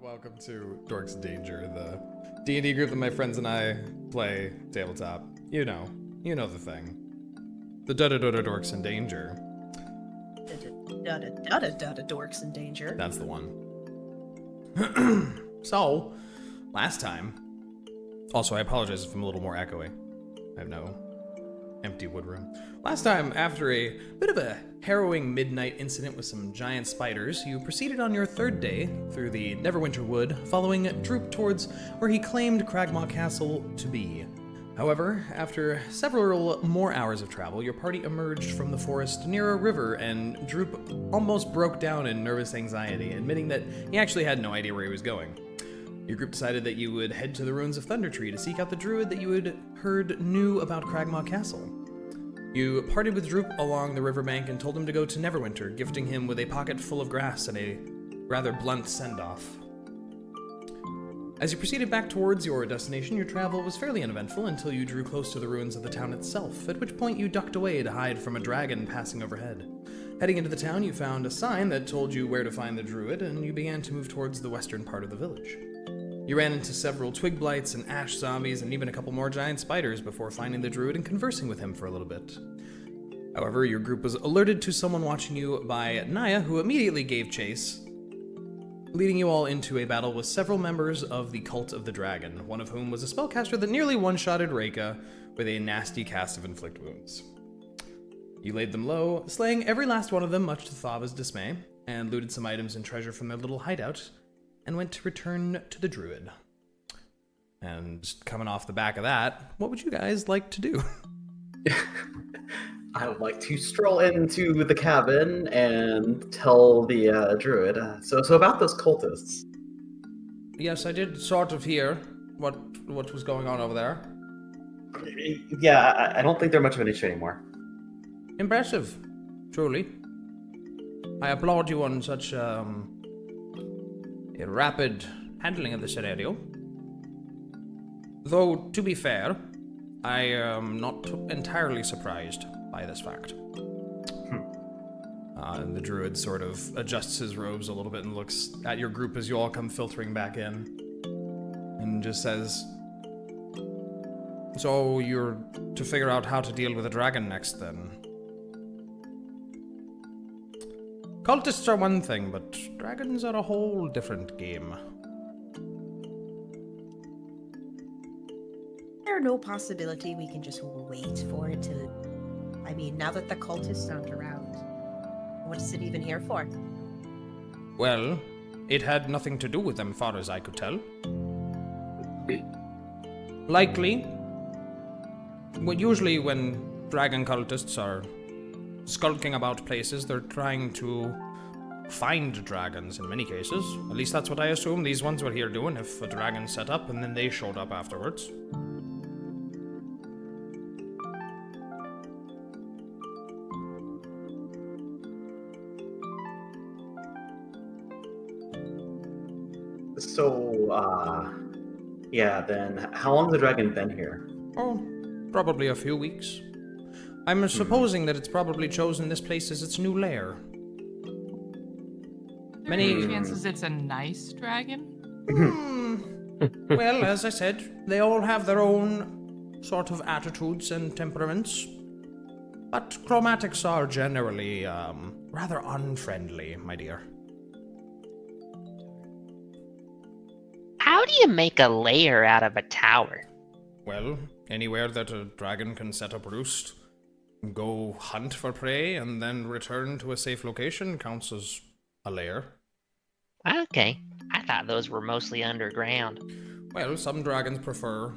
Welcome to Dorks Danger, the D&D group that my friends and I play tabletop. You know the thing. The Dorks in Danger. Dorks in Danger. That's the one. So, last time... Also, I apologize if I'm a little more echoey. I have no empty wood room. Last time, after a bit of a harrowing midnight incident with some giant spiders, you proceeded on your third day through the Neverwinter Wood, following Droop towards where he claimed Cragmaw Castle to be. However, after several more hours of travel, your party emerged from the forest near a river, and Droop almost broke down in nervous anxiety, admitting that he actually had no idea where he was going. Your group decided that you would head to the ruins of Thundertree to seek out the druid that you had heard knew about Cragmaw Castle. You parted with Droop along the riverbank and told him to go to Neverwinter, gifting him with a pocket full of grass and a rather blunt send-off. As you proceeded back towards your destination, your travel was fairly uneventful until you drew close to the ruins of the town itself, at which point you ducked away to hide from a dragon passing overhead. Heading into the town, you found a sign that told you where to find the druid, and you began to move towards the western part of the village. You ran into several twig blights and ash zombies and even a couple more giant spiders before finding the druid and conversing with him for a little bit. However, your group was alerted to someone watching you by Niah, who immediately gave chase, leading you all into a battle with several members of the Cult of the Dragon, one of whom was a spellcaster that nearly one-shotted Reyka with a nasty cast of Inflict Wounds. You laid them low, slaying every last one of them much to Thava's dismay, and looted some items and treasure from their little hideout, and went to return to the druid. And coming off the back of that, what would you guys like to do? I would like to stroll into the cabin and tell the druid. So about those cultists. Yes, I did sort of hear what was going on over there. Yeah, I don't think they're much of an issue anymore. Impressive, truly. I applaud you on such a rapid handling of the scenario. Though, to be fair, I am not entirely surprised by this fact. And the druid sort of adjusts his robes a little bit and looks at your group as you all come filtering back in, and just says, "So you're to figure out how to deal with a dragon next, then?" Cultists are one thing, but dragons are a whole different game. There's no possibility we can just wait for it to... I mean, now that the cultists aren't around, what is it even here for? Well, it had nothing to do with them, far as I could tell. Likely, usually when dragon cultists are skulking about places, they're trying to find dragons in many cases. At least that's what I assume these ones were here doing, if a dragon set up and then they showed up afterwards. So, yeah, then how long has the dragon been here? Oh, probably a few weeks. I'm supposing that it's probably chosen this place as its new lair. Any chances it's a nice dragon? Well, as I said, they all have their own sort of attitudes and temperaments. But chromatics are generally, rather unfriendly, my dear. How do you make a lair out of a tower? Well, anywhere that a dragon can set up roost, go hunt for prey, and then return to a safe location counts as a lair. Okay, I thought those were mostly underground. Well, some dragons prefer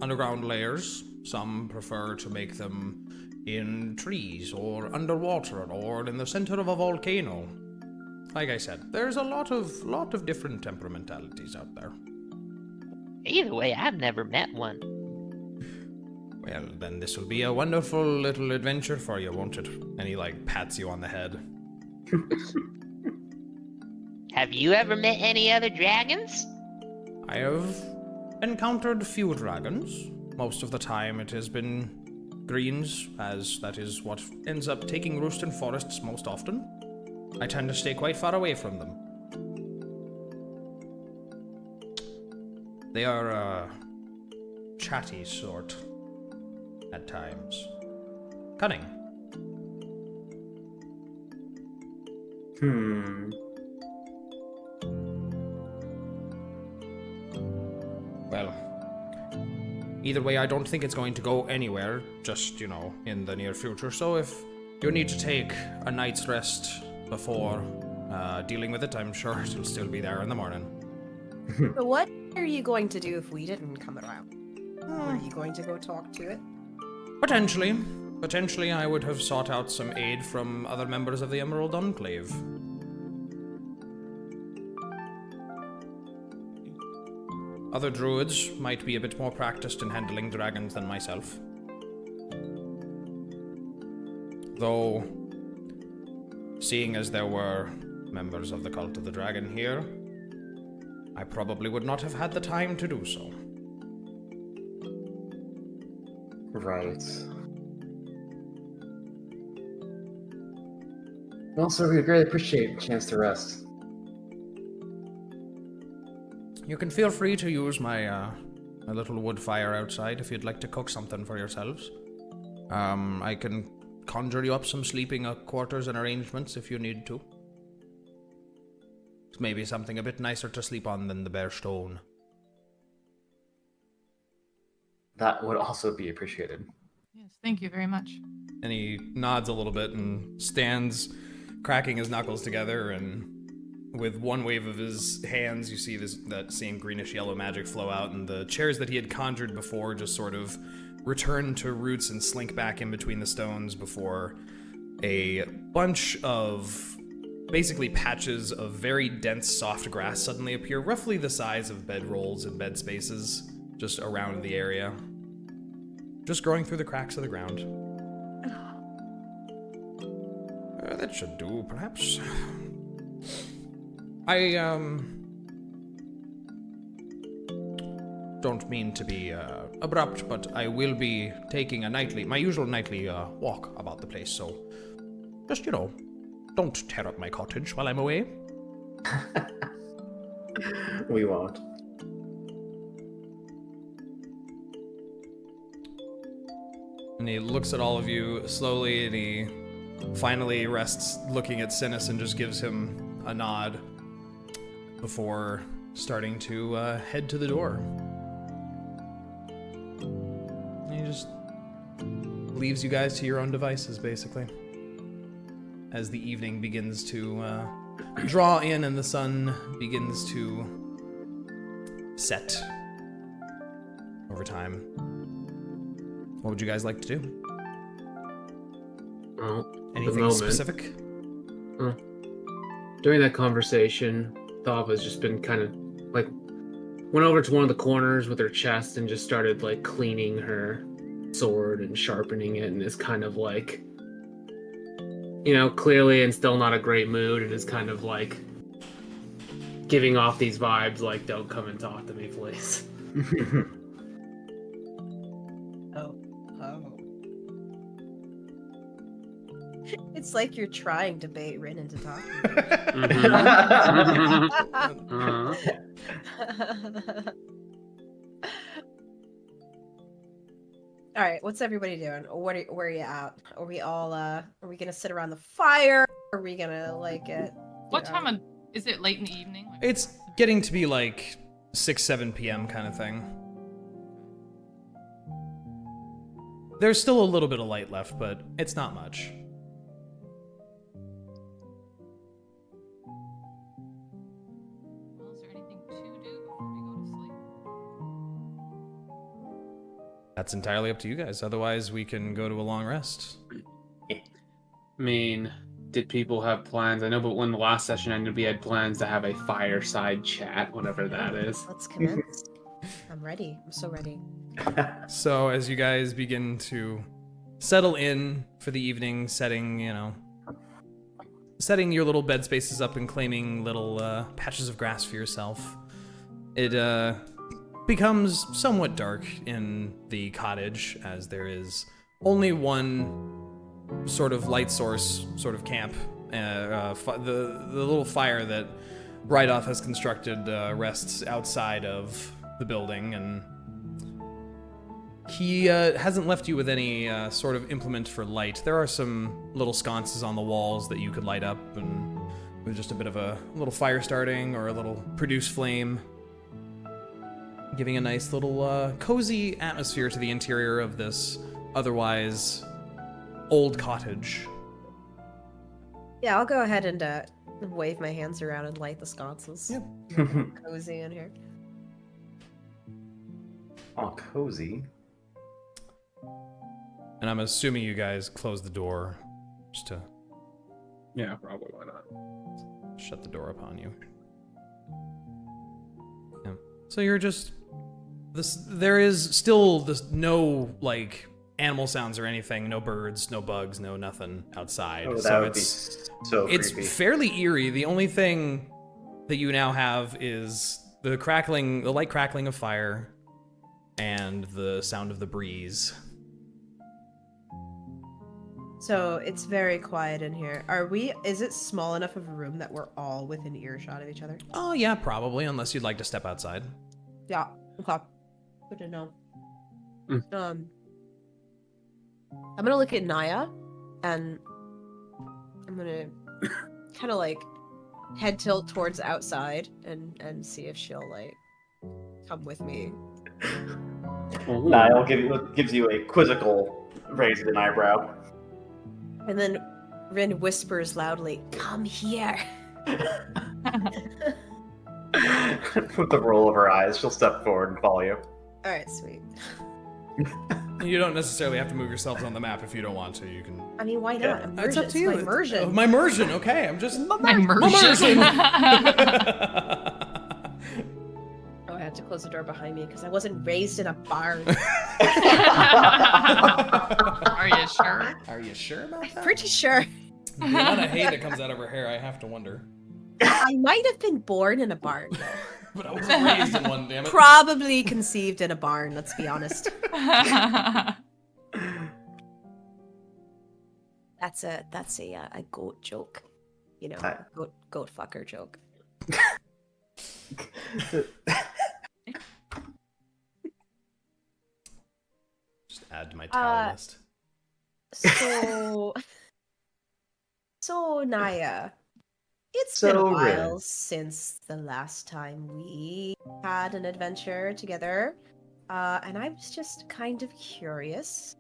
underground lairs. Some prefer to make them in trees, or underwater, or in the center of a volcano. Like I said, there's a lot of different temperamentalities out there. Either way, I've never met one. Well, then this will be a wonderful little adventure for you, won't it? And he, pats you on the head. Have you ever met any other dragons? I have encountered few dragons. Most of the time it has been greens, as that is what ends up taking roost in forests most often. I tend to stay quite far away from them. They are a chatty sort at times. Cunning. Well, either way, I don't think it's going to go anywhere, just, in the near future. So if you need to take a night's rest before dealing with it, I'm sure it'll still be there in the morning. So what are you going to do if we didn't come around? Are you going to go talk to it? Potentially. Potentially, I would have sought out some aid from other members of the Emerald Enclave. Other druids might be a bit more practiced in handling dragons than myself. Though, seeing as there were members of the Cult of the Dragon here, I probably would not have had the time to do so. Right. Well, sir, we greatly appreciate a chance to rest. You can feel free to use my little wood fire outside if you'd like to cook something for yourselves. I can conjure you up some sleeping quarters and arrangements if you need to. It's maybe something a bit nicer to sleep on than the bare stone. That would also be appreciated. Yes, thank you very much. And he nods a little bit and stands, cracking his knuckles together, and with one wave of his hands, you see that same greenish-yellow magic flow out, and the chairs that he had conjured before just sort of return to roots and slink back in between the stones before a bunch of basically patches of very dense, soft grass suddenly appear, roughly the size of bedrolls and bed spaces, just around the area. Just growing through the cracks of the ground. That should do, perhaps. I, don't mean to be, abrupt, but I will be taking my usual nightly, walk about the place, so just, don't tear up my cottage while I'm away. We won't. And he looks at all of you slowly, and he finally rests looking at Synas and just gives him a nod before starting to head to the door. And he just leaves you guys to your own devices, basically, as the evening begins to draw in and the sun begins to set over time. What would you guys like to do? Well, Anything specific? During that conversation, Thava's just been kind of like went over to one of the corners with her chest and just started like cleaning her sword and sharpening it, and is kind of like, clearly in still not a great mood, and is kind of like giving off these vibes like, don't come and talk to me, please. It's like you're trying to bait Rinn into talking. All right, what's everybody doing? Where are you at? Are we all are we gonna sit around the fire? Are we gonna What time is it? Late in the evening? It's getting to be like 6-7 p.m. kind of thing. There's still a little bit of light left, but it's not much. Well, is there anything to do before we go to sleep? That's entirely up to you guys. Otherwise, we can go to a long rest. I mean, did people have plans? I know, but when the last session ended, we had plans to have a fireside chat, whatever that is. Let's commence. I'm ready. I'm so ready. So as you guys begin to settle in for the evening, setting your little bed spaces up and claiming little patches of grass for yourself, it becomes somewhat dark in the cottage, as there is only one sort of light source, sort of camp. The little fire that Brightoff has constructed rests outside of the building, and he hasn't left you with any sort of implement for light. There are some little sconces on the walls that you could light up, and with just a bit of a little fire starting or a little produce flame, giving a nice little cozy atmosphere to the interior of this otherwise old cottage. Yeah, I'll go ahead and wave my hands around and light the sconces. Yep. Cozy in here. Oh, cozy. And I'm assuming you guys close the door just to Yeah, probably. Why not? shut the door upon you. Yeah. So you're just there is still no like animal sounds or anything, no birds, no bugs, no nothing outside. Oh, that so would be so it's creepy. fairly eerie. The only thing that you now have is the light crackling of fire and the sound of the breeze. So it's very quiet in here. Is it small enough of a room that we're all within earshot of each other? Oh yeah, probably, unless you'd like to step outside. Yeah. Okay. Good to know. I'm gonna look at Niah, and I'm gonna kind of like head tilt towards outside and see if she'll like come with me. Niall gives you a quizzical raise of an eyebrow. And then Rinn whispers loudly, "Come here." With the roll of her eyes, she'll step forward and follow you. All right, sweet. You don't necessarily have to move yourselves on the map if you don't want to. You can. I mean, why Yeah. not? Immersion. It's up to you. My immersion. Oh, my immersion. Okay, I'm just. My immersion. Oh, I had to close the door behind me because I wasn't raised in a barn. Are you sure? Are you sure about that? Pretty sure. The amount of hay that comes out of her hair, I have to wonder. I might have been born in a barn, though. But I wasn't raised in one, damn it. Probably conceived in a barn, let's be honest. That's a goat joke. You know, goat fucker joke. Just add to my tally list. So Niah, it's been a while since the last time we had an adventure together, and I was just kind of curious.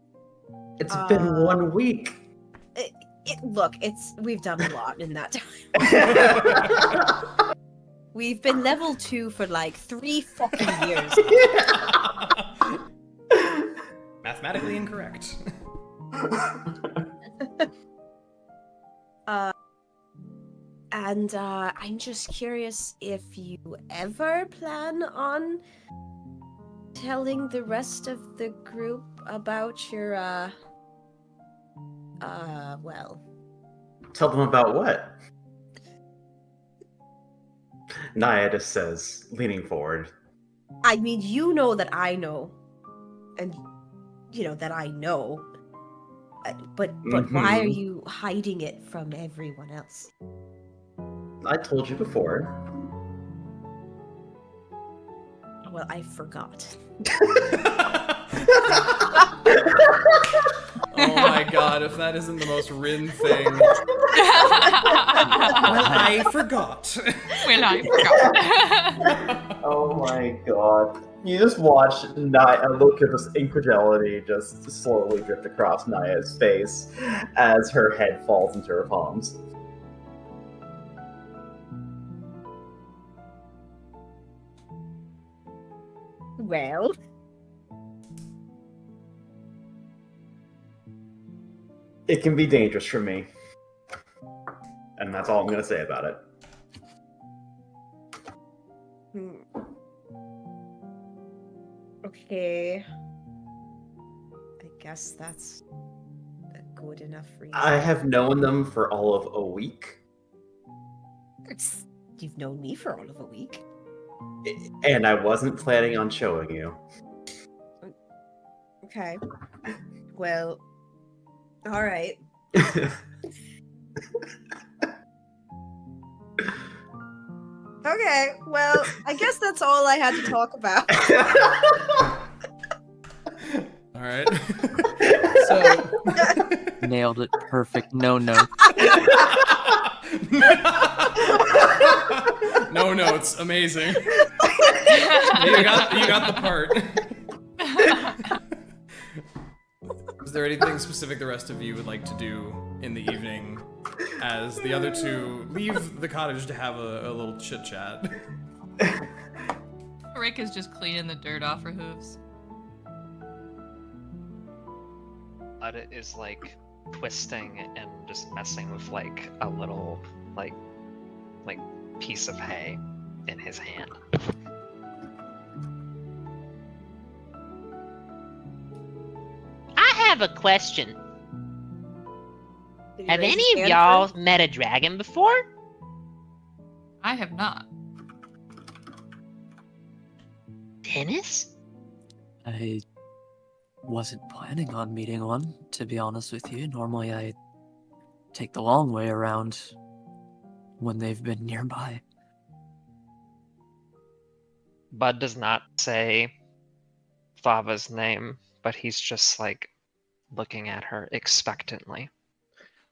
It's been 1 week. We've done a lot in that time. We've been level 2 for like 3 fucking years. Mathematically incorrect. And I'm just curious if you ever plan on telling the rest of the group about your, well... Tell them about what? Niah just says, leaning forward. I mean, you know that I know. And, you know, that I know. But why are you hiding it from everyone else? I told you before. Well, I forgot. Oh my god, if that isn't the most Rinn thing. Well, I forgot. Oh my god. You just watch Niah, a look of this infidelity just slowly drift across Niah's face as her head falls into her palms. Well... It can be dangerous for me. And that's all I'm going to say about it. Okay. I guess that's a good enough reason. I have known them for all of a week. You've known me for all of a week. And I wasn't planning on showing you. Okay. Well, all right. Okay, well, I guess that's all I had to talk about. All right. So Nailed it. Perfect. No notes. no notes. Amazing. You got the part. Is there anything specific the rest of you would like to do in the evening as the other two leave the cottage to have a little chit chat? Reyka's just cleaning the dirt off her hooves. Bud is like twisting and just messing with like a little like piece of hay in his hand. I have a question. Did he Have raise any his of hand y'all first? met a dragon before? I have not. Dennis? I wasn't planning on meeting one, to be honest with you. Normally I take the long way around when they've been nearby. Bud does not say Thava's name, but he's just like looking at her expectantly.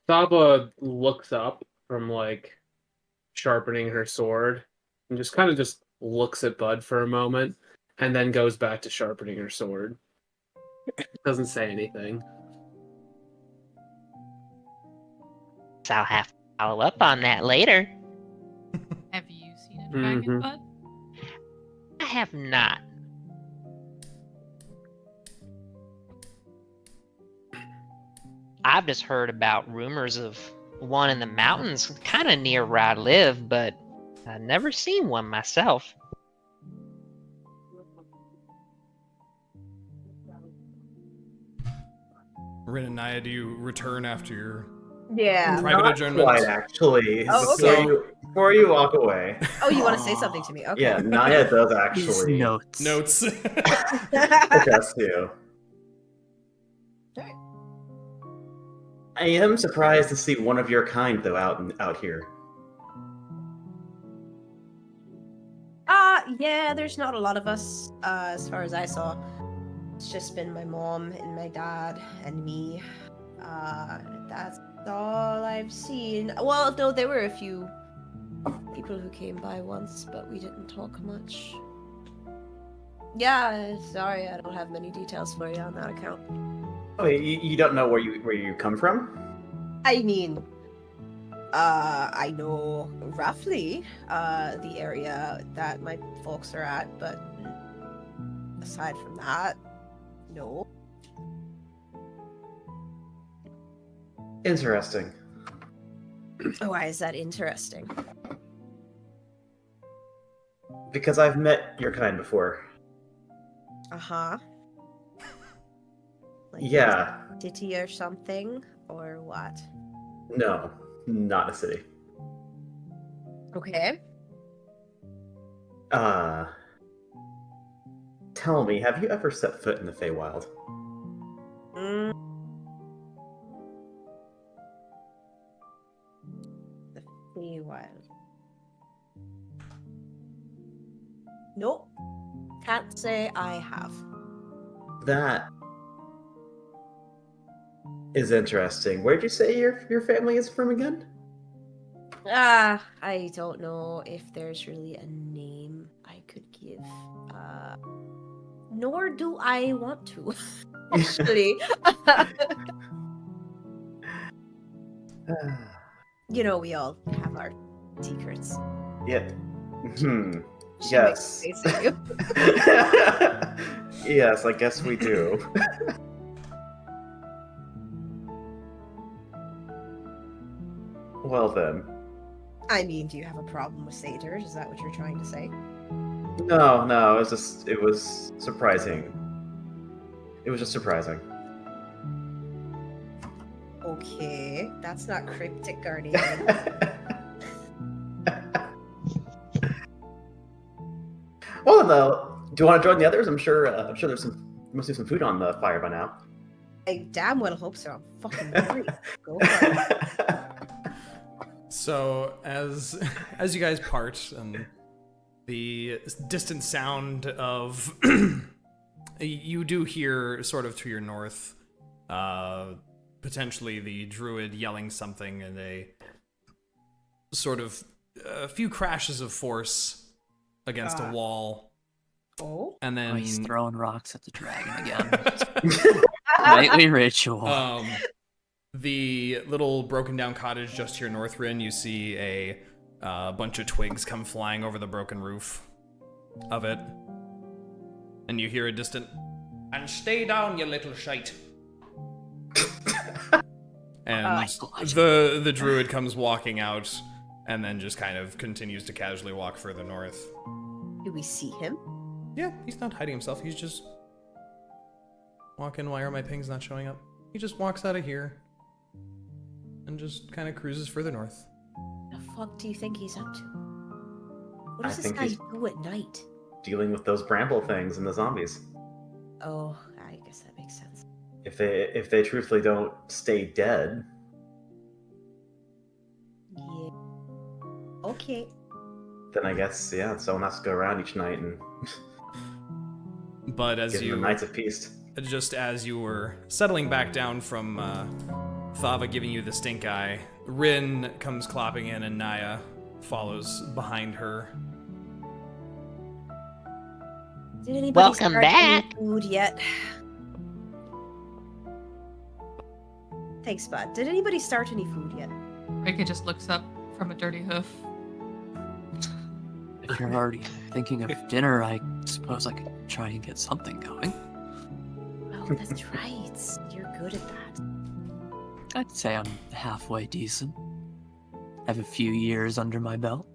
Thava looks up from like sharpening her sword and just kind of just looks at Bud for a moment and then goes back to sharpening her sword. Doesn't say anything. So I'll have to follow up on that later. Have you seen a dragon, Mhm. Bud? I have not. I've just heard about rumors of one in the mountains kind of near where I live, but I've never seen one myself. Rinn and Niah, do you return after your Yeah. private Not adjournment? quite, actually. Oh, Before okay. before you walk away. Oh, you want to say something to me? Okay. Yeah, Niah does These actually notes. Notes. address you. Alright. I am surprised to see one of your kind, though, out here. Yeah, there's not a lot of us, as far as I saw. It's just been my mom and my dad and me. That's all I've seen. Well, no, there were a few people who came by once, but we didn't talk much. Yeah, sorry, I don't have many details for you on that account. Oh, you don't know where you come from? I mean, I know roughly the area that my folks are at, but aside from that, no. Interesting. Why is that interesting? Because I've met your kind before. Uh-huh. Like Yeah. in a city or something, or what? No, not a city. Okay. Tell me, have you ever set foot in the Feywild? Mm. The Feywild. Nope. Can't say I have. That is interesting. Where'd you say your family is from again? I don't know if there's really a name I could give. Nor do I want to. Actually. You know, we all have our secrets. Yep. Hmm. She Yes. makes a face at you. Yes, I guess we do. Well then. I mean, do you have a problem with satyrs? Is that what you're trying to say? No, it was surprising. It was just surprising. Okay, that's not cryptic or anything. Well, though, do you want to join the others? I'm sure there's must be some food on the fire by now. I damn well hope so. I'm fucking hungry. Go for it. So as you guys part and the distant sound of you do hear sort of to your north, potentially the druid yelling something, and a sort of a few crashes of force against a wall. Oh. And then He's throwing rocks at the dragon again. Nightly ritual. The little broken down cottage just to your north, Rinn, you see a bunch of twigs come flying over the broken roof of it. And you hear a distant, "And stay down, you little shite." And the druid comes walking out and then just kind of continues to casually walk further north. Do we see him? Yeah, he's not hiding himself. He's just walking. Why are my pings not showing up? He just walks out of here and just kind of cruises further north. The fuck do you think he's up to? What does I this think guy he's- do at night? Dealing with those bramble things and the zombies. Oh, I guess that makes sense. If they truthfully don't stay dead, Yeah. Okay. then I guess someone has to go around each night and But as give them you the nights of peace. just as you were settling back down from Thava giving you the stink eye, Rinn comes clopping in and Niah follows behind her. Did anybody Welcome start back. any food yet? Thanks, bud. Did anybody start any food yet? Reyka just looks up from a dirty hoof. If you're already thinking of dinner, I suppose I could try and get something going. Oh, that's right. You're good at that. I'd say I'm halfway decent. I have a few years under my belt.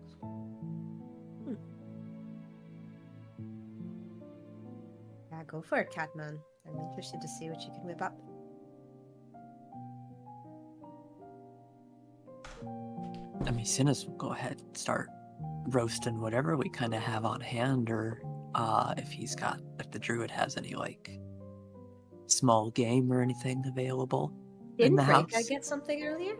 Yeah, go for it, Catman. I'm interested to see what you can whip up. I mean, Synas will go ahead and start roasting whatever we kind of have on hand, or if the druid has any, like, small game or anything available in Didn't the Reyka house. get something earlier?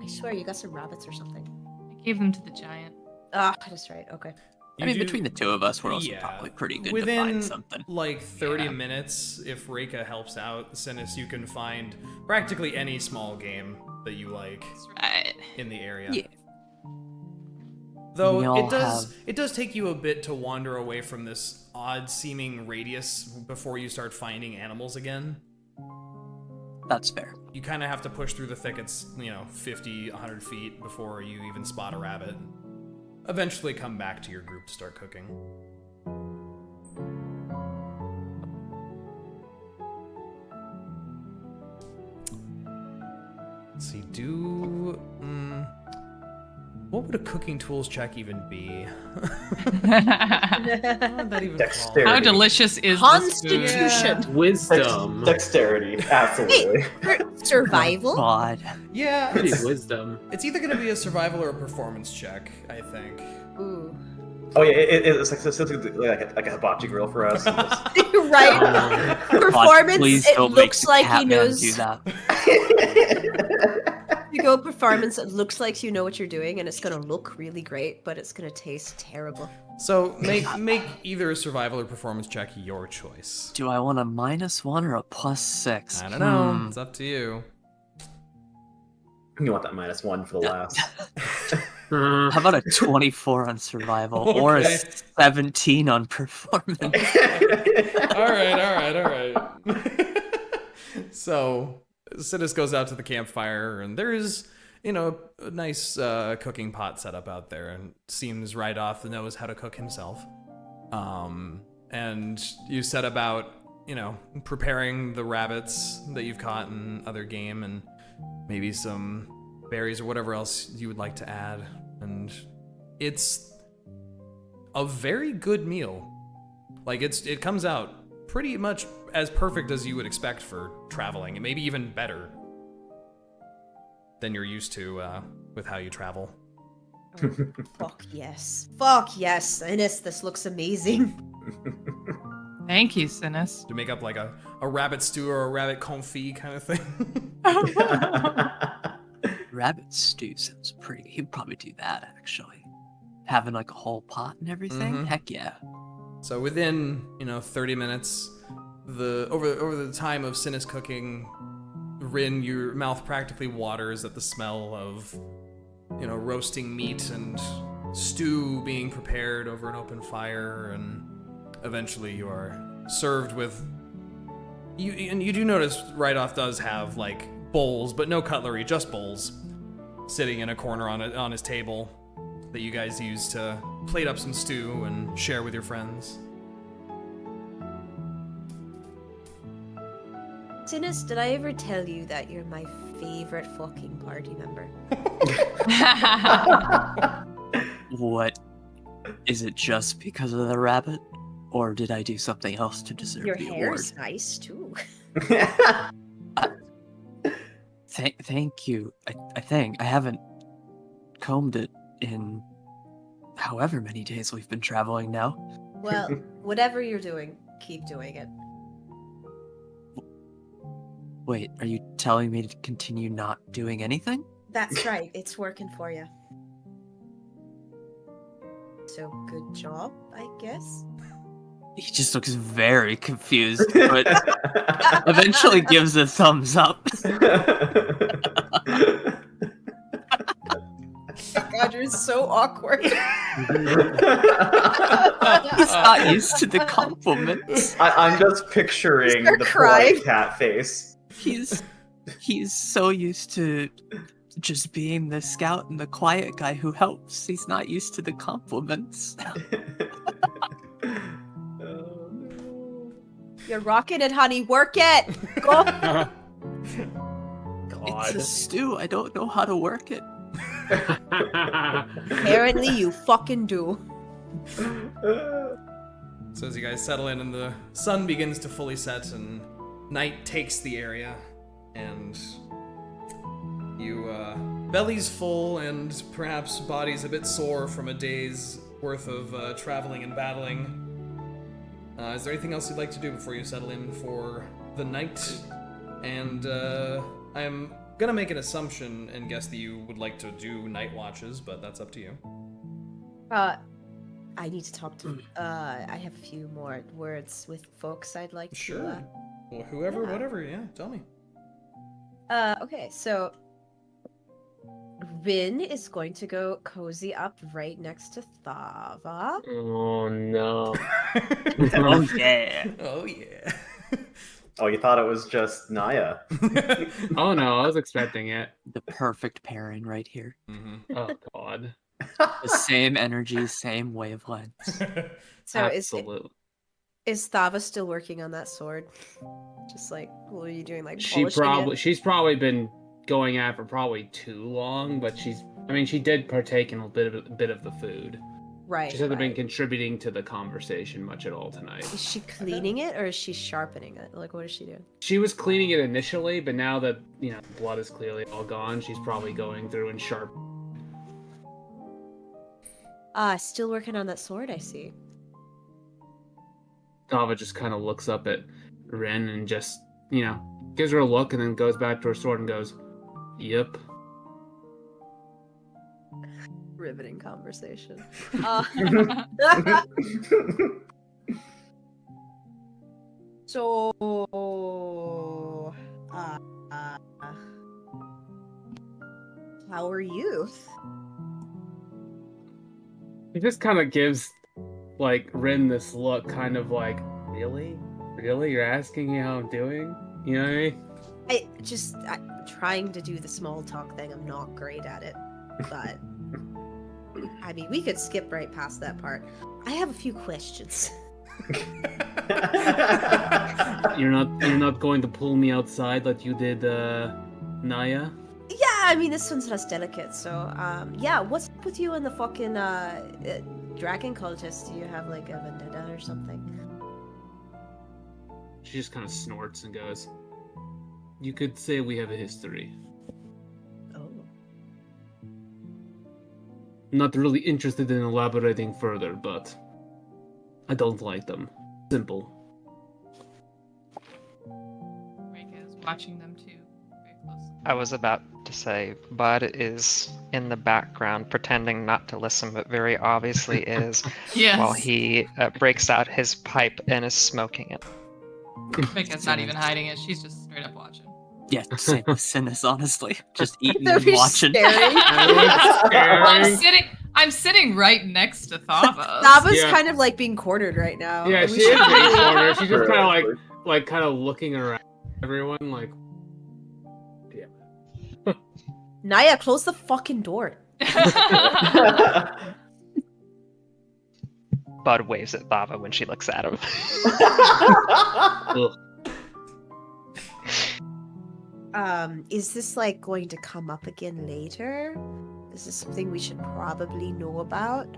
I swear you got some rabbits or something. I gave them to the giant. Ah, that's right. Okay. I mean, between the two of us, we're also Yeah. probably pretty good to Within find something. like 30 Yeah. minutes, if Reyka helps out, Synas, you can find practically any small game that you like That's right. in the area. Yeah. Though We all have- it does take you a bit to wander away from this odd seeming radius before you start finding animals again. That's fair. You kind of have to push through the thickets, 50, 100 feet before you even spot a rabbit. Eventually come back to your group to start cooking. Let's see, what would a cooking tools check even be? How would that even Dexterity. How delicious is this food? Constitution. Wisdom. Dexterity, absolutely. Survival? God. Yeah, Pretty it's, wisdom. it's either going to be a survival or a performance check, I think. Ooh. Oh yeah, it's like a hibachi grill for us. Right? God, Performance, please it don't looks make like he Catman knows. do that. You go performance, it looks like you know what you're doing, and it's gonna look really great, but it's gonna taste terrible. So make either a survival or performance check your choice. Do I want a -1 or a +6? I don't know. It's up to you. You want that -1 for the last. Uh, How about a 24 on survival or a Okay. 17 on performance? All right. So Synas goes out to the campfire, and there is, a nice cooking pot set up out there, and seems right off knows how to cook himself. And you set about, preparing the rabbits that you've caught in other game, and maybe some berries or whatever else you would like to add. And it's a very good meal. Like, it comes out pretty much as perfect as you would expect for traveling, and maybe even better than you're used to with how you travel. Fuck yes. Fuck yes. Innes, this looks amazing. Thank you, Synas. To make up like a rabbit stew or a rabbit confit kind of thing. Rabbit stew sounds pretty. He'd probably do that, actually. having like a whole pot and everything? Mhm. Heck yeah. So within 30 minutes, over the time of Synas cooking, Rinn, your mouth practically waters at the smell of roasting meat and stew being prepared over an open fire, and eventually you are served with. You do notice Rydoth does have like bowls, but no cutlery, just bowls, sitting in a corner on his table that you guys use to plate up some stew and share with your friends. Synas, did I ever tell you that you're my favorite fucking party member? What? Is it just because of the rabbit? Or did I do something else to deserve Your the hair's award? nice too. Thank you. I think I haven't combed it in however many days we've been traveling now. Well, whatever you're doing, keep doing it. Wait, are you telling me to continue not doing anything? That's right, it's working for you. So good job, I guess. He just looks very confused, but eventually gives a thumbs up. God, you're so awkward. He's not used to the compliments. I'm just picturing Start the crying. polite cat face. He's so used to just being the scout and the quiet guy who helps. He's not used to the compliments. Oh, no. You're rocking it, honey. Work it. Go. It's a stew. I don't know how to work it. Apparently, you fucking do. So as you guys settle in and the sun begins to fully set and night takes the area, and you, bellies full and perhaps bodies a bit sore from a day's worth of traveling and battling. Is there anything else you'd like to do before you settle in for the night? And I'm gonna make an assumption and guess that you would like to do night watches, but that's up to you. I need to talk to. I have a few more words with folks I'd like Sure. to. Well, whoever, yeah. whatever, yeah, tell me. Okay, so Rinn is going to go cozy up right next to Thava. Oh no. Oh yeah. Oh, yeah. Oh, you thought it was just Niah? Oh no, I was expecting it. The perfect pairing right here. Mm-hmm. Oh god. The same energy, same wavelengths. So Absolutely. is Thava still working on that sword? Just like, what are you doing? Like She's probably been going at it for probably too long, but she did partake in a bit of the food. Right. She hasn't been right. contributing to the conversation much at all tonight. Is she cleaning it or is she sharpening it? Like, what is she doing? She was cleaning it initially, but now that blood is clearly all gone, she's probably going through and sharp. Still working on that sword, I see. Thava just kind of looks up at Rinn and just, gives her a look and then goes back to her sword and goes, "Yep." Riveting conversation. So, how are you? He just kind of gives, Rinn this look, kind of like, really? Really? You're asking me how I'm doing? You know what I mean? I'm trying to do the small talk thing. I'm not great at it, but I mean, we could skip right past that part. I have a few questions. You're not going to pull me outside like you did, Niah? Yeah, I mean, this one's less delicate, so, yeah, what's up with you and the fucking, dragon cultists? Do you have, like, a vendetta or something? She just kind of snorts and goes, "You could say we have a history. Oh. Not really interested in elaborating further, but I don't like them. Simple." Reyka is watching them too very closely. I was about to to say. Bud is in the background pretending not to listen, but very obviously is, Yes. while he breaks out his pipe and is smoking it. Mika's not even hiding it. She's just straight up watching. Yeah, same with Synas, honestly. Just eating They're and watching. staring. I'm sitting right next to Thava. Thava's Yeah. kind of like being cornered right now. Yeah, and she we is should being really- cornered. She's just kind of Right. kind of looking around everyone, like, Niah, close the fucking door. Bud waves at Thava when she looks at him. ugh. Is this like going to come up again later? Is this something we should probably know about?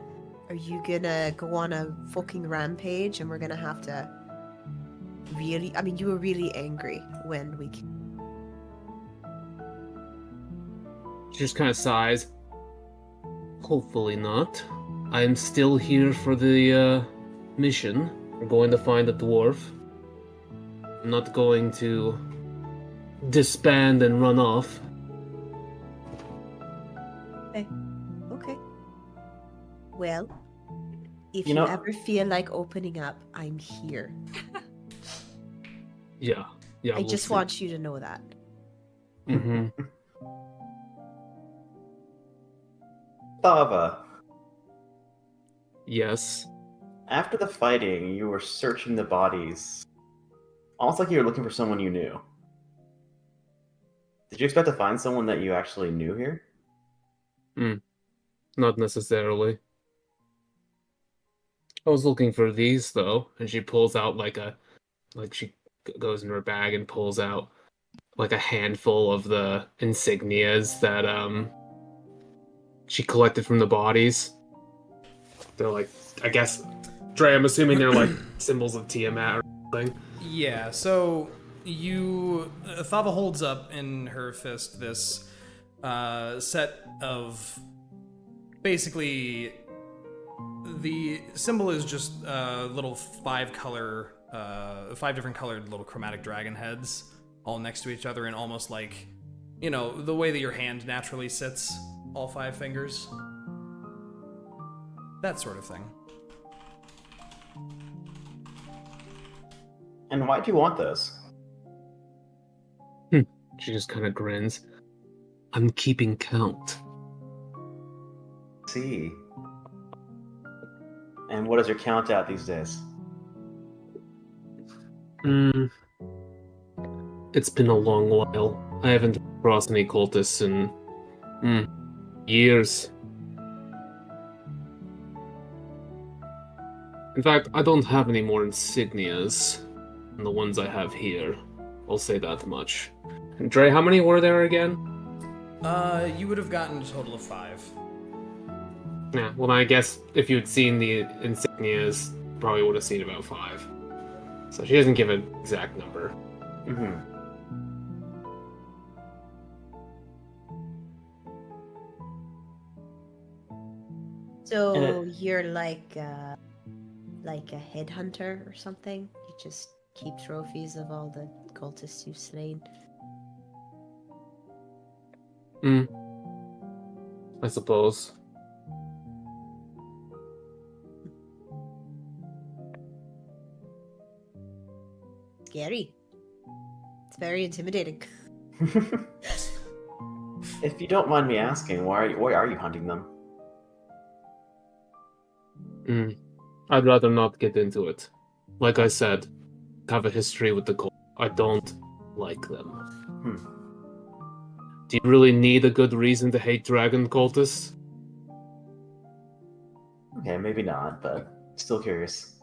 Are you gonna go on a fucking rampage and we're gonna have to really? I mean, you were really angry when we. She just kind of sighs. Hopefully not. I'm still here for the mission. We're going to find a dwarf. I'm not going to disband and run off. Okay. Well, if You you know- ever feel like opening up, I'm here. Yeah. I just want you to know that. Mm-hmm. Thava, Yes. after the fighting, you were searching the bodies. Almost like you were looking for someone you knew. Did you expect to find someone that you actually knew here? Not necessarily. I was looking for these though, and she pulls out she goes into her bag and pulls out like a handful of the insignias that she collected from the bodies. They're like, I guess, Dre, I'm assuming they're like symbols of Tiamat or something. Yeah, so Thava holds up in her fist this set of, basically, the symbol is just little five different colored little chromatic dragon heads all next to each other, and almost like, the way that your hand naturally sits, all five fingers. That sort of thing. And why'd you want those? She just kind of grins. I'm keeping count. See. And what is your count at these days? It's been a long while. I haven't crossed any cultists in years. In fact, I don't have any more insignias than the ones I have here. I'll say that much. And Dre, how many were there again? You would have gotten a total of 5. Yeah, well, I guess if you'd seen the insignias, probably would have seen about 5. So she doesn't give an exact number. Mm-hmm. So you're like a headhunter or something? You just keep trophies of all the cultists you've slain? I suppose. Scary. It's very intimidating. If you don't mind me asking, why are you hunting them? I'd rather not get into it. Like I said, have a history with the cult. I don't like them. Do you really need a good reason to hate dragon cultists? Okay, maybe not, but still curious.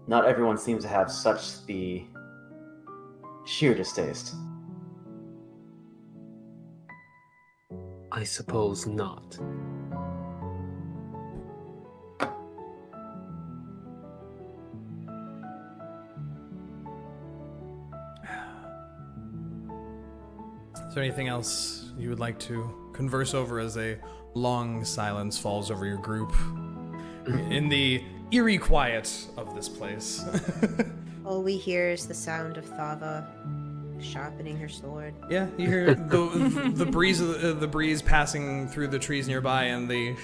Not everyone seems to have such the sheer distaste. I suppose not. Is there anything else you would like to converse over as a long silence falls over your group in the eerie quiet of this place? All we hear is the sound of Thava sharpening her sword. Yeah, you hear the breeze of the breeze passing through the trees nearby, and the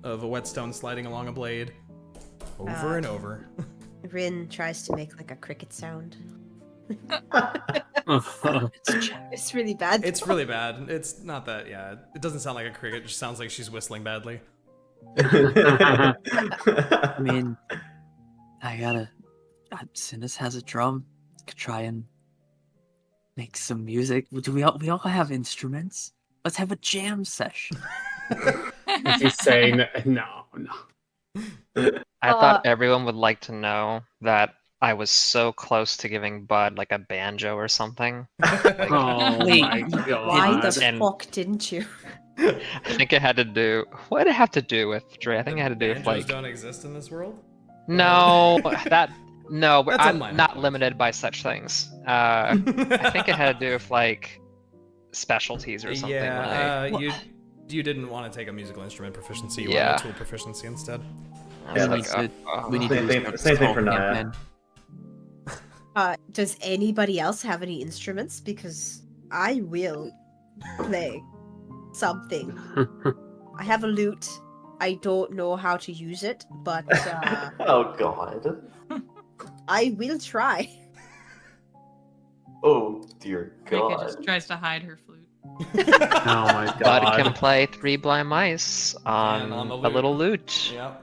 of a whetstone sliding along a blade, over and over. Rinn tries to make like a cricket sound. It's really bad. It's really bad. It's not that. Yeah, it doesn't sound like a cricket. It just sounds like she's whistling badly. I mean, Synas has a drum. Could try and make some music. Do we all have instruments? Let's have a jam session. He's saying no. I thought everyone would like to know that I was so close to giving Bud like a banjo or something. Oh Wait, my Why god. the And- fuck didn't you? I think it had to do. What did it have to do with Dre? I think it had to do with Banjos like. don't exist in this world. No, no, That's on I'm my not mind. limited by such things. I think it had to do with like specialties or something. Yeah, like, you didn't want to take a musical instrument proficiency. You Yeah. wanted a tool proficiency instead. I was Yeah, like, that's- We need to Same thing- restart this same thing whole for Niah. campaign. Does anybody else have any instruments? Because I will play something. I have a lute. I don't know how to use it, but Oh god. I will try. Oh dear Reyka god. just tries to hide her flute. Oh my Bud god. can play Three Blind Mice on, on the a little lute. lute. Yep.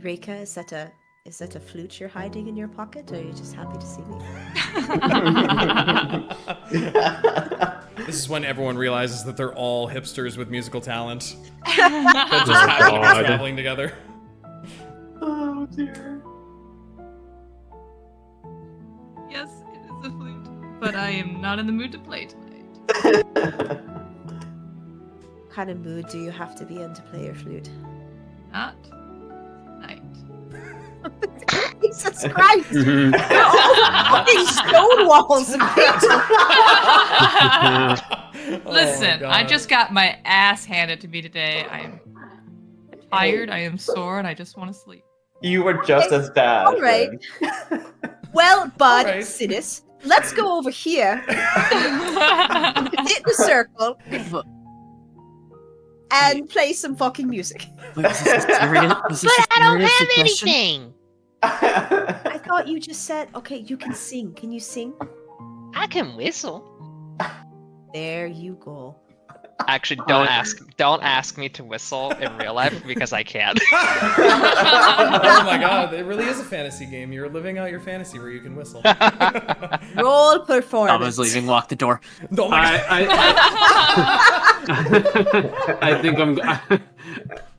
Reyka, is that a flute you're hiding in your pocket, or are you just happy to see me? This is when everyone realizes that they're all hipsters with musical talent. Yes, That just happen to be God. traveling together. Oh dear. it is a flute, but I am not in the mood to play tonight. What kind of mood do you have to be in to play your flute? Not tonight. Jesus Christ! Mhm. They're all fucking stone walls of Oh, Listen, I God. just got my ass handed to me today. I am tired, I am sore, and I just want to sleep. You were just as bad. All right. Rinn. Well, Bud, Alright. Synas, let's go over here, hit the circle, and play some fucking music. Wait, was this a serious, was this a serious suggestion? I thought you just said, okay, you can sing. Can you sing? I can whistle. There you go. Actually, don't ask me to whistle in real life because I can't. Oh my god, it really is a fantasy game. You're living out your fantasy where you can whistle. Roll Thava's performance. leaving. Lock the door. Oh my god.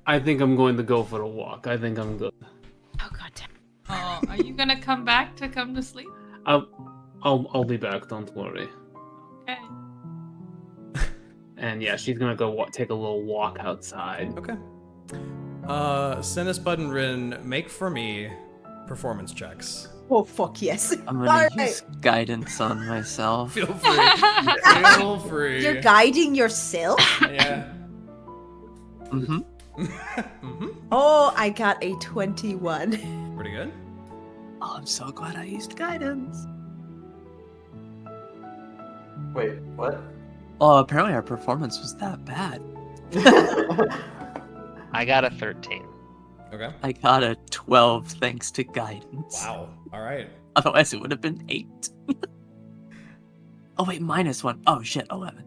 I think I'm going to go for a walk. I think I'm good. Oh god damn. Oh, are you gonna come back to come to sleep? I'll be back. Don't worry. Okay. And yeah, she's gonna go take a little walk outside. Okay. Synas, Bud, and Rinn, make for me performance checks. Oh fuck yes. I'm gonna Alright. use guidance on myself. Feel free. Feel free. You're guiding yourself? Yeah. Mm-hmm. Mm-hmm. Oh, I got a 21. Pretty good. Oh, I'm so glad I used guidance. Wait, what? Oh, apparently our performance was that bad. I got a 13. Okay. I got a 12 thanks to guidance. Wow. All right. Otherwise, it would have been 8. Oh, wait, -1. Oh, shit, 11.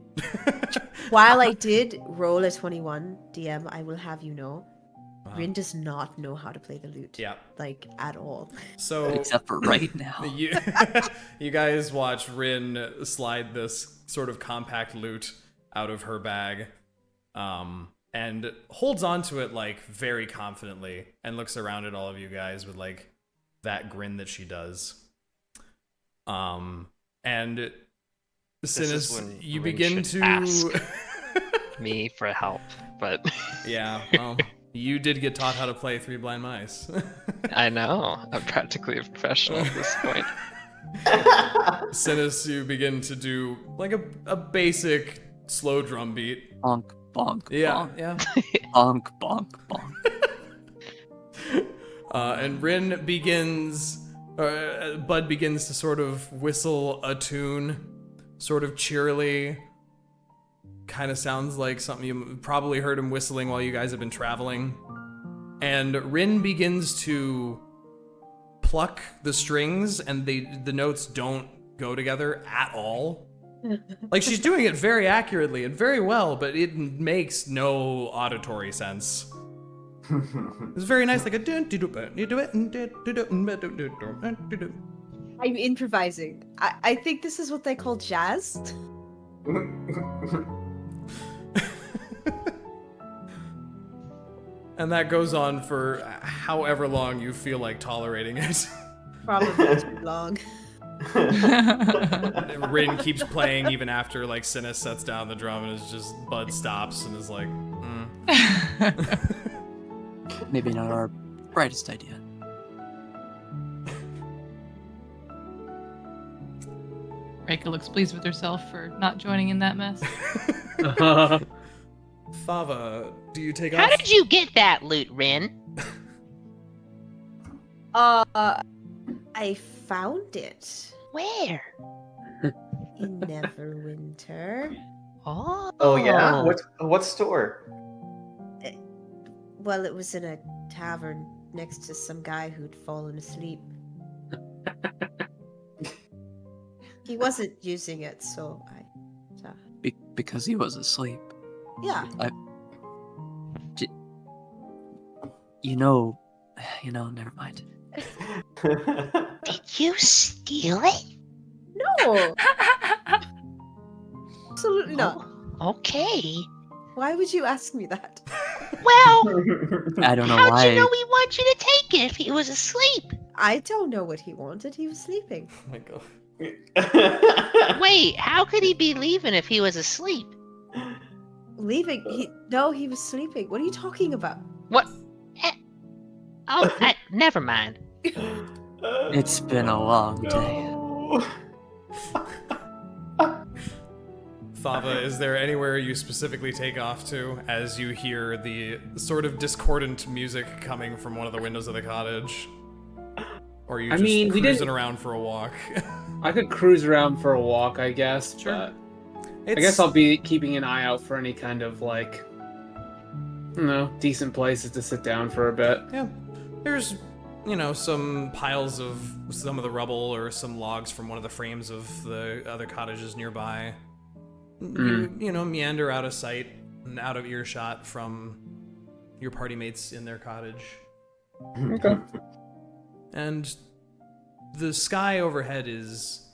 While I did roll a 21, DM, I will have you know, Wow. Rinn does not know how to play the lute. Yeah. Like, at all. So Except for right now. you, you guys watch Rinn slide this sort of compact lute out of her bag, and holds onto it like very confidently, and looks around at all of you guys with like that grin that she does. And This is Synas, when you Rinn begin should to ask. Me for help, but yeah. Well, you did get taught how to play Three Blind Mice. I know I'm practically a professional at this point. Synas, you begin to do like a basic slow drum beat. Bonk, bonk, Yeah, bonk. yeah. Bonk, bonk, bonk. And Rinn begins, Bud begins to sort of whistle a tune, sort of cheerily. Kind of sounds like something you probably heard him whistling while you guys have been traveling. And Rinn begins to pluck the strings, and the notes don't go together at all. Like, she's doing it very accurately and very well, but it makes no auditory sense. It's very nice, like a I'm improvising. I think this is what they call jazz. And that goes on for however long you feel like tolerating it. Probably too long. Rinn keeps playing even after like Synas sets down the drum, and is just Bud stops and is like, Maybe not our brightest idea. Reyka looks pleased with herself for not joining in that mess. Thava, do you take How off? did you get that loot, Rinn? I found it Where? in Neverwinter. Oh. Oh yeah? What store? Well, it was in a tavern next to some guy who'd fallen asleep. He wasn't using it, so Because he was asleep. yeah. Never mind. Did you steal it? No, absolutely not. Oh, okay. Why would you ask me that? Well, I don't know how'd why. you know he wanted you to take it if he was asleep? I don't know what he wanted. He was sleeping. Oh my god. Wait, how could he be leaving if he was asleep? Leaving? He was sleeping. What are you talking about? What? Oh, never mind. It's been a long day. Thava, is there anywhere you specifically take off to as you hear the sort of discordant music coming from one of the windows of the cottage? Or are you just we cruising didn't- around for a walk? I could cruise around for a walk, I guess. Sure. But I It's- guess I'll be keeping an eye out for any kind of decent places to sit down for a bit. Yeah. There's, some piles of some of the rubble or some logs from one of the frames of the other cottages nearby. You meander out of sight and out of earshot from your party mates in their cottage. Okay. And the sky overhead is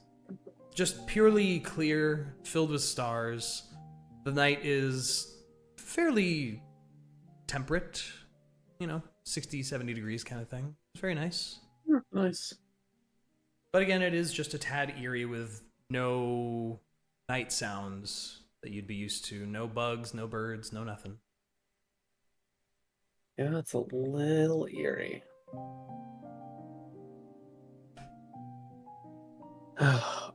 just purely clear, filled with stars. The night is fairly temperate, 60, 70 degrees kind of thing. It's very nice. Nice. But again, it is just a tad eerie with no night sounds that you'd be used to. No bugs, no birds, no nothing. Yeah, it's a little eerie.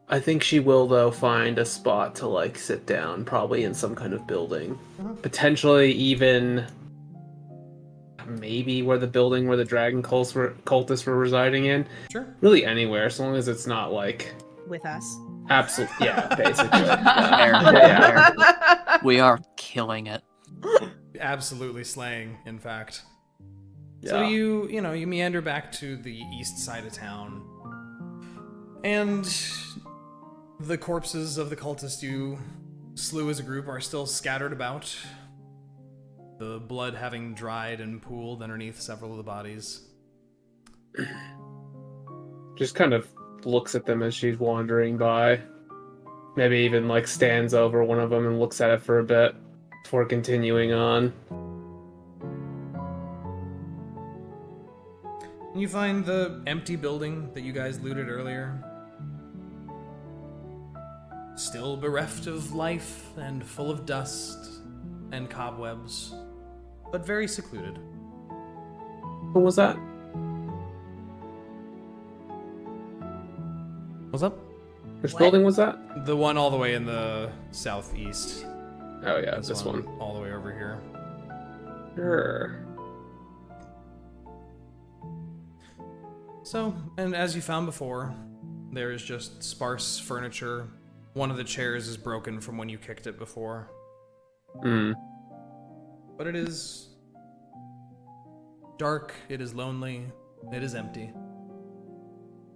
I think she will, though, find a spot to, sit down, probably in some kind of building. Potentially even maybe where the building where the dragon cultists were residing in. Sure. Really anywhere, as long as it's not, With us. absolute... Yeah, basically. Fair. We are killing it. Absolutely slaying, in fact. So Yeah. you meander back to the east side of town. And the corpses of the cultists you slew as a group are still scattered about. The blood having dried and pooled underneath several of the bodies. Just kind of looks at them as she's wandering by. Maybe even, stands over one of them and looks at it for a bit before continuing on. You find the empty building that you guys looted earlier. Still bereft of life and full of dust and cobwebs, but very secluded. What was that? What's up? Which What? building was that? The one all the way in the southeast. Oh yeah, this one. All the way over here. Sure. So, and as you found before, there is just sparse furniture. One of the chairs is broken from when you kicked it before. But it is dark, it is lonely, it is empty.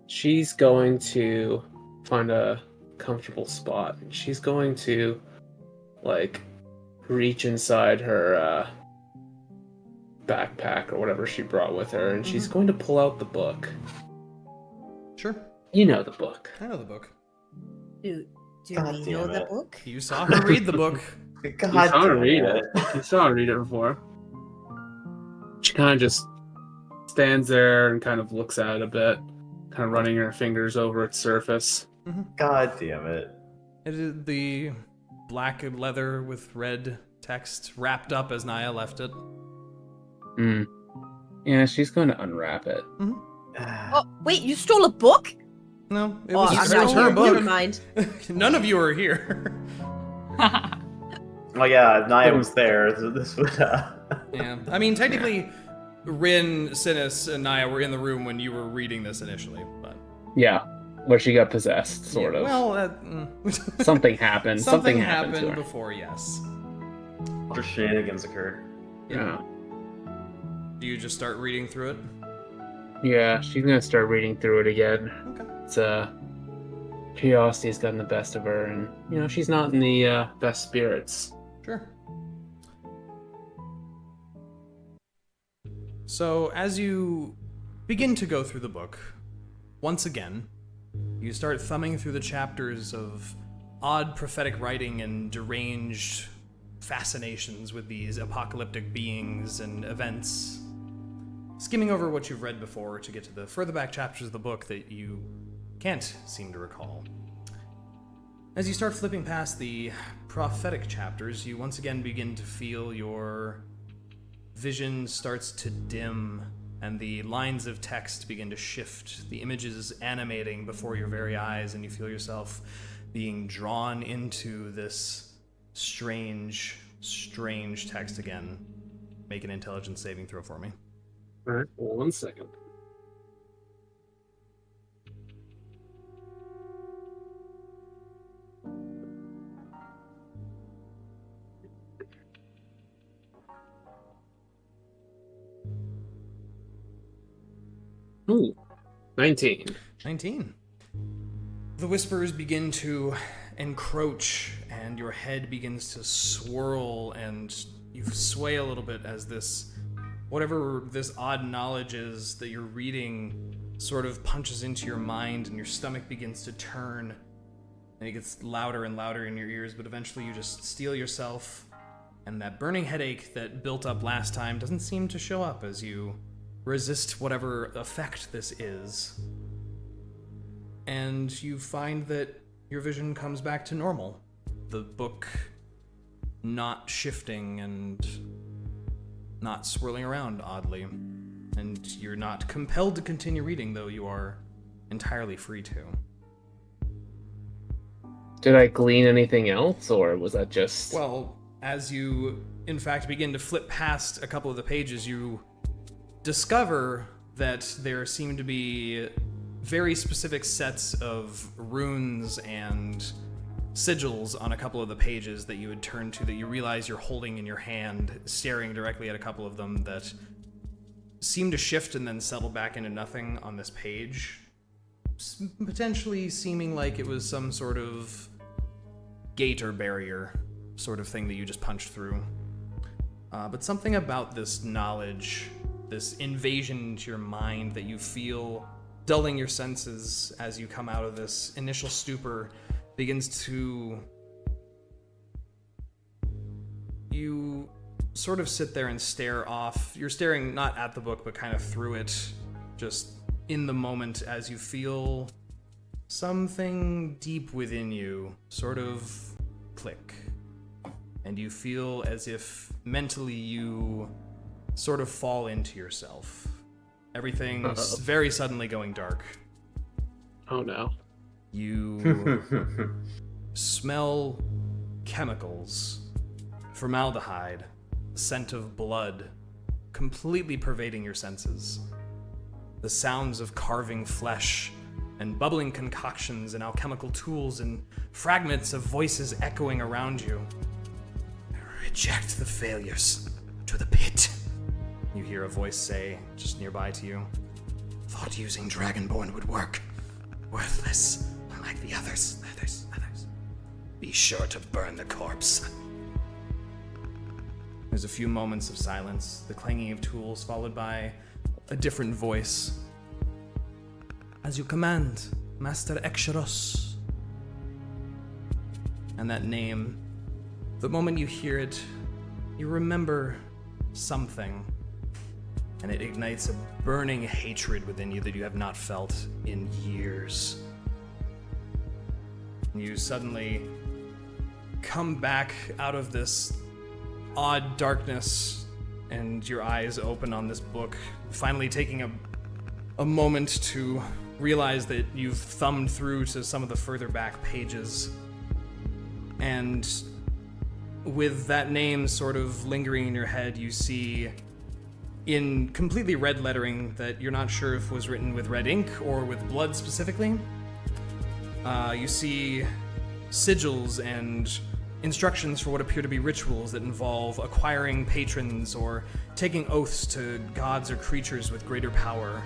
She's going to find a comfortable spot. She's going to, like, reach inside her backpack or whatever she brought with her, and she's going to pull out the book. Sure. You know the book. I know the book. Do God we know damn the it. book? You saw her read the book. God You saw her damn read it. You saw her read it before. She kind of just stands there and kind of looks at it a bit, kind of running her fingers over its surface. God damn it. It is the black leather with red text wrapped up as Niah left it. Yeah, she's going to unwrap it. Oh, wait, you stole a book? No, it Oh, was, I'm it was not her here. book. Never mind. None of you are here. Oh yeah, if Niah was there, this would Yeah, I mean, technically, Rinn, Synas, and Niah were in the room when you were reading this initially, but... Yeah, where she got possessed, sort of. Well, Something happened. something to happened her. before, yes. after shenanigans occurred. Yeah. Do you just start reading through it? Yeah, she's gonna start reading through it again. Okay. It's curiosity's gotten the best of her, and you know she's not in the best spirits. Sure. So, as you begin to go through the book, once again, you start thumbing through the chapters of odd prophetic writing and deranged fascinations with these apocalyptic beings and events, skimming over what you've read before to get to the further back chapters of the book that you can't seem to recall. As you start flipping past the prophetic chapters, you once again begin to feel your vision starts to dim and the lines of text begin to shift, the images animating before your very eyes, and you feel yourself being drawn into this strange text again. Make an intelligence saving throw for me. Alright, 1 second. Ooh, 19. 19. The whispers begin to encroach, and your head begins to swirl, and you sway a little bit as this, whatever this odd knowledge is that you're reading, sort of punches into your mind, and your stomach begins to turn, and it gets louder and louder in your ears, but eventually you just steel yourself, and that burning headache that built up last time doesn't seem to show up as you resist whatever effect this is. And you find that your vision comes back to normal. The book not shifting and not swirling around oddly. And you're not compelled to continue reading, though you are entirely free to. Did I glean anything else, or was that just... Well, as you, in fact, begin to flip past a couple of the pages, you discover that there seem to be very specific sets of runes and sigils on a couple of the pages that you had turned to, that you realize you're holding in your hand, staring directly at a couple of them that seem to shift and then settle back into nothing on this page, potentially seeming like it was some sort of gate or barrier sort of thing that you just punched through. But something about this knowledge, this invasion into your mind that you feel dulling your senses as you come out of this initial stupor, begins to... You sort of sit there and stare off. You're staring not at the book, but kind of through it, just in the moment, as you feel something deep within you sort of click. And you feel as if mentally you sort of fall into yourself. Everything's very suddenly going dark. Oh no. You smell chemicals, formaldehyde, scent of blood, completely pervading your senses. The sounds of carving flesh and bubbling concoctions and alchemical tools and fragments of voices echoing around you. Reject the failures to the pit. You hear a voice say just nearby to you. Thought using Dragonborn would work. Worthless, unlike the others. Be sure to burn the corpse. There's a few moments of silence, the clanging of tools followed by a different voice. As you command, Master Axikor. And that name, the moment you hear it, you remember something. And it ignites a burning hatred within you that you have not felt in years. You suddenly come back out of this odd darkness, and your eyes open on this book, finally taking a moment to realize that you've thumbed through to some of the further back pages. And with that name sort of lingering in your head, you see in completely red lettering that you're not sure if was written with red ink or with blood specifically. You see sigils and instructions for what appear to be rituals that involve acquiring patrons or taking oaths to gods or creatures with greater power.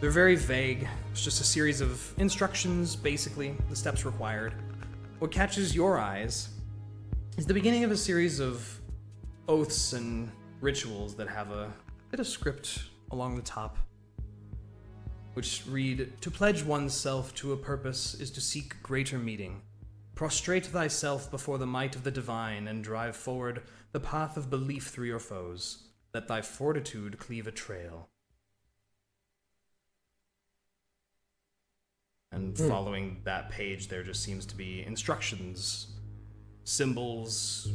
They're very vague. It's just a series of instructions, basically, the steps required. What catches your eyes is the beginning of a series of oaths and rituals that have a bit of script along the top, which read, "To pledge oneself to a purpose is to seek greater meaning. Prostrate thyself before the might of the divine and drive forward the path of belief through your foes. Let thy fortitude cleave a trail." And following that page, there just seems to be instructions, symbols,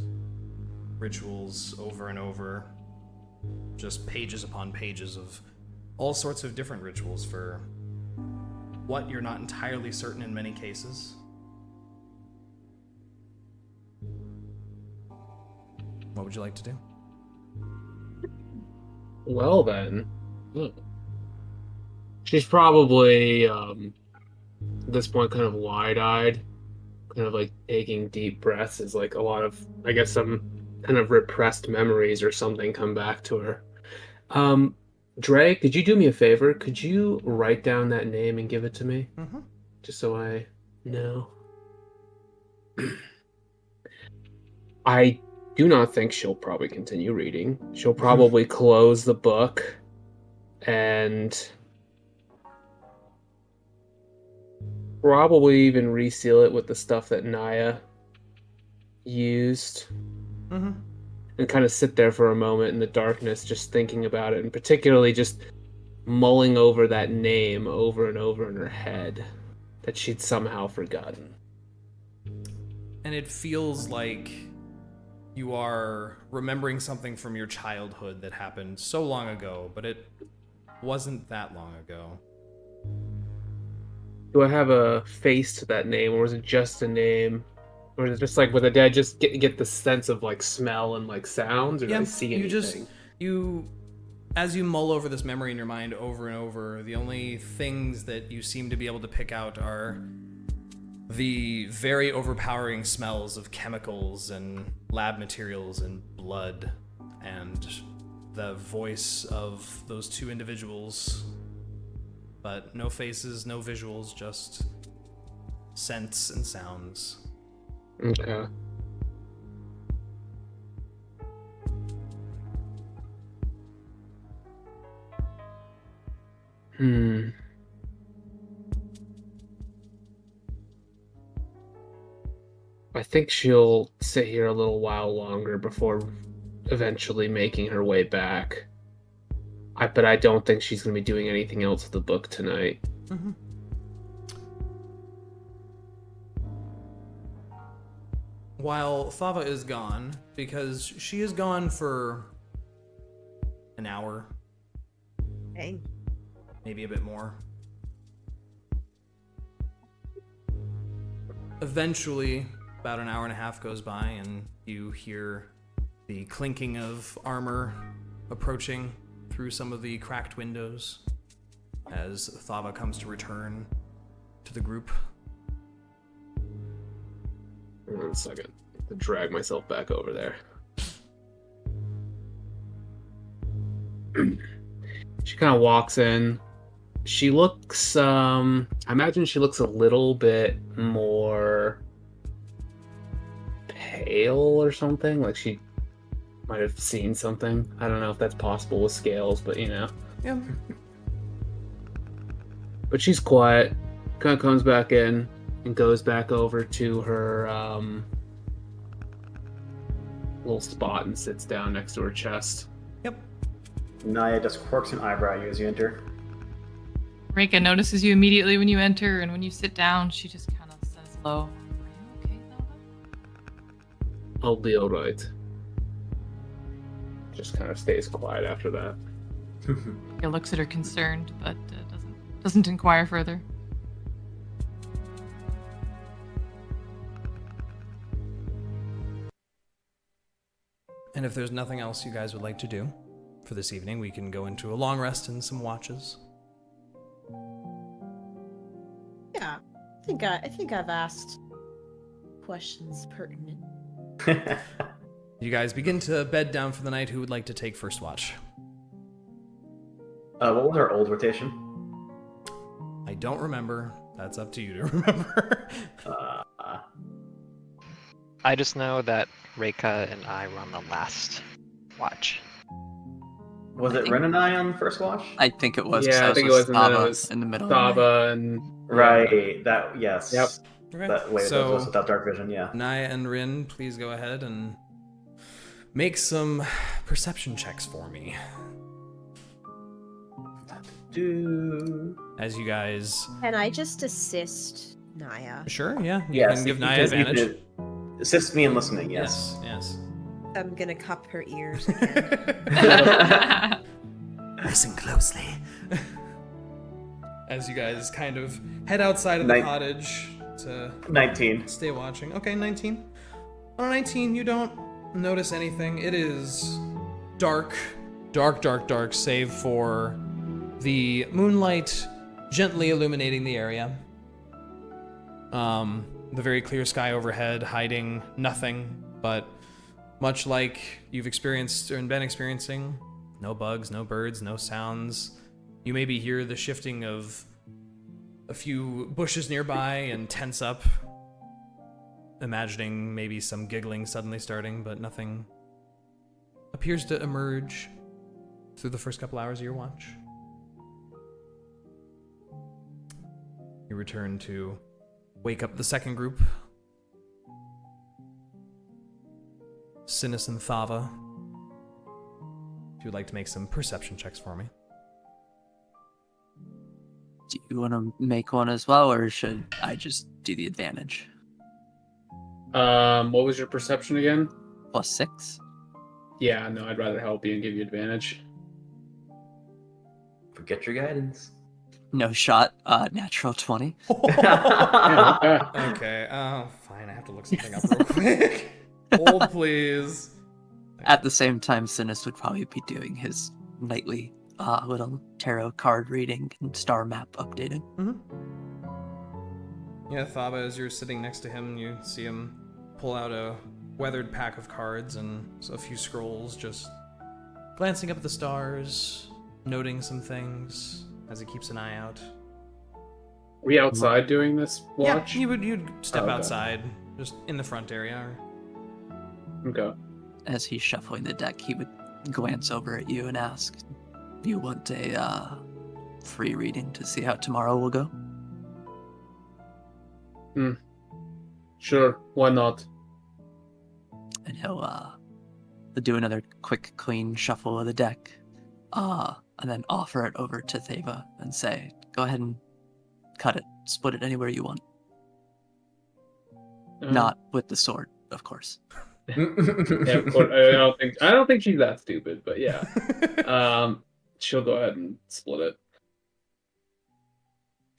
rituals over and over. Just pages upon pages of all sorts of different rituals for what you're not entirely certain in many cases. What would you like to do? Well then, she's probably at this point kind of wide-eyed, kind of like taking deep breaths as like a lot of, I guess, some kind of repressed memories or something come back to her. Dre, could you do me a favor? Could you write down that name and give it to me? Mm-hmm. Just so I know. I do not think she'll probably continue reading. She'll probably close the book and probably even reseal it with the stuff that Niah used. Mm-hmm. And kind of sit there for a moment in the darkness just thinking about it, and particularly just mulling over that name over and over in her head that she'd somehow forgotten. And it feels like you are remembering something from your childhood that happened so long ago, but it wasn't that long ago. Do I have a face to that name, or is it just a name? Or is it just like, did I just get the sense of like smell and like sounds, or did I see anything? As you mull over this memory in your mind over and over, the only things that you seem to be able to pick out are the very overpowering smells of chemicals and lab materials and blood, and the voice of those two individuals. But no faces, no visuals, just scents and sounds. Okay. I think she'll sit here a little while longer before eventually making her way back. But I don't think she's going to be doing anything else with the book tonight. Mm-hmm. While Thava is gone, because she is gone for an hour, Dang. maybe a bit more. Eventually, about an hour and a half goes by, and you hear the clinking of armor approaching through some of the cracked windows. as Thava comes to return to the group. Hold on a second. To drag myself back over there. She kind of walks in. She looks, I imagine she looks a little bit more pale or something. Like she might have seen something. I don't know if that's possible with scales, but you know. Yeah. But she's quiet. Kind of comes back in and goes back over to her little spot and sits down next to her chest. Yep. Niah just quirks an eyebrow at you as you enter. Reyka notices you immediately when you enter, and when you sit down, she just kind of says low, "Are you okay, Thava?" I'll be alright. Just kind of stays quiet after that. He looks at her concerned, but doesn't inquire further. And if there's nothing else you guys would like to do for this evening, we can go into a long rest and some watches. Yeah, I think I've asked questions pertinent. You guys begin to bed down for the night. Who would like to take first watch? What was our old rotation? I don't remember. That's up to you to remember. I just know that Reyka and I were on the last watch. Was I it think- Rinn and I on first watch? I think it was. 'cause Yeah, I was think it with was, and then it Thava was in the middle. of the night. Thava and Right. That yes. Yep. Okay. That wait, that was without dark vision. Yeah. Niah and Rinn, please go ahead and make some perception checks for me. As you guys... Can I just assist Niah? Sure, yeah. You Yes. can give you Niah can- advantage. you can assist me in listening. Yes. Yes. I'm gonna cup her ears. Listen closely. As you guys kind of head outside of the cottage to 19. stay watching. Okay, 19. On a 19, you don't notice anything. It is dark, save for the moonlight gently illuminating the area. The very clear sky overhead hiding nothing, but much like you've experienced and been experiencing, no bugs, no birds, no sounds. You maybe hear the shifting of a few bushes nearby and tense up, imagining maybe some giggling suddenly starting, but nothing appears to emerge through the first couple hours of your watch. You return to wake up the second group. Synas and Thava. If you would like to make some perception checks for me. Do you want to make one as well, or should I just do the advantage? What was your perception again? +6? Yeah, no, I'd rather help you and give you advantage. Forget your guidance. No shot. Natural 20. Okay, fine, I have to look something up real quick. Hold, please. At the same time, Synas would probably be doing his nightly little tarot card reading and star map updating. Yeah, Thava, as you're sitting next to him, you see him pull out a weathered pack of cards and a few scrolls, just glancing up at the stars, noting some things as he keeps an eye out. Were we outside doing this watch? Yeah, you'd step Okay. outside, just in the front area. Okay. As he's shuffling the deck, he would glance over at you and ask, "You want a free reading to see how tomorrow will go?" Sure, why not? And he'll do another quick, clean shuffle of the deck, and then offer it over to Thava and say, "Go ahead and cut it, split it anywhere you want. Not with the sword, of course." Yeah, of course, I don't think she's that stupid, but yeah. She'll go ahead and split it.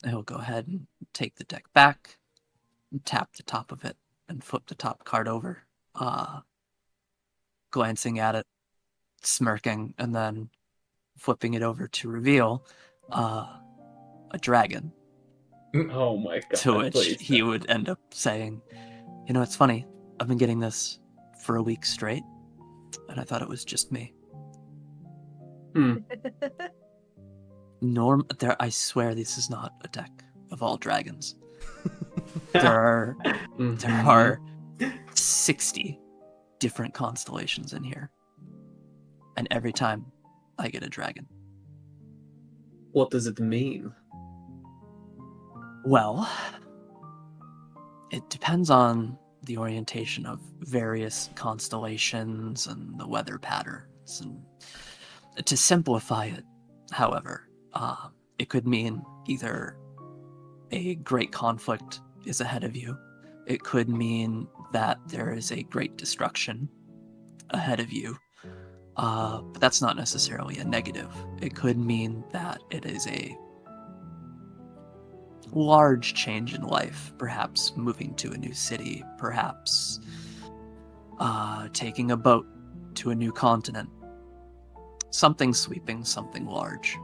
He'll go ahead and take the deck back, and tap the top of it, and flip the top card over, glancing at it, smirking, and then flipping it over to reveal a dragon. Oh my god. To which please he don't. would end up saying, "You know, it's funny. I've been getting this for a week straight, and I thought it was just me. I swear this is not a deck of all dragons. There are 60 different constellations in here, and every time I get a dragon. What does it mean? Well, it depends on the orientation of various constellations and the weather patterns. And to simplify it, however, it could mean either a great conflict is ahead of you. It could mean that there is a great destruction ahead of you. But that's not necessarily a negative. It could mean that it is a large change in life, perhaps moving to a new city, perhaps taking a boat to a new continent. Something sweeping, something large.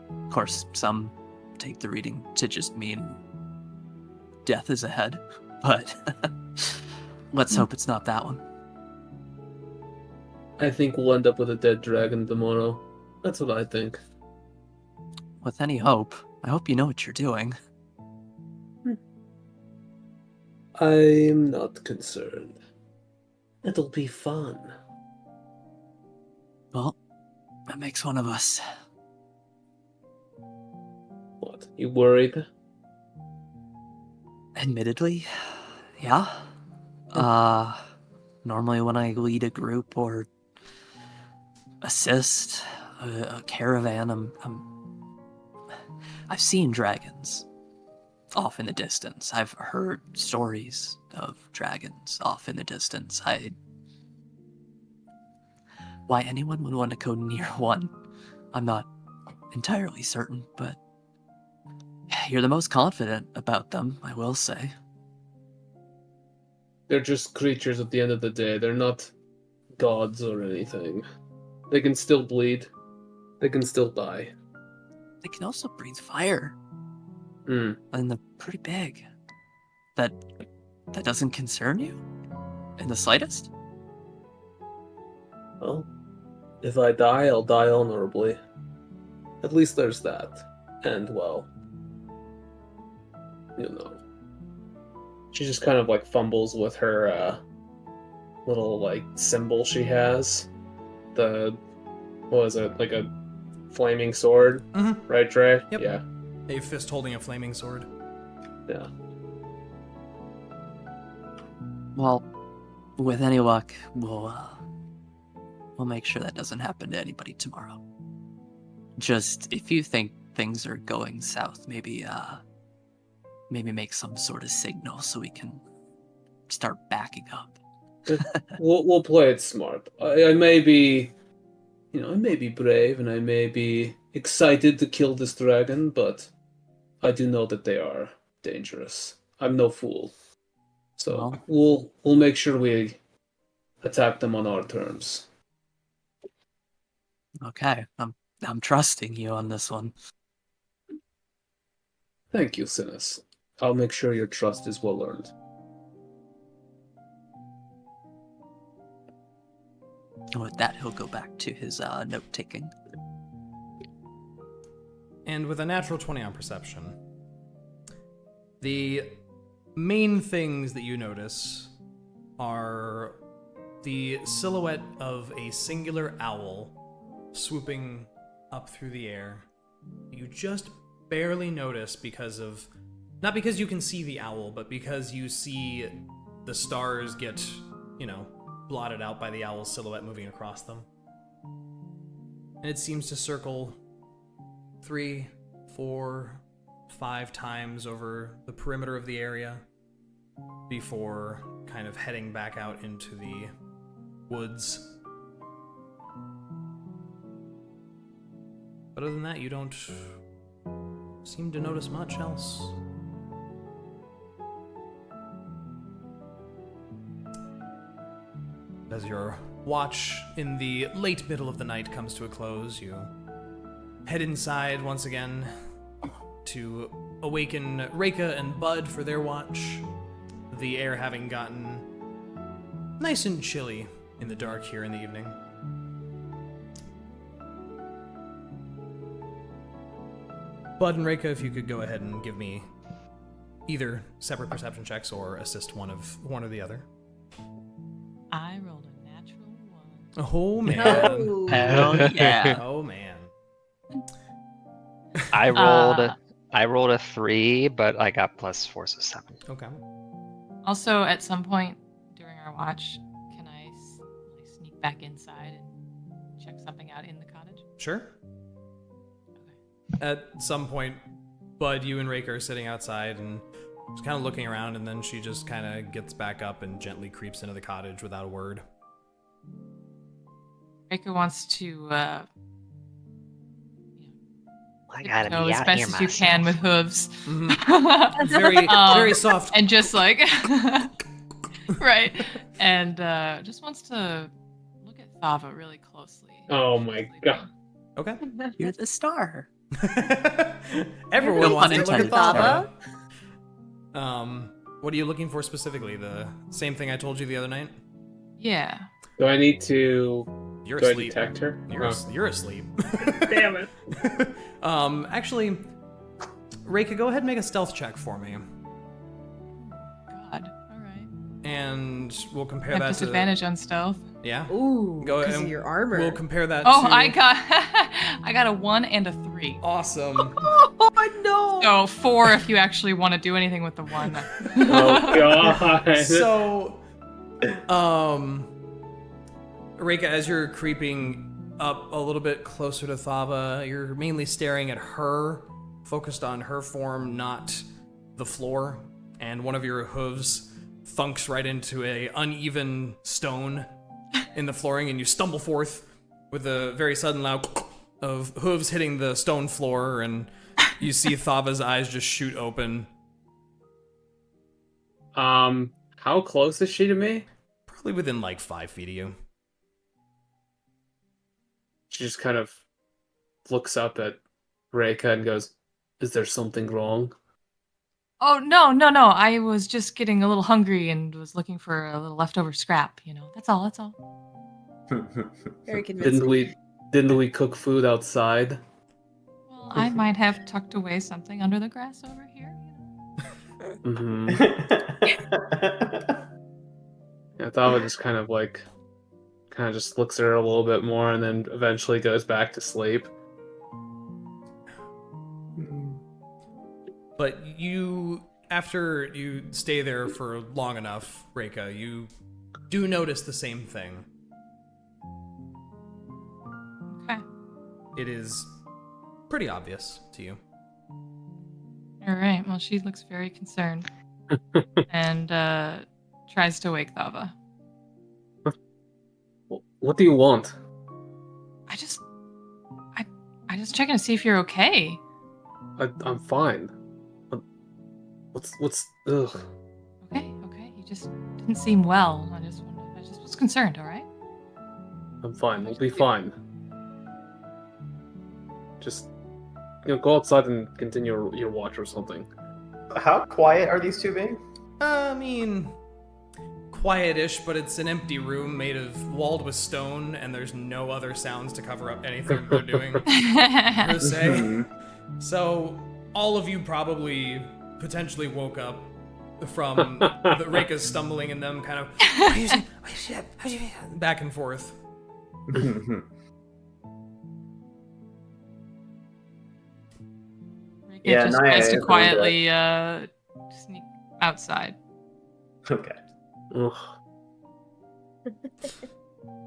Of course, some take the reading to just mean death is ahead, but let's hope it's not that one. I think we'll end up with a dead dragon tomorrow. That's what I think. With any hope, I hope you know what you're doing. I'm not concerned. It'll be fun. Well, that makes one of us. What, you worried? Admittedly, yeah. Normally when I lead a group or assist a caravan, I've seen dragons off in the distance. I've heard stories of dragons off in the distance. Why anyone would want to go near one, I'm not entirely certain, but you're the most confident about them, I will say. They're just creatures at the end of the day. They're not gods or anything. They can still bleed. They can still die. They can also breathe fire. And they're pretty big. That doesn't concern you? In the slightest? Well, if I die, I'll die honorably. At least there's that. And, well, you know. She just kind of, like, fumbles with her, little, like, symbol she has. What was it, like a flaming sword? Mm-hmm. Right, Trey? Yep. Yeah. A fist holding a flaming sword. Yeah. Well, with any luck, we'll make sure that doesn't happen to anybody tomorrow. Just, if you think things are going south, maybe make some sort of signal so we can start backing up. We'll play it smart. I may be, I may be brave and I may be excited to kill this dragon, but I do know that they are dangerous. I'm no fool. So we'll make sure we attack them on our terms. Okay, I'm trusting you on this one. Thank you, Synas. I'll make sure your trust is well earned. With that, he'll go back to his note-taking. And with a natural 20 on perception, the main things that you notice are the silhouette of a singular owl swooping up through the air. You just barely notice not because you can see the owl, but because you see the stars get, blotted out by the owl's silhouette moving across them. And it seems to circle 3, 4, 5 times over the perimeter of the area before kind of heading back out into the woods. But other than that, you don't seem to notice much else. As your watch in the late middle of the night comes to a close, you head inside once again, to awaken Reyka and Bud for their watch, the air having gotten nice and chilly in the dark here in the evening. Bud and Reyka, if you could go ahead and give me either separate perception checks or assist one or the other. I rolled a natural 1. Oh man. No. Hell yeah. Oh man. I rolled a 3, but I got +4, so 7. Okay. Also, at some point during our watch, can I sneak back inside and check something out in the cottage? Sure. At some point, Bud, you and Reyka are sitting outside and just kind of looking around, and then she just kind of gets back up and gently creeps into the cottage without a word. Reyka wants to I gotta go be as out best here as myself. you can with hooves. Very, very soft. And just like right, and just wants to look at Thava really closely. Oh my god. Okay. You're the star. Everyone No wants pun to look at intended. Thava. What are you looking for specifically? The same thing I told you the other night? Yeah. Do I need to You're do I asleep. detect her? You're asleep. Damn it. Actually, Reyka, go ahead and make a stealth check for me. God. All right. And we'll compare Have that disadvantage on stealth. to... Yeah? Ooh, Go because and of your armor. We'll compare that Oh, to... I got a 1 and a 3. Awesome. Oh no! So 4 if you actually want to do anything with the 1. Oh god. So, Reyka, as you're creeping up a little bit closer to Thava, you're mainly staring at her, focused on her form, not the floor, and one of your hooves thunks right into a uneven stone in the flooring, and you stumble forth with a very sudden loud of hooves hitting the stone floor, and you see Thava's eyes just shoot open. How close is she to me? Probably within like 5 feet of you. She just kind of looks up at Reyka and goes, "Is there something wrong?" Oh, no. I was just getting a little hungry and was looking for a little leftover scrap, That's all. Very convincing. Didn't we cook food outside? Well, I might have tucked away something under the grass over here. Mm-hmm. Yeah, Thava just kind of just looks at her a little bit more and then eventually goes back to sleep. But after you stay there for long enough, Reyka, you do notice the same thing. Okay. It is pretty obvious to you. All right. Well, she looks very concerned and tries to wake Thava. What do you want? I just checking to see if you're okay. I'm fine. What's ugh. Okay. You just didn't seem well. I just was concerned. All right. I'm fine. We'll be fine. Just go outside and continue your watch or something. How quiet are these two being? I mean, quiet-ish, but it's an empty room walled with stone, and there's no other sounds to cover up anything they're doing, per se. So, all of you probably potentially woke up from the Reyka's stumbling and them kind of back and forth. Reyka Yeah, just Niah tries is to a little quietly sneak outside. Okay. Ugh.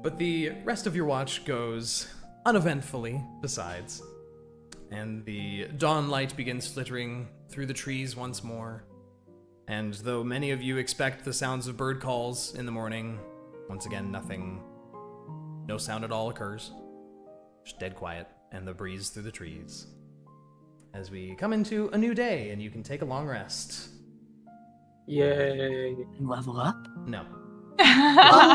But the rest of your watch goes uneventfully, besides. And the dawn light begins flittering through the trees once more. And though many of you expect the sounds of bird calls in the morning, once again, no sound at all occurs. Just dead quiet, and the breeze through the trees. As we come into a new day, and you can take a long rest. Yay. And level up? No. No.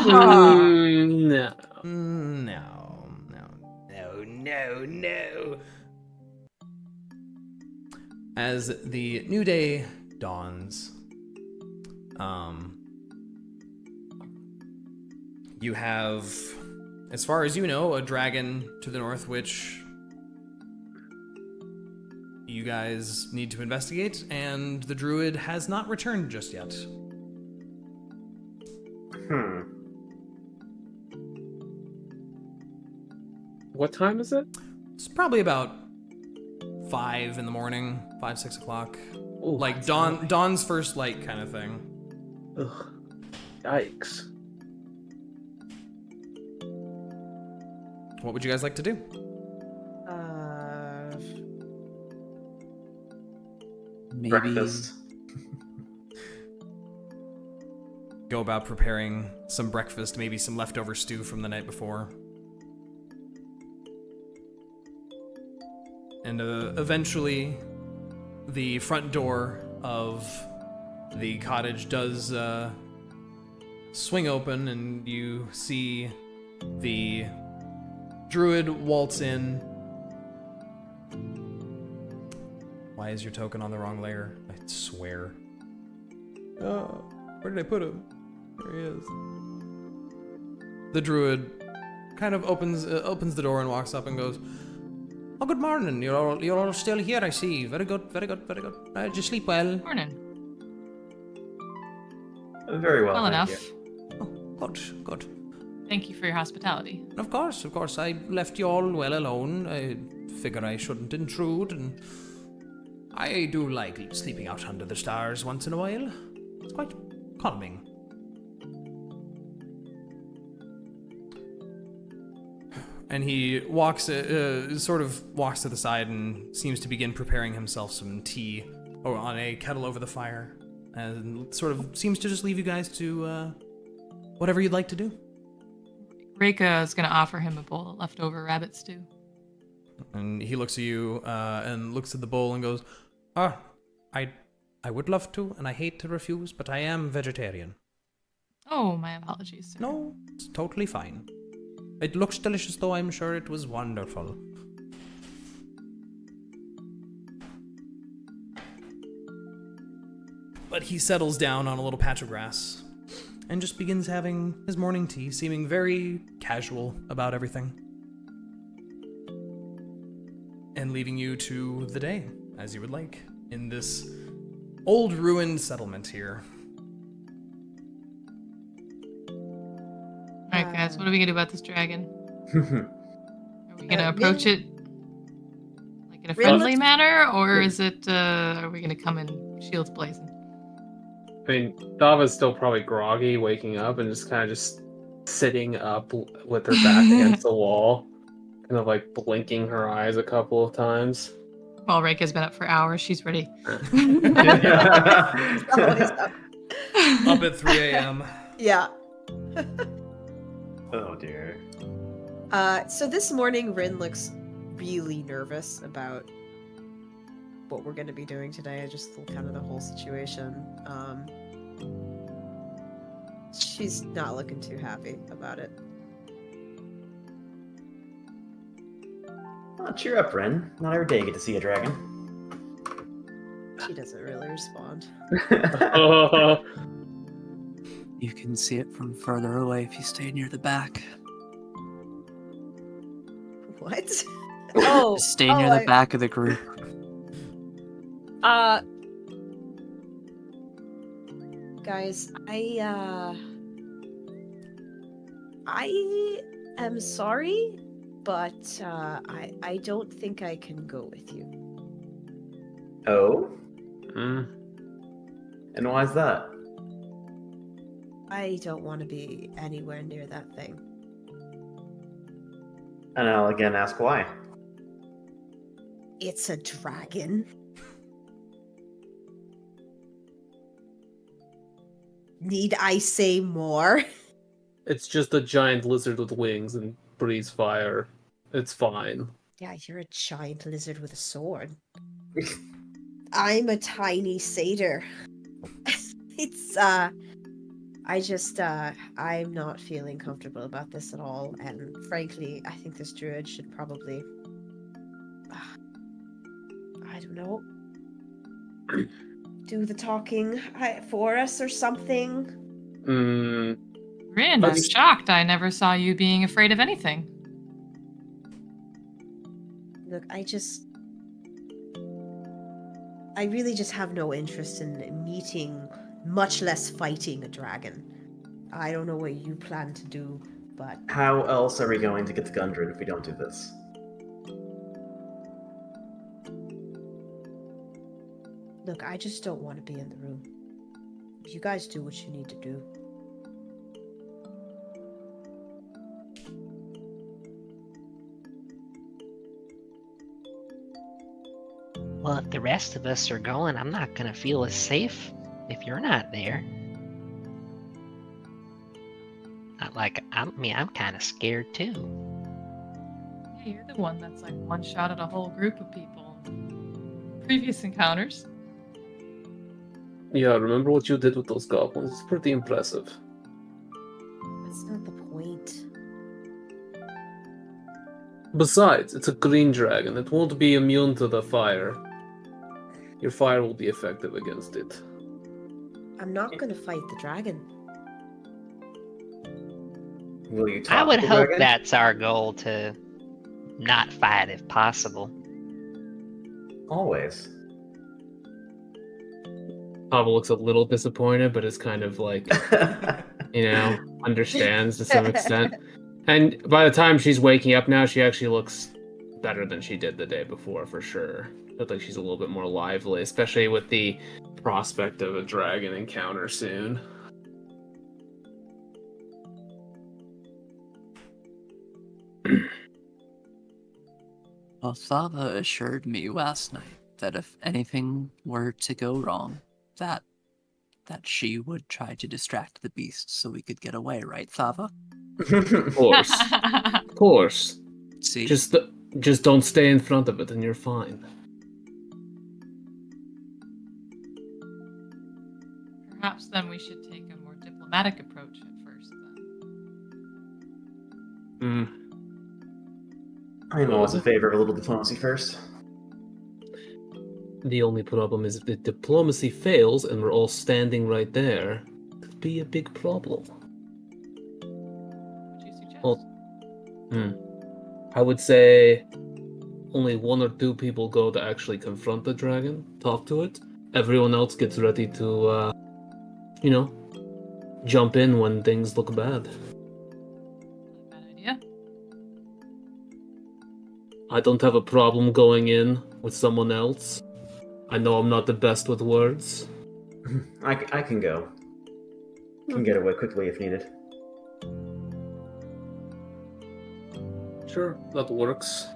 No. as the new day dawns, you have, as far as you know, a dragon to the north, which you guys need to investigate, and the druid has not returned just yet. What time is it? It's probably about 5 in the morning, 5, 6 o'clock. Ooh, Like that's dawn, dawn's first light kind of thing. Ugh. Yikes. What would you guys like to do? Maybe Breakfast. Go about preparing some breakfast, maybe some leftover stew from the night before. And eventually, the front door of the cottage does swing open, and you see the druid waltz in. Why is your token on the wrong layer? I swear. Oh, where did I put him? There he is. The druid kind of opens the door and walks up and goes, "Oh, good morning. You're all still here, I see. Very good, very good, very good. Did you sleep well?" Morning. Very well. Well thank enough. you. Oh, good, good. Thank you for your hospitality. Of course. I left you all well alone. I figure I shouldn't intrude, and I do like sleeping out under the stars once in a while. It's quite calming. And he walks, sort of walks to the side and seems to begin preparing himself some tea on a kettle over the fire, and sort of seems to just leave you guys to whatever you'd like to do. Reyka is going to offer him a bowl of leftover rabbit stew. And he looks at you and looks at the bowl and goes, "Ah, I would love to, and I hate to refuse, but I am vegetarian." Oh, my apologies, sir. No, it's totally fine. It looks delicious, though. I'm sure it was wonderful. But he settles down on a little patch of grass and just begins having his morning tea, seeming very casual about everything. And leaving you to the day, as you would like, in this old ruined settlement here. Alright, guys, what are we going to do about this dragon? Are we going to approach it like in a Rinn friendly looks- manner, or is it, are we going to come in shields blazing? I mean, Thava's still probably groggy, waking up, and just kind of just sitting up with her back against the wall, kind of like blinking her eyes a couple of times. Well, Reyka's been up for hours. She's ready. Always up. Up at 3 a.m. Yeah. Oh dear. So this morning, Rinn looks really nervous about what we're going to be doing today. Just kind of the whole situation. She's not looking too happy about it. Oh, cheer up, Rinn. Not every day you get to see a dragon. She doesn't really respond. you can see it from further away if you stay near the back. What? Oh, Just stay near the back of the group. Guys, I am sorry, but I don't think I can go with you. Oh? Mm. And why is that? I don't want to be anywhere near that thing. And I'll again ask why. It's a dragon. Need I say more? It's just a giant lizard with wings and breathes fire. It's fine. Yeah, you're a giant lizard with a sword. I'm a tiny satyr. It's, I'm not feeling comfortable about this at all, and frankly, I think this druid should probably, I don't know, do the talking for us or something? Mm, Rinn, I'm shocked. I never saw you being afraid of anything. Look, I really just have no interest in meeting, much less fighting a dragon. I don't know what you plan to do, but How else are we going to get to Gundren if we don't do this? look, I just don't want to be in the room. You guys do what you need to do. Well, if the rest of us are going, I'm not gonna feel as safe if you're not there. I'm kind of scared too. Yeah, you're the one that's like one-shotted a whole group of people. Previous encounters. yeah, remember what you did with those goblins? It's pretty impressive. That's not the point. Besides, it's a green dragon. It won't be immune to the fire. Your fire will be effective against it. I'm not gonna fight the dragon. Will you talk I would to the hope dragon? that's our goal, to not fight if possible. Always. Thava looks a little disappointed, but is kind of like, understands to some extent. And by the time she's waking up now, she actually looks better than she did the day before, for sure. Looks like she's a little bit more lively, especially with the prospect of a dragon encounter soon. Well, Thava assured me last night that if anything were to go wrong, that she would try to distract the beast so we could get away, right, Thava? Of course. Of course. See? Just don't stay in front of it and you're fine. Perhaps then we should take a more diplomatic approach at first, then. I'm always in favor of a little diplomacy first. The only problem is if the diplomacy fails and we're all standing right there, it could be a big problem. What would you suggest? Well, I would say only 1 or 2 people go to actually confront the dragon, talk to it. Everyone else gets ready to, jump in when things look bad. Bad idea. I don't have a problem going in with someone else. I know I'm not the best with words. I can go. Can get away quickly if needed. Sure, that works.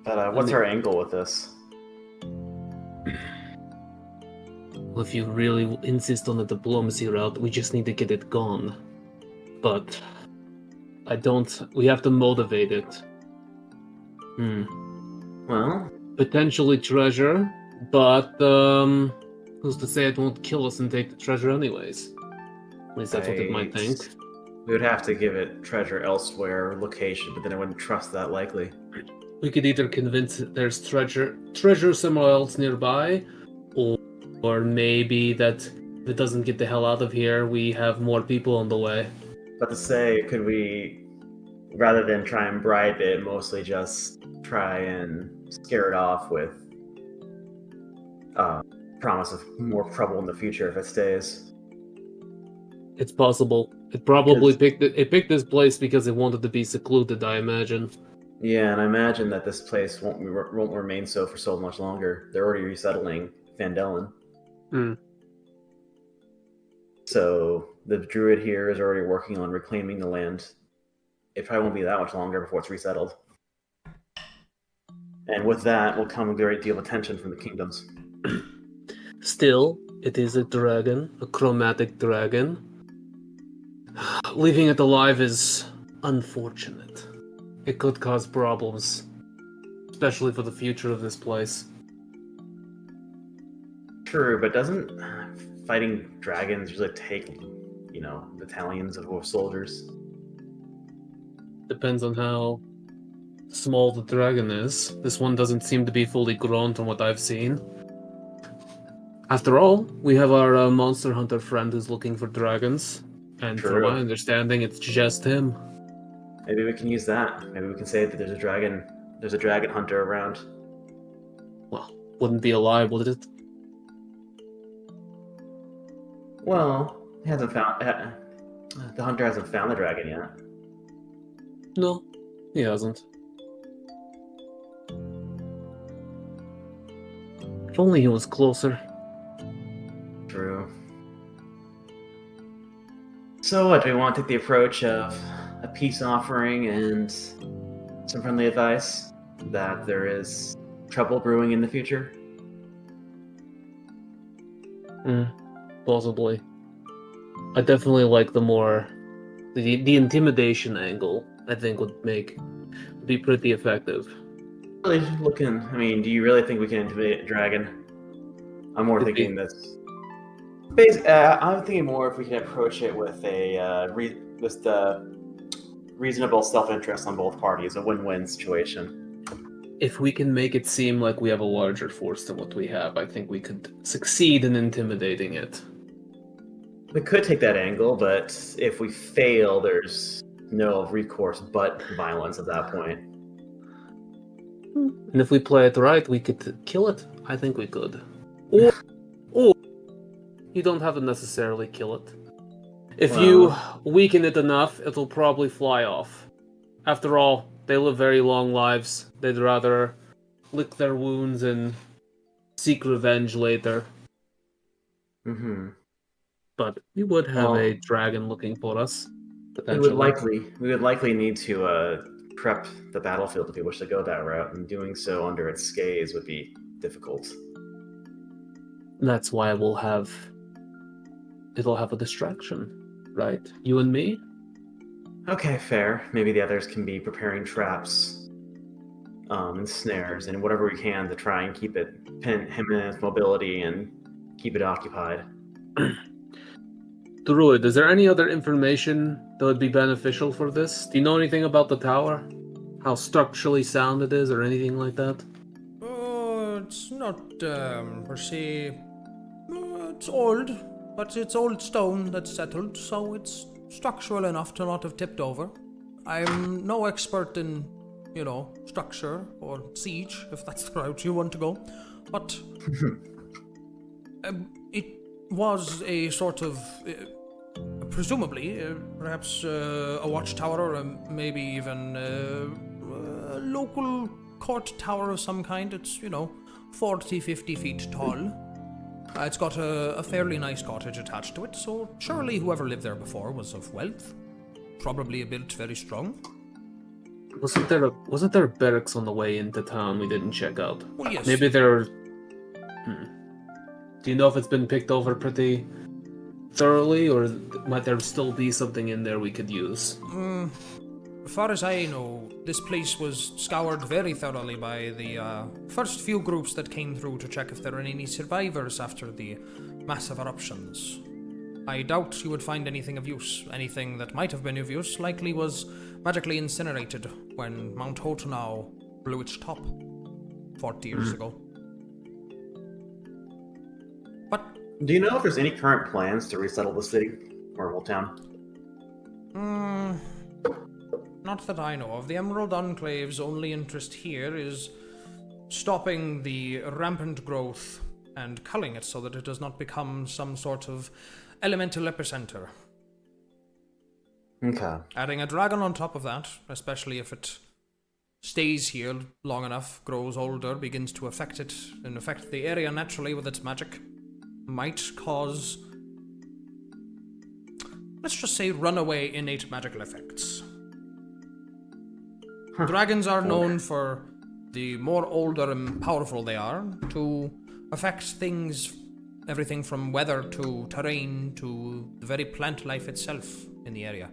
But what's our angle with this? Well, if you really insist on the diplomacy route, we just need to get it gone. But we have to motivate it. Well, Potentially treasure, but who's to say it won't kill us and take the treasure anyways? At least that's what it might think. We would have to give it treasure elsewhere, location, but then I wouldn't trust that likely. We could either convince it there's treasure somewhere else nearby, or maybe that if it doesn't get the hell out of here, we have more people on the way. But to say, could we, rather than try and bribe it, mostly just try and scare it off with promise of more trouble in the future if it stays? It's possible. It probably picked this place because it wanted to be secluded, I imagine. Yeah, and I imagine that this place won't remain so for so much longer. They're already resettling Vandelen. So the druid here is already working on reclaiming the land. It probably won't be that much longer before it's resettled. And with that will come a great deal of attention from the kingdoms. Still, it is a dragon, a chromatic dragon. Leaving it alive is unfortunate. It could cause problems, especially for the future of this place. True, but doesn't fighting dragons usually take, battalions of soldiers? Depends on how small the dragon is. This one doesn't seem to be fully grown from what I've seen. After all, we have our monster hunter friend who's looking for dragons. And from True. my understanding, it's just him. Maybe we can use that. Maybe we can say that there's a dragon hunter around. Well, wouldn't be a lie, would it? Well, he hasn't found the hunter hasn't found the dragon yet. No, he hasn't. If only he was closer. True. So what, do we want to take the approach of a peace offering and some friendly advice that there is trouble brewing in the future? Possibly. I definitely like the intimidation angle. I think would be pretty effective. Really looking. I mean, do you really think we can intimidate a dragon? I'm more Could be. thinking this. I'm thinking more if we can approach it with a reasonable self-interest on both parties, a win-win situation. If we can make it seem like we have a larger force than what we have, I think we could succeed in intimidating it. We could take that angle, but if we fail, there's no recourse but violence at that point. And if we play it right, we could kill it. I think we could. Or you don't have to necessarily kill it. If you weaken it enough, it'll probably fly off. After all, they live very long lives. They'd rather lick their wounds and seek revenge later. Mm-hmm. But we would have a dragon looking for us. We Potentially. would likely need to prep the battlefield if we wish to go that route, and doing so under its skaze would be difficult. That's why it'll have a distraction, right? You and me? Okay, fair. Maybe the others can be preparing traps and snares and whatever we can to try and keep pin him in his mobility and keep it occupied. Druid, is there any other information that would be beneficial for this? Do you know anything about the tower? How structurally sound it is or anything like that? It's not, per se... it's old, but it's old stone that's settled, so it's structural enough to not have tipped over. I'm no expert in, structure or siege, if that's the route you want to go, but it was a sort of, presumably, perhaps a watchtower or maybe even a local court tower of some kind. It's, 40, 50 feet tall. It's got a fairly nice cottage attached to it, so surely whoever lived there before was of wealth. Probably built very strong. Wasn't there barracks on the way into town we didn't check out? Well, yes. Maybe there... Do you know if it's been picked over pretty thoroughly, or might there still be something in there we could use? As far as I know, this place was scoured very thoroughly by the first few groups that came through to check if there were any survivors after the massive eruptions. I doubt you would find anything of use. Anything that might have been of use likely was magically incinerated when Mount Hotenau blew its top 40 years ago. But do you know if there's any current plans to resettle the city or whole town? Not that I know of. The Emerald Enclave's only interest here is stopping the rampant growth and culling it so that it does not become some sort of elemental epicenter. Okay. Adding a dragon on top of that, especially if it stays here long enough, grows older, begins to affect it, and affect the area naturally with its magic, might cause, let's just say, runaway innate magical effects. Dragons are known for, the more older and powerful they are, to affect things, everything from weather to terrain to the very plant life itself in the area.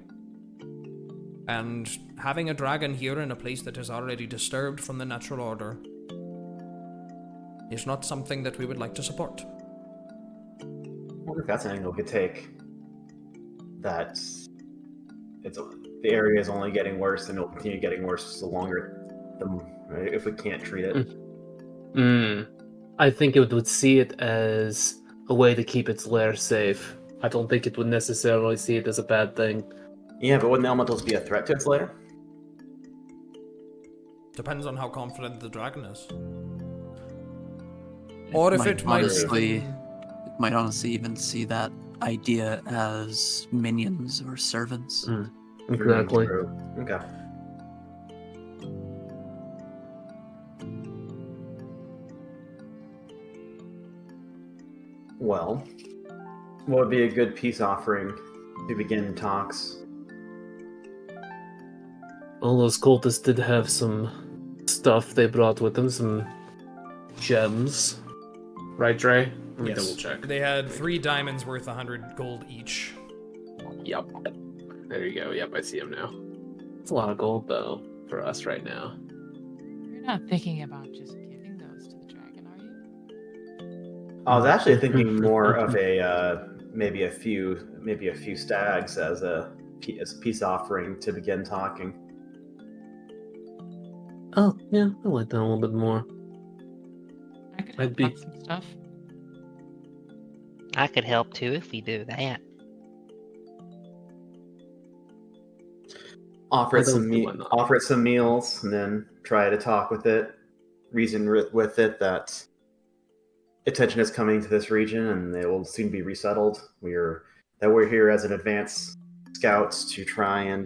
And having a dragon here in a place that is already disturbed from the natural order is not something that we would like to support. I wonder if that's an angle we could take. The area is only getting worse and it'll continue getting worse the longer them, right? If we can't treat it. I think it would see it as a way to keep its lair safe. I don't think it would necessarily see it as a bad thing. Yeah, but wouldn't the elementals be a threat to its lair? Depends on how confident the dragon is. Or if it might might honestly even see that idea as minions or servants. Exactly. True. Okay. Well, what would be a good peace offering to begin talks? All those cultists did have some stuff they brought with them, some gems. Right, Dre? Let me double check. They had 3 diamonds worth 100 gold each. Yep. There you go. Yep, I see them now. It's a lot of gold, though, for us right now. You're not thinking about just giving those to the dragon, are you? I was actually thinking more of a maybe a few stags as a peace offering to begin talking. Oh, yeah, I like that a little bit more. I could I'd help be- out some stuff. I could help too if we do that. Offer I it don't see why not. offer it some meals, and then try to talk with it, reason with it that attention is coming to this region, and they will soon be resettled. We're here as an advance scouts to try and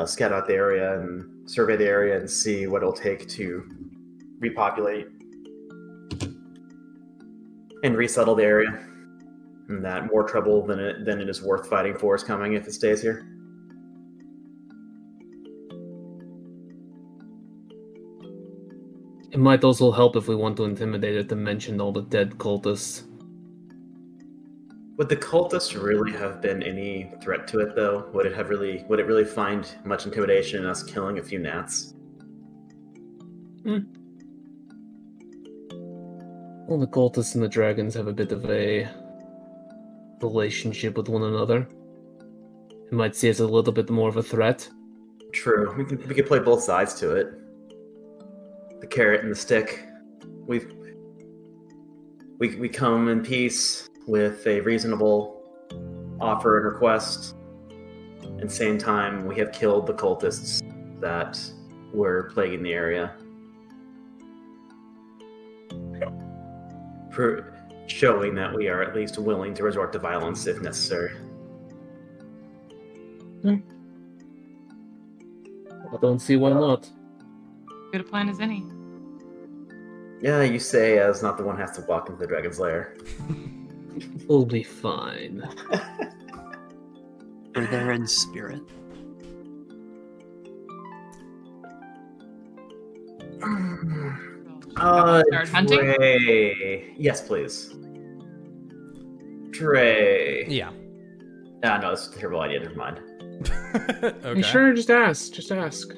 scout out the area and survey the area and see what it'll take to repopulate and resettle the area. And that more trouble than it is worth fighting for is coming if it stays here. It might also help if we want to intimidate it to mention all the dead cultists. Would the cultists really have been any threat to it, though? Would it really find much intimidation in us killing a few gnats? Well, the cultists and the dragons have a bit of a relationship with one another. It might see it as a little bit more of a threat. True. We could play both sides to it. The carrot and the stick. We come in peace with a reasonable offer and request. At the same time, we have killed the cultists that were plaguing the area. Showing that we are at least willing to resort to violence if necessary. I don't see why not. Good a plan as any. Yeah, you say as not the one has to walk into the dragon's lair. We'll be fine. We're there in spirit. Start hunting? Dre. Yes, please. Dre. Yeah. Ah, no, that's a terrible idea. Never mind. Okay. Sure, just ask. Just ask.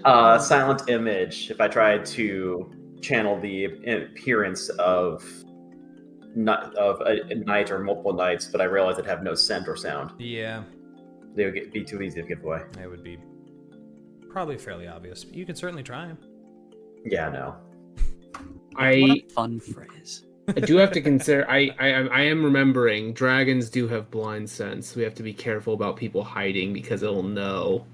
Silent image. If I tried to channel the appearance of a night or multiple nights, but I realized I'd have no scent or sound. Yeah, They would be too easy to give away. it would be probably fairly obvious, but you could certainly try. Yeah, no. What I a fun phrase. do have to consider. I am remembering dragons do have blind sense. We have to be careful about people hiding because it'll know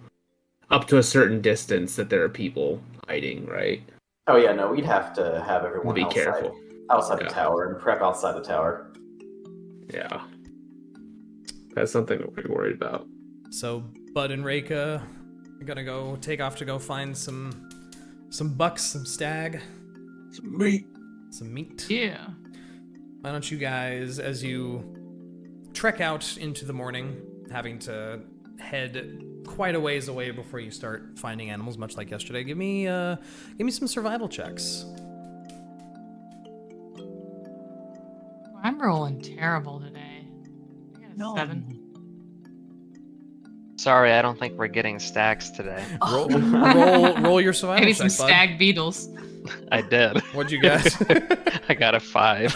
up to a certain distance that there are people hiding. Right. Oh yeah, no. We'd have to have everyone Be careful. outside Yeah. the tower and prep outside the tower. Yeah. That's something that we're worried about. So Bud and Reyka are gonna go take off to go find some bucks, some stag, Some meat. some meat. Yeah. Why don't you guys, as you trek out into the morning, having to head quite a ways away before you start finding animals, much like yesterday, give me some survival checks. I'm rolling terrible today. I got a No. 7. Sorry, I don't think we're getting stacks today. Roll your survival Maybe check, some bud. stag beetles. I did. What'd you get? I got a 5.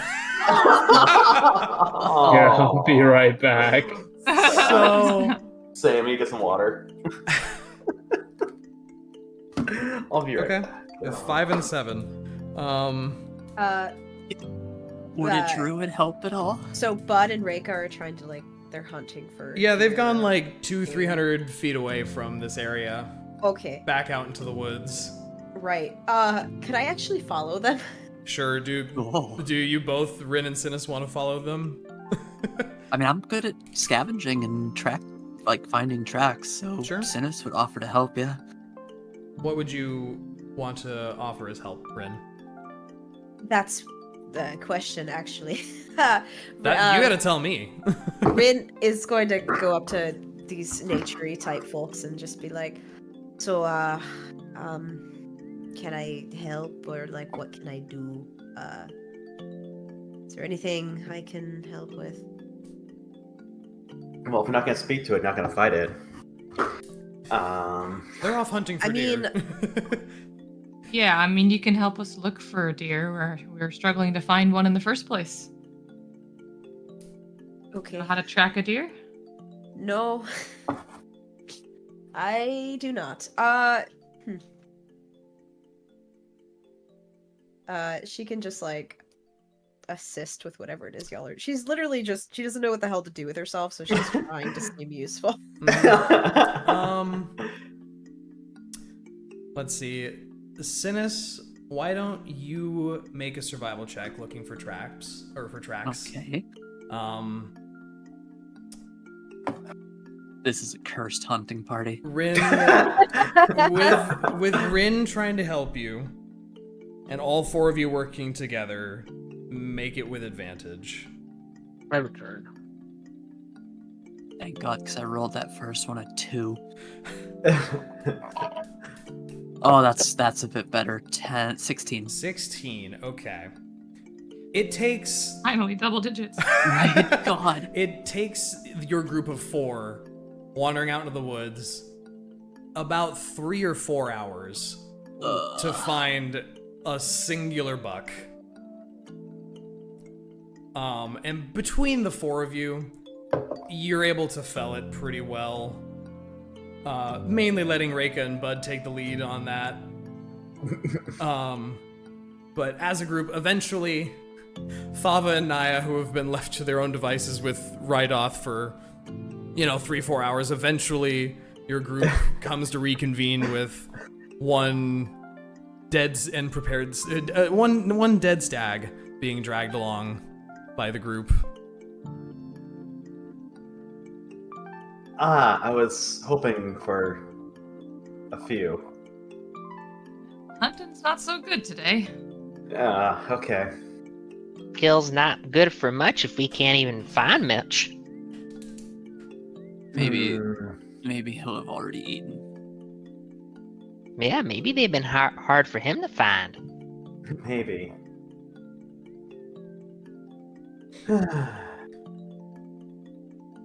Yeah, I'll be right back. So, Sam, you get some water. I'll be right Okay. back. With 5 and 7. Would a Uh, druid help at all? So Bud and Reyka are trying to like they're hunting for. Yeah, they've gone deer. like 200-300 feet away from this area, Okay, back out into the woods. right. Could I actually follow them? Sure, do you both, Rinn and Synas, want to follow them? I mean, I'm good at scavenging and finding tracks, so Sure. Synas would offer to help, yeah. What would you want to offer as help, Rinn? That's the question, actually. That you gotta tell me. Rinn is going to go up to these nature-y type folks and just be like, so, can I help, or like, what can I do? Is there anything I can help with? Well, if we're not gonna speak to it, not gonna fight it. They're off hunting for deer. Yeah, I mean, you can help us look for a deer. We're struggling to find one in the first place. Okay. Know how to track a deer? No. I do not. She can just like assist with whatever it is y'all are. She's literally just she doesn't know what the hell to do with herself, so she's trying to seem useful. Let's see. Synas, why don't you make a survival check looking for tracks? Okay. This is a cursed hunting party. Rinn, with Rinn trying to help you, and all 4 of you working together, make it with advantage. I return. Thank God, because I rolled that first one a 2. Oh, that's a bit better. 16. 16, okay. It takes... Finally, double digits. Right? God. It takes your group of 4 wandering out into the woods about 3 or 4 hours to find a singular buck. And between the 4 of you, you're able to fell it pretty well. Mainly letting Reyka and Bud take the lead on that. But as a group, eventually, Thava and Niah, who have been left to their own devices with Rydoth for, 3-4 hours, eventually your group comes to reconvene with one dead and prepared, one dead stag being dragged along by the group. I was hoping for a few. Hunting's not so good today. Okay. Kill's not good for much if we can't even find much. Maybe he'll have already eaten. Yeah, maybe they've been hard for him to find. Maybe.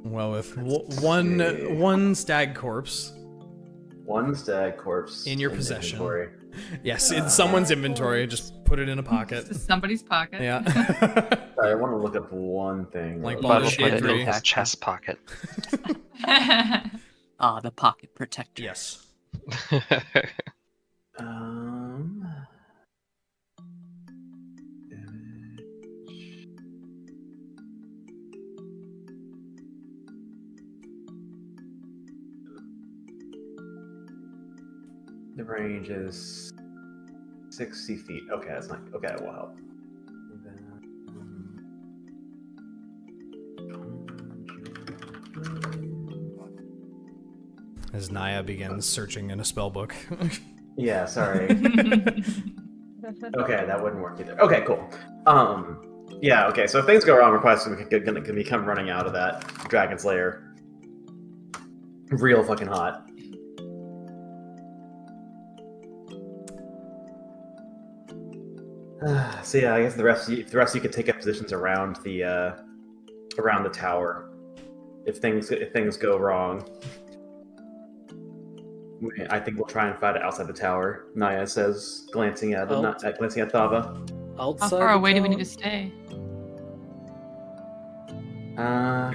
Well, with one stag corpse. One stag corpse In your possession. inventory. Yes, in someone's inventory. Just put it in a pocket. It's somebody's pocket. Yeah. Sorry, I want to look up one thing. Like real Bud Baldur's will quick. put it in Gate his 3. chest pocket. The pocket protector. Yes. The range is 60 feet. Okay, that's not okay. That will help. As Niah begins searching in a spell book. Yeah, sorry. Okay, that wouldn't work either. Okay, cool. Yeah, okay, so if things go wrong, we're probably gonna become running out of that Dragon's Lair. Real fucking hot. So yeah, I guess the rest of you could take up positions around the tower. If things go wrong, I think we'll try and fight it outside the tower. Niah says, glancing at Thava. Outside How far the away do we tower? need to stay?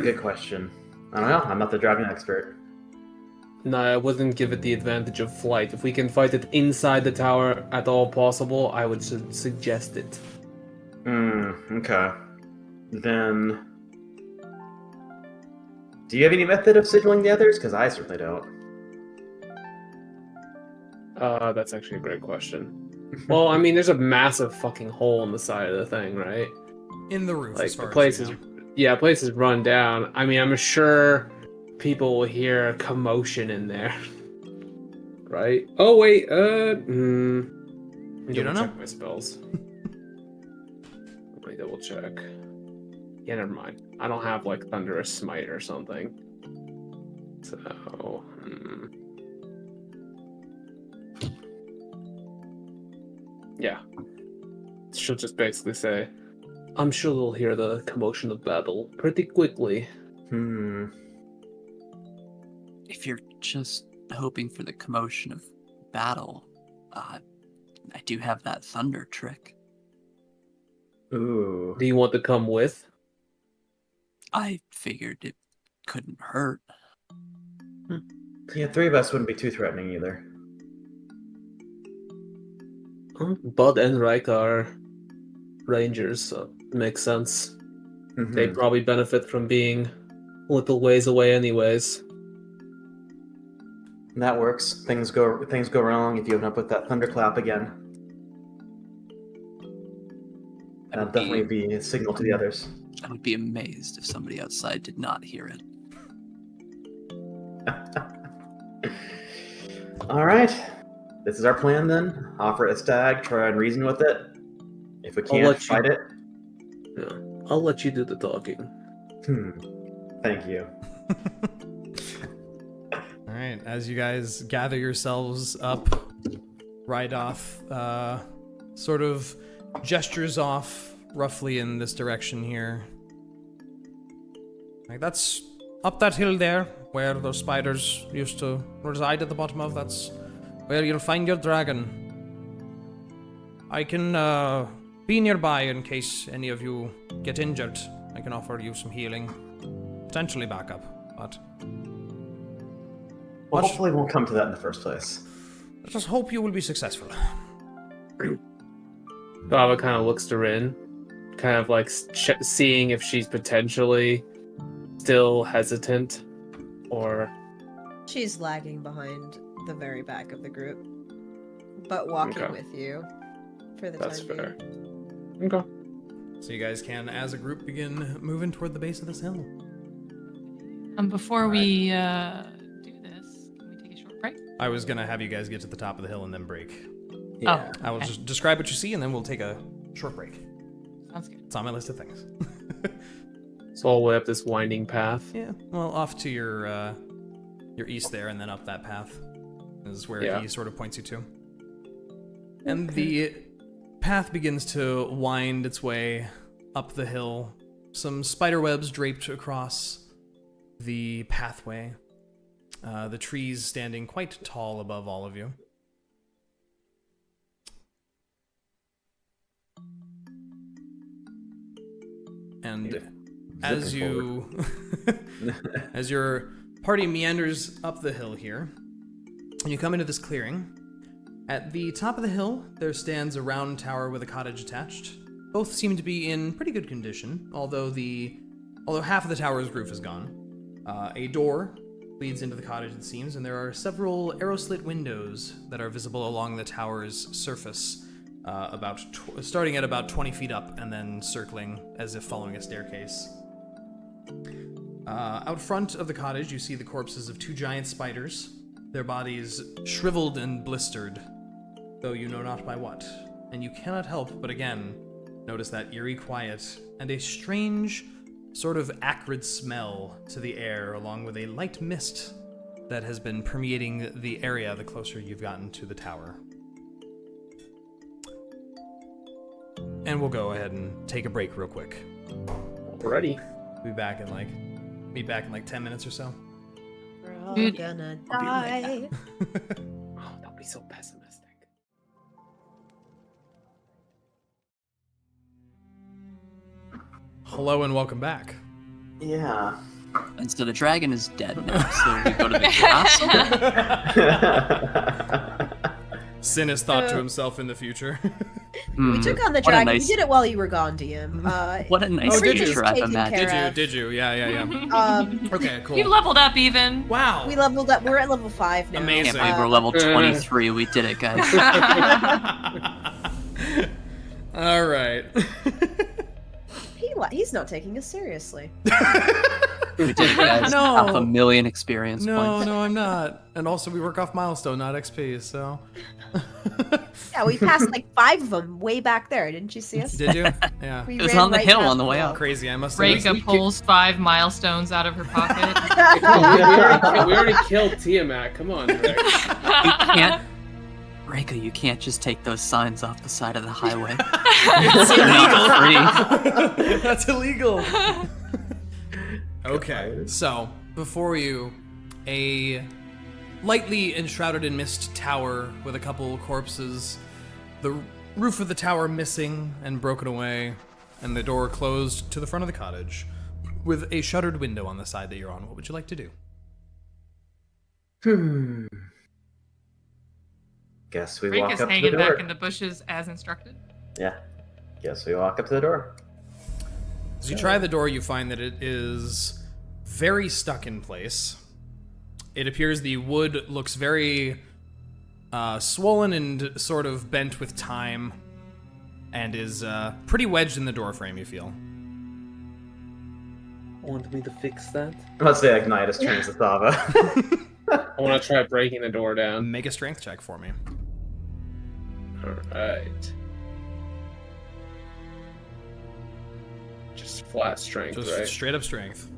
Good question. I don't know. I'm not the driving expert. No, I wouldn't give it the advantage of flight. If we can fight it inside the tower at all possible, I would suggest it. Okay. Then... Do you have any method of signaling the others? Because I certainly don't. That's actually a great question. Well, I mean, there's a massive fucking hole in the side of the thing, right? In the roof, Like, as far the place as is... you know. Yeah, place is run down. I mean, I'm sure people will hear a commotion in there. Right? Oh, wait, You don't know? check my spells. Let me double check. Yeah, never mind. I don't have, like, Thunderous Smite or something. So, Yeah. She'll just basically say, I'm sure they'll hear the commotion of battle pretty quickly. If you're just hoping for the commotion of battle, I do have that thunder trick. Ooh. Do you want to come with? I figured it couldn't hurt. Yeah, 3 of us wouldn't be too threatening either. Bud and Reyka are rangers, so it makes sense. They probably benefit from being a little ways away anyways. That works. Things go wrong if you open up with that thunderclap again. That'll definitely be a signal to the others. I would be amazed if somebody outside did not hear it. Alright. This is our plan then. Offer it a stag, try and reason with it. If we can't, fight it. Yeah, I'll let you do the talking. Thank you. All right, as you guys gather yourselves up, ride off, sort of gestures off roughly in this direction here. Like, that's up that hill there, where those spiders used to reside at the bottom of. That's where you'll find your dragon. I can be nearby in case any of you get injured. I can offer you some healing, potentially backup, but... Well, hopefully we'll come to that in the first place. I just hope you will be successful. Thava kind of looks to Rinn, kind of like seeing if she's potentially still hesitant, or... She's lagging behind the very back of the group, but walking with you for the That's time fair. being. Okay. So you guys can, as a group, begin moving toward the base of this hill. Before we do this, can we take a short break? I was gonna have you guys get to the top of the hill and then break. Yeah. I will just describe what you see, and then we'll take a short break. Sounds good. It's on my list of things. So all the way up this winding path. Yeah. Well, off to your east there, and then up that path is where he sort of points you to. And the path begins to wind its way up the hill. Some spider webs draped across the pathway. The trees standing quite tall above all of you. And as you, as your party meanders up the hill here, and you come into this clearing, at the top of the hill, there stands a round tower with a cottage attached. Both seem to be in pretty good condition, although half of the tower's roof is gone. A door leads into the cottage, it seems, and there are several arrow-slit windows that are visible along the tower's surface, starting at about 20 feet up and then circling as if following a staircase. Out front of the cottage, you see the corpses of 2 giant spiders, their bodies shriveled and blistered, though you know not by what. And you cannot help but again notice that eerie quiet and a strange, sort of acrid smell to the air, along with a light mist that has been permeating the area the closer you've gotten to the tower. And we'll go ahead and take a break real quick. Ready. Be back in like 10 minutes or so. We're all Dude. gonna I'll be right die. Oh, don't be so pessimistic. Hello and welcome back. Yeah. And so the dragon is dead now, so we go to the castle. Synas thought to himself in the future. We took on the What a dragon. nice- We did it while you were gone, DM. What a nice Oh, did future you? I've Taken imagined. care of. Did you? Yeah. Okay, cool. You leveled up even. Wow. We leveled up. We're at level 5 now. Amazing. Can't believe we're level 23. We did it, guys. All right. He's not taking us seriously. We did it, guys. No. 500,000 experience points. No, I'm not. And also, we work off milestone, not XP. So. Yeah, we passed like 5 of them way back there. Didn't you see us? Did you? Yeah. We It was ran on the right hill past on the way wall. up. Crazy. I must have. Reyka pulls 5 milestones out of her pocket. We already killed Tiamat. Come on, Rick. You can't. Reyka, you can't just take those signs off the side of the highway. It's illegal. That's illegal. Okay, so before you, a lightly enshrouded in mist tower with a couple corpses, the roof of the tower missing and broken away, and the door closed to the front of the cottage, with a shuttered window on the side that you're on. What would you like to do? Guess we walk Reyka's up to the hanging door. back in the bushes as instructed. Yeah. Guess we walk up to the door. As you try the door, you find that it is very stuck in place. It appears the wood looks very swollen and sort of bent with time, and is pretty wedged in the doorframe, you feel. Want me to fix that? Let's say like Niah turns to Thava. I want to try breaking the door down. Make a strength check for me. Alright. Just flat strength, Just right? straight up strength.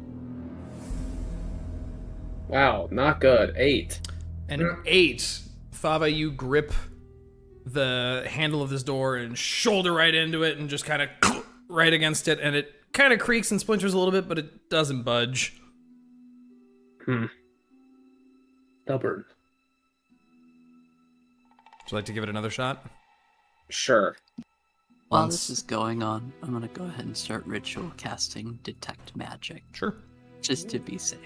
Wow, not good. 8. An 8. Thava, you grip the handle of this door and shoulder right into it and just kind of right against it, and it kind of creaks and splinters a little bit, but it doesn't budge. Stubborn. Would you like to give it another shot? Sure. While Once- this is going on, I'm gonna go ahead and start ritual casting Detect Magic, Sure. just to be safe.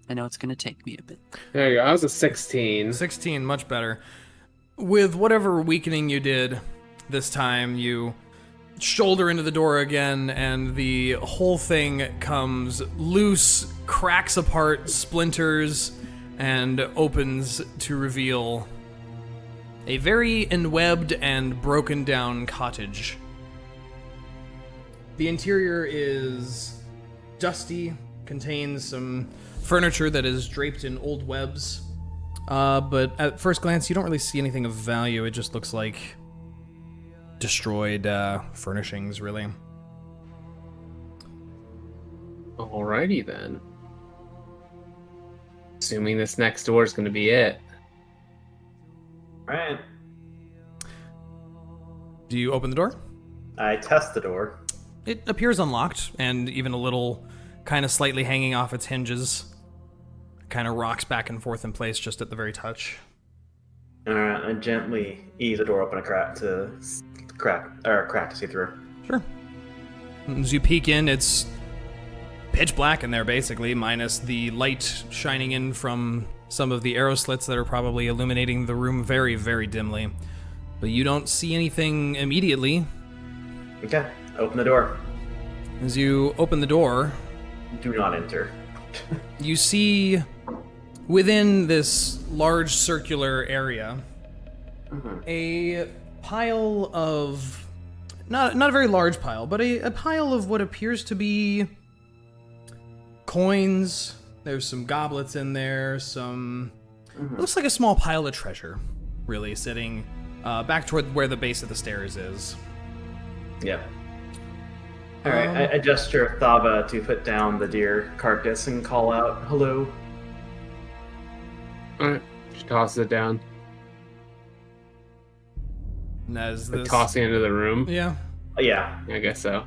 I know it's gonna take me a bit. There you go. I was a 16. 16, much better. With whatever weakening you did this time, you shoulder into the door again, and the whole thing comes loose, cracks apart, splinters, and opens to reveal a very enwebbed and broken down cottage. The interior is dusty, contains some furniture that is draped in old webs, but at first glance you don't really see anything of value. It just looks like destroyed furnishings, really. Alrighty then. Assuming this next door is going to be it. Right. Do you open the door? I test the door. It appears unlocked, and even a little kind of slightly hanging off its hinges. Kind of rocks back and forth in place just at the very touch. Alright, I gently ease the door open a crack to see through. Sure. As you peek in, it's pitch black in there, basically, minus the light shining in from some of the arrow slits that are probably illuminating the room very, very dimly. But you don't see anything immediately. Okay, open the door. As you open the door, Do not enter. you see within this large circular area a pile of, not a very large pile, but a pile of what appears to be coins. There's some goblets in there, some, it looks like a small pile of treasure, really, sitting back toward where the base of the stairs is. Yep. Alright, I gesture Thava to put down the deer carcass and call out, hello. Alright. She tosses it down. And as Like this, tossing it into the room. yeah, Yeah. I guess so.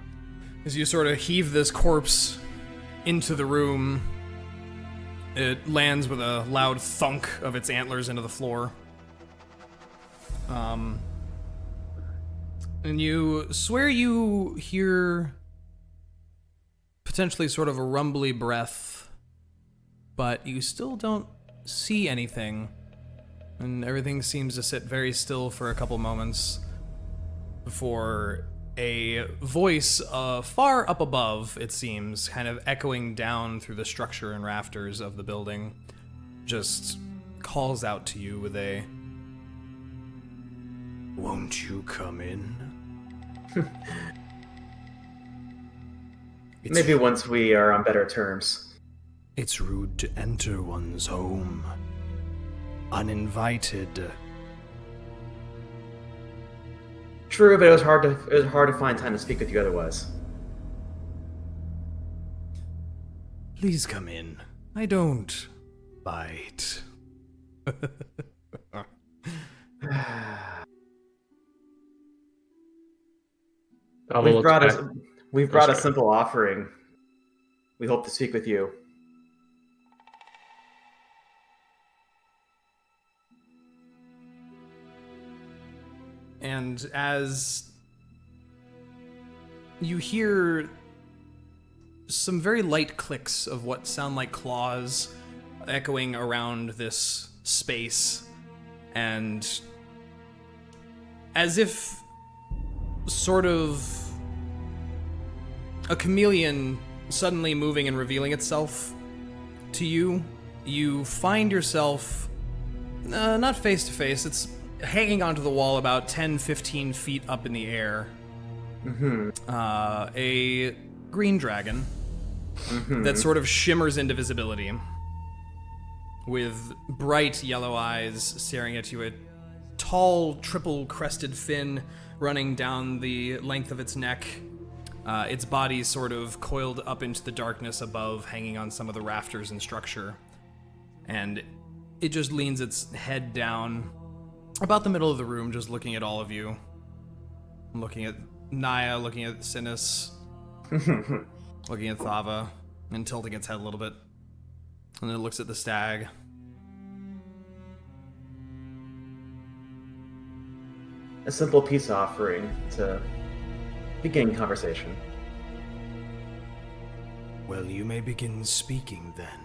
as you sort of heave this corpse into the room, it lands with a loud thunk of its antlers into the floor. And you swear you hear potentially sort of a rumbly breath, but you still don't see anything, and everything seems to sit very still for a couple moments before a voice far up above, it seems, kind of echoing down through the structure and rafters of the building, just calls out to you with a, "Won't you come in?" Maybe once we are on better terms. It's rude to enter one's home uninvited. True, but it was hard to find time to speak with you otherwise. Please come in. I don't bite. We've brought a simple offering. We hope to speak with you. And as you hear some very light clicks of what sound like claws echoing around this space, and as if sort of a chameleon suddenly moving and revealing itself to you, you find yourself not face to face, it's hanging onto the wall about 10-15 feet up in the air. A green dragon that sort of shimmers into visibility with bright yellow eyes staring at you, a tall triple-crested fin running down the length of its neck, its body sort of coiled up into the darkness above, hanging on some of the rafters and structure, and it just leans its head down about the middle of the room, just looking at all of you. Looking at Niah, looking at Synas, looking at Thava, and tilting its head a little bit. And then it looks at the stag. A simple peace offering to begin conversation. Well, you may begin speaking then.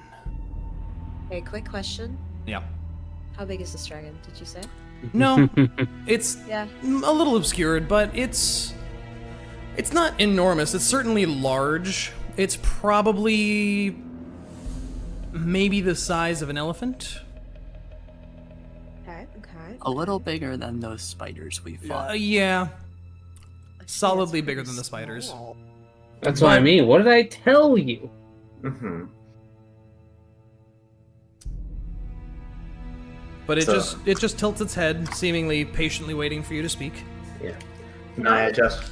Okay, quick question. Yeah. How big is this dragon, did you say? No, it's Yeah. a little obscured, but it's not enormous. It's certainly large. It's probably maybe the size of an elephant. Okay, okay. A little bigger than those spiders we fought. Yeah, I think solidly that's bigger pretty than the spiders. small. That's what I mean. What did I tell you? But it So- just tilts its head, seemingly patiently waiting for you to speak. Yeah. Niah just.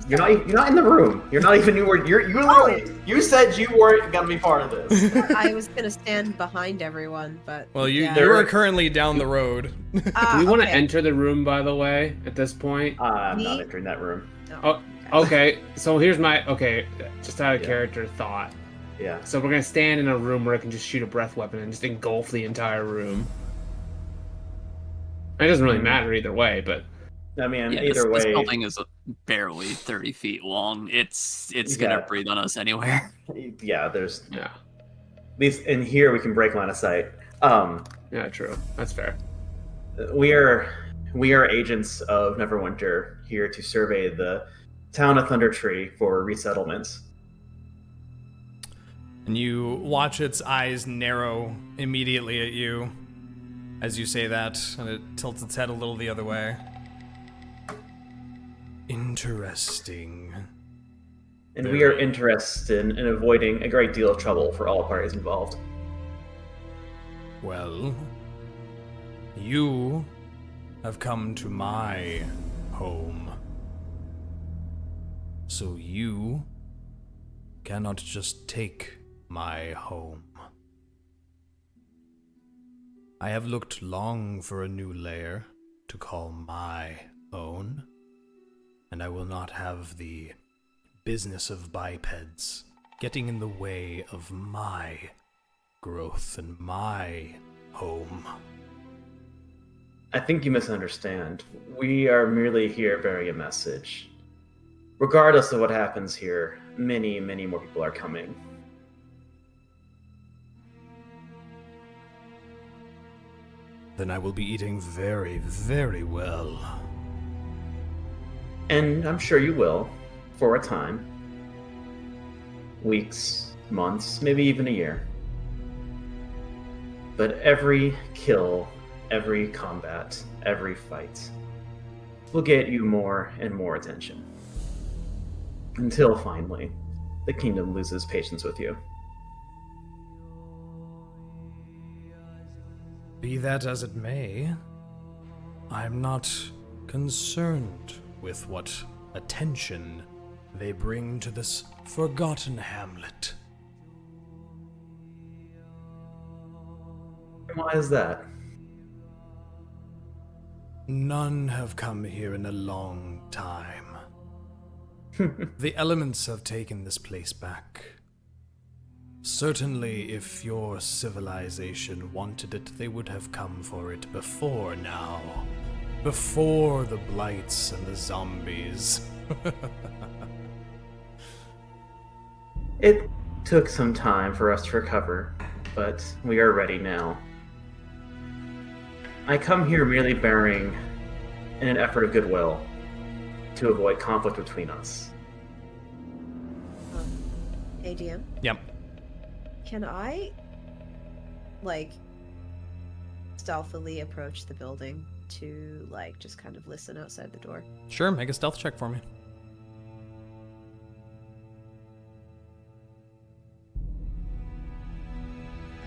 You're not in the room. You're not even. You said you weren't gonna be part of this. I was gonna stand behind everyone, but Well, you yeah. are currently down the road. Do we want to okay. enter the room, by the way, at this point? I'm not Me? entering that room. No. Oh, okay. So here's my just out of Yeah. character thought. Yeah. So we're gonna stand in a room where I can just shoot a breath weapon and just engulf the entire room. It doesn't really matter either way, but I mean, Yeah, either this way. building is barely 30 feet long. It's gonna Yeah. breathe on us anywhere. Yeah, there's yeah, at least in here we can break line of sight. yeah, true. That's fair. We are agents of Neverwinter here to survey the town of Thundertree for resettlement. And you watch its eyes narrow immediately at you as you say that, and it tilts its head a little the other way. Interesting. And we are interested in avoiding a great deal of trouble for all parties involved. Well, you have come to my home. So you cannot just take my home. I have looked long for a new lair to call my own, and I will not have the business of bipeds getting in the way of my growth and my home. I think you misunderstand. We are merely here bearing a message. regardless of what happens here, many, many more people are coming. Then I will be eating very, very well. And I'm sure you will, for a time. Weeks, months, maybe even a year. But every kill, every combat, every fight will get you more and more attention. Until finally, the kingdom loses patience with you. Be that as it may, I'm not concerned with what attention they bring to this forgotten hamlet. Why is that? None have come here in a long time. The elements have taken this place back. Certainly, if your civilization wanted it, they would have come for it before now. Before the blights and the zombies. It took some time for us to recover, but we are ready now. I come here merely bearing in an effort of goodwill to avoid conflict between us. ADM, Yep. can I, like, stealthily approach the building to, like, just kind of listen outside the door? Sure, make a stealth check for me.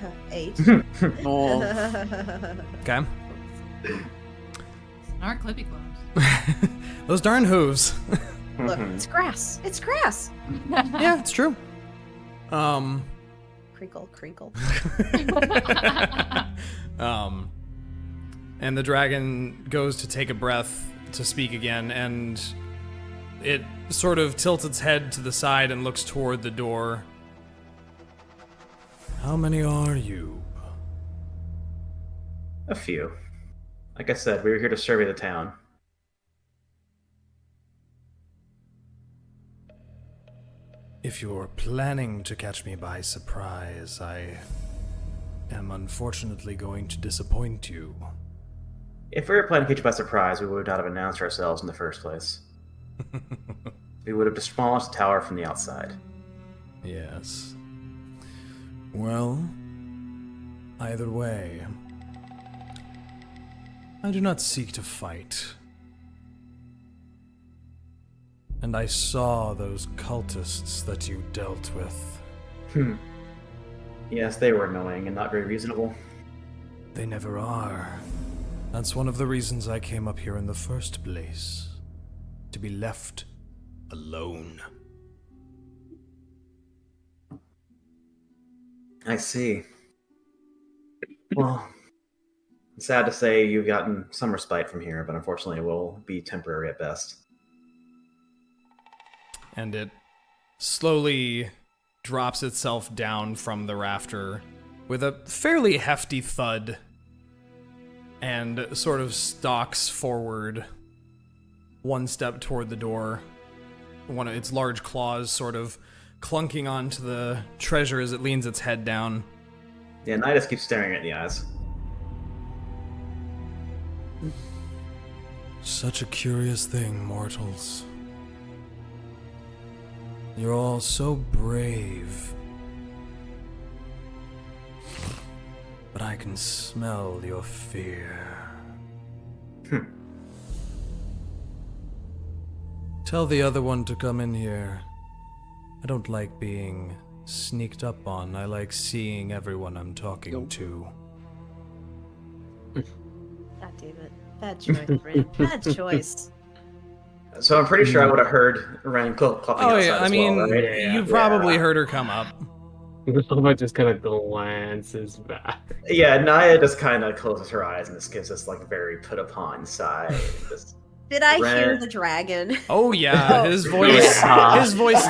Huh, 8. Oh, Okay. Snark clippy claws. Those darn hooves. Look, it's grass. It's grass. Yeah, it's true. Crinkle, crinkle. And the dragon goes to take a breath to speak again, and it sort of tilts its head to the side and looks toward the door. How many are you? A few. Like I said, we were here to survey the town. If you're planning to catch me by surprise, I am unfortunately going to disappoint you. If we were planning to catch you by surprise, we would not have announced ourselves in the first place. We would have demolished the tower from the outside. Yes. Well, either way, I do not seek to fight. And I saw those cultists that you dealt with. Yes, they were annoying and not very reasonable. They never are. That's one of the reasons I came up here in the first place. To be left alone. I see. Well, it's sad to say you've gotten some respite from here, but unfortunately it will be temporary at best. And it slowly drops itself down from the rafter with a fairly hefty thud and sort of stalks forward one step toward the door. One of its large claws sort of clunking onto the treasure as it leans its head down. Yeah, Niah just keeps staring at the eyes. Such a curious thing, mortals. You're all so brave. But I can smell your fear. Tell the other one to come in here. I don't like being sneaked up on. I like seeing everyone I'm talking to. God damn it. Bad choice, Rinn. Bad choice. So I'm pretty sure I would have heard Rinn coughing Oh outside yeah, I as mean, well, right? you probably heard her come up. Thava just kind of glances back. Yeah, Niah just kind of closes her eyes and just gives this like very put upon sigh. Just, Did I hear Rinn. the dragon? Oh yeah, his voice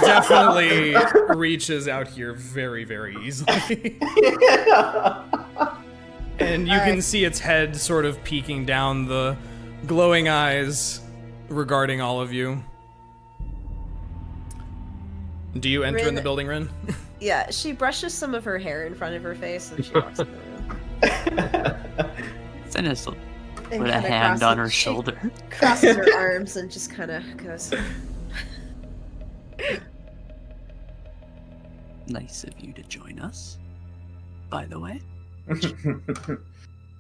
definitely reaches out here very, very easily. And you can see its head sort of peeking down, the glowing eyes regarding all of you. Do you enter in the Rinn- building, Rinn? Yeah, she brushes some of her hair in front of her face and she walks in the room. Synas will And put a kinda hand on her she shoulder. crosses her arms and just kind of goes. Nice of you to join us, by the way.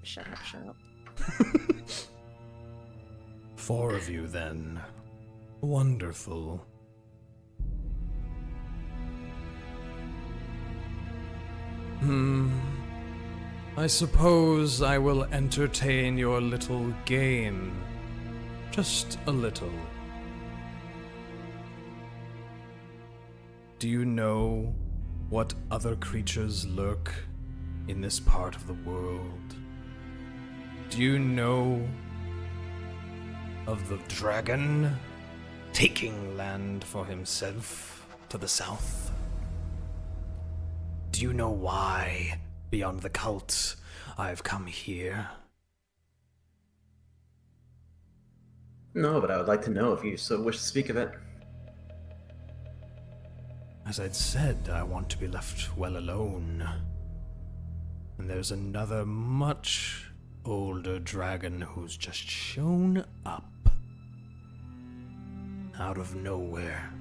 Shut up. 4 of you, then. Wonderful. I suppose I will entertain your little game. Just a little. Do you know what other creatures lurk in this part of the world? Do you know of the dragon taking land for himself to the south? Do you know why, beyond the cult, I've come here? No, but I would like to know if you so wish to speak of it. As I'd said, I want to be left well alone. And there's another much older dragon who's just shown up. Out of nowhere.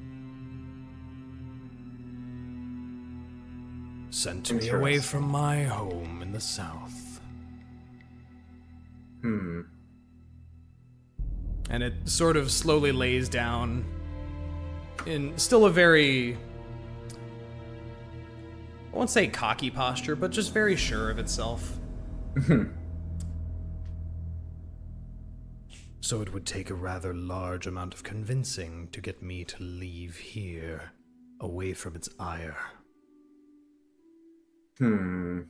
Sent me away Interesting. from my home in the south. And it sort of slowly lays down in still a very, I won't say cocky posture, but just very sure of itself. So it would take a rather large amount of convincing to get me to leave here, away from its ire. I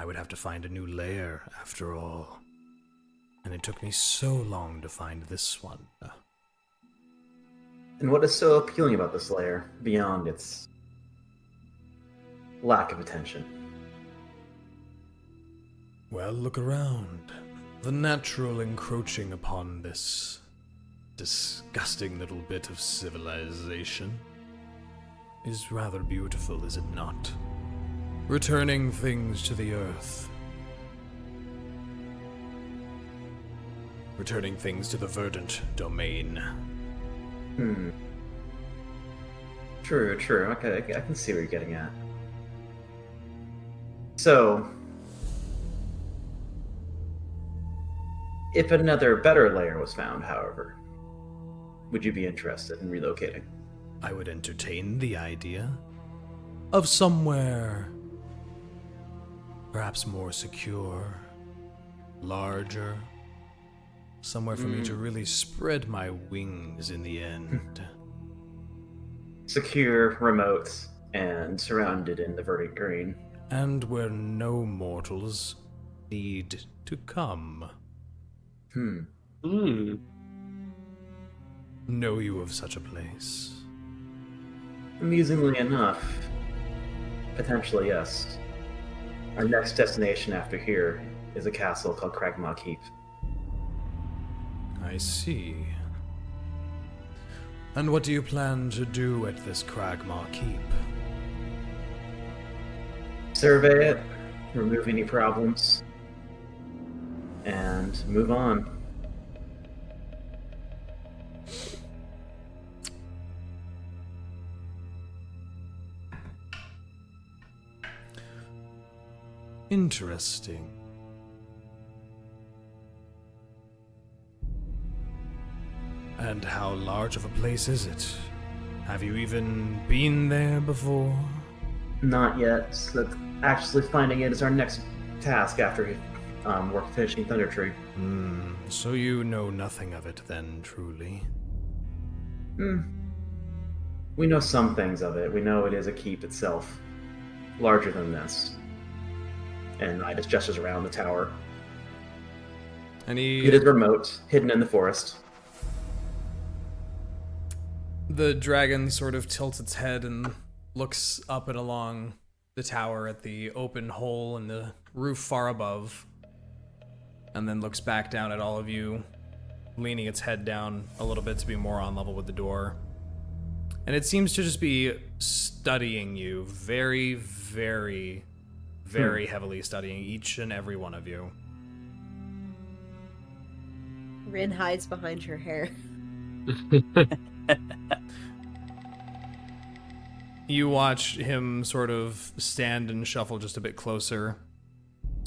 would have to find a new lair, after all. And it took me so long to find this one. And what is so appealing about this lair, beyond its lack of attention? Well, look around. The natural encroaching upon this disgusting little bit of civilization is rather beautiful, is it not? Returning things to the earth. Returning things to the verdant domain. True. Okay, I can see what you're getting at. So, if another better layer was found, however, would you be interested in relocating? I would entertain the idea of somewhere perhaps more secure, larger, somewhere for me to really spread my wings in the end. Secure, remote, and surrounded in the verdant green. And where no mortals need to come. Know you of such a place? Amusingly enough, potentially yes. Our next destination after here is a castle called Cragmaw Keep. I see. And what do you plan to do at this Cragmaw Keep? Survey it, remove any problems, and move on. Interesting. And how large of a place is it? Have you even been there before? Not yet. So that's actually finding it is our next task after we're finishing Thundertree. So you know nothing of it then, truly? We know some things of it. We know it is a keep itself, larger than this. And I just gestures around the tower. And It is remote, hidden in the forest. the dragon sort of tilts its head and looks up and along the tower at the open hole in the roof far above, and then looks back down at all of you, leaning its head down a little bit to be more on level with the door. And it seems to just be studying you very, very, very heavily studying each and every one of you. Rinn hides behind her hair. You watch him sort of stand and shuffle just a bit closer.